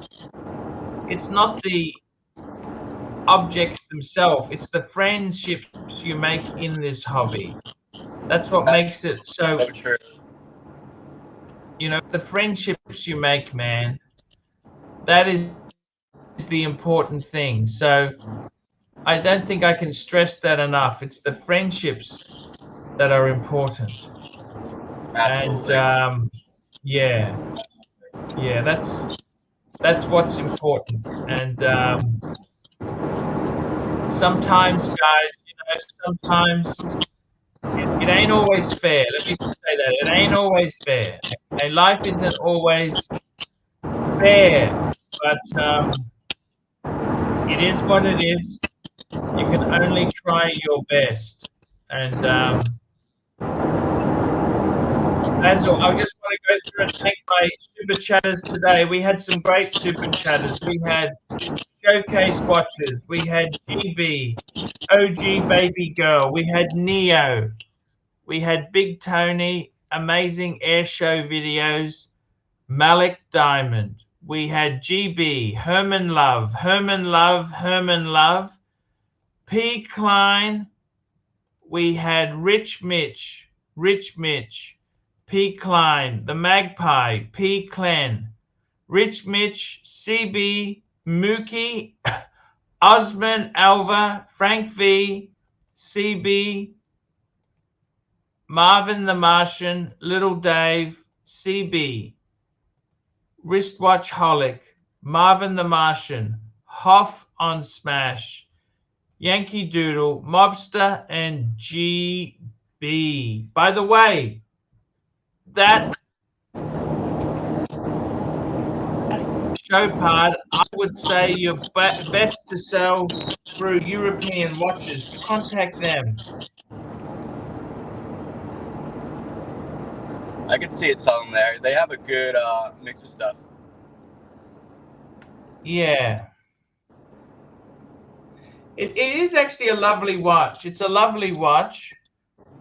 it's not the objects themselves, it's the friendships you make in this hobby. That's what makes it so true. You know, the friendships you make, man, that is the important thing. So I don't think I can stress that enough. It's the friendships that are important. Absolutely. And yeah, that's what's important. And sometimes, guys, you know, sometimes it ain't always fair. Let me just say that. It ain't always fair. And life isn't always fair, but it is what it is. You can only try your best. And Basil, I just want to go through and thank my super chatters today. We had some great super chatters. We had Showcase Watchers. We had GB, OG Baby Girl. We had Neo. We had Big Tony, Amazing Air Show Videos, Malik Diamond. We had GB, Herman Love, P. Klein. We had Rich Mitch, P. Klein, The Magpie, P. Clen, Rich Mitch, CB, Mookie, Osman Alva, Frank V, CB, Marvin the Martian, Little Dave, CB, Wristwatch Holic, Marvin the Martian, Hoff on Smash, Yankee Doodle, Mobster, and GB. By the way, that show part, I would say you're best to sell through European watches. Contact them. I can see it selling there. They have a good mix of stuff. Yeah. It is actually a lovely watch. It's a lovely watch.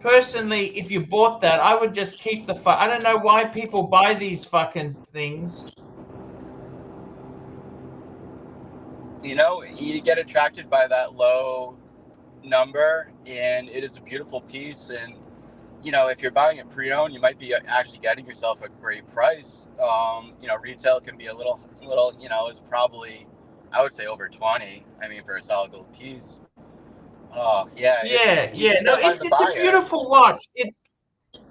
Personally, if you bought that, I would just keep the I don't know why people buy these fucking things. You know, you get attracted by that low number, and it is a beautiful piece. And you know, if you're buying it pre-owned, you might be actually getting yourself a great price. You know, retail can be a little, you know, is probably, I would say over 20. I mean, for a solid gold piece. Oh yeah, Yeah, you yeah. just No, gotta find the it's a buyer. beautiful watch. It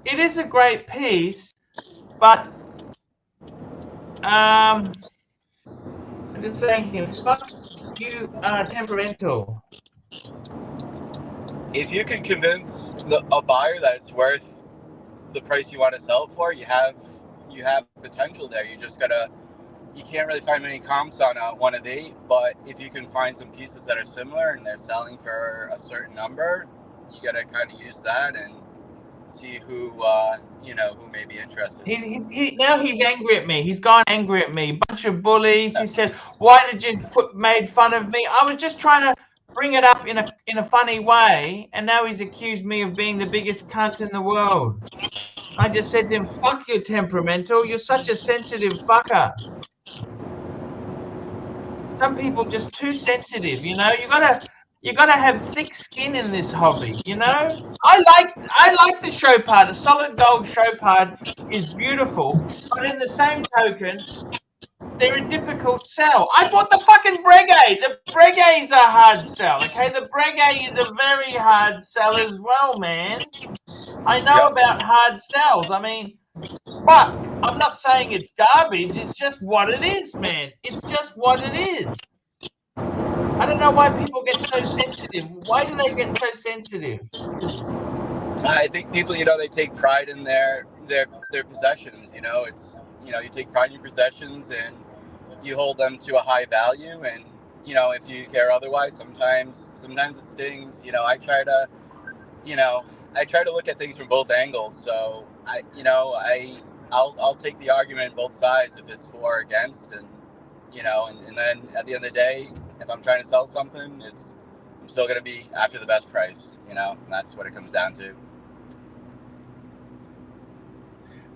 is a great piece, but I'm just saying here, fuck you, temperamental. If you can convince a buyer that it's worth the price you want to sell it for, you have potential there. You can't really find many comps on a 1 of 8, but if you can find some pieces that are similar and they're selling for a certain number, you gotta kind of use that and see who who may be interested. Now he's angry at me. He's gone angry at me. Bunch of bullies. He said, "Why did you made fun of me?" I was just trying to bring it up in a funny way, and now he's accused me of being the biggest cunt in the world. I just said to him, "Fuck you, temperamental. You're such a sensitive fucker." Some people just too sensitive. You know, you gotta have thick skin in this hobby. You know, I like the show part. A solid gold show part is beautiful, but in the same token, they're a difficult sell. I bought the fucking Breguet. The Breguet is a hard sell. Okay, the Breguet is a very hard sell as well, man. I know about hard sells. I mean, but I'm not saying it's garbage. It's just what it is, man. It's just what it is. I don't know why people get so sensitive. Why do they get so sensitive? I think people, they take pride in their possessions. You take pride in your possessions and you hold them to a high value. And if you care otherwise, sometimes it stings. I try to look at things from both angles. So I'll take the argument both sides if it's for or against, and then at the end of the day, if I'm trying to sell something, I'm still going to be after the best price, and that's what it comes down to.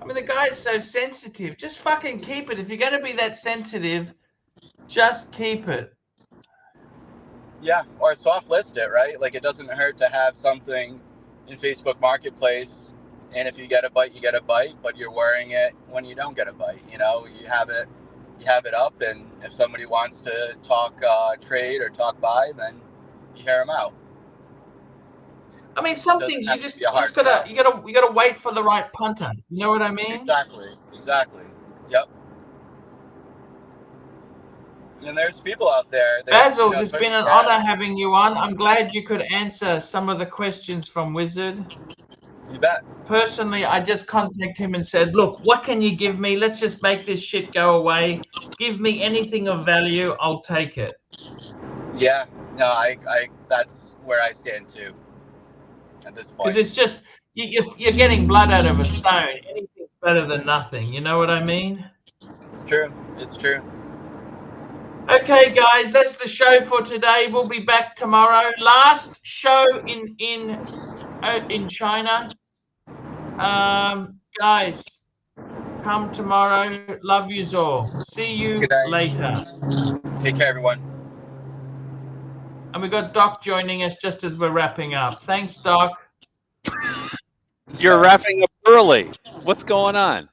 I mean, the guy's so sensitive. Just fucking keep it. If you're going to be that sensitive, just keep it. Yeah, or soft list it, right? Like, it doesn't hurt to have something in Facebook Marketplace, and if you get a bite, you get a bite, but you're wearing it when you don't get a bite. You have it up, and if somebody wants to talk trade or talk buy, then you hear them out. I mean, some things you gotta wait for the right punter. You know what I mean? Exactly. Yep. And there's people out there. Basil, it's been an honor having you on. I'm glad you could answer some of the questions from Wizard. You bet. Personally, I just contacted him and said, "Look, what can you give me? Let's just make this shit go away. Give me anything of value. I'll take it." Yeah. No, I that's where I stand too. At this point, because it's just you're getting blood out of a stone. Anything's better than nothing. You know what I mean? It's true. It's true. Okay, guys, that's the show for today. We'll be back tomorrow. Last show in China. Guys, come tomorrow. Love yous all. See you later. Take care, everyone. And we got Doc joining us just as we're wrapping up. Thanks, Doc. You're wrapping up early. What's going on?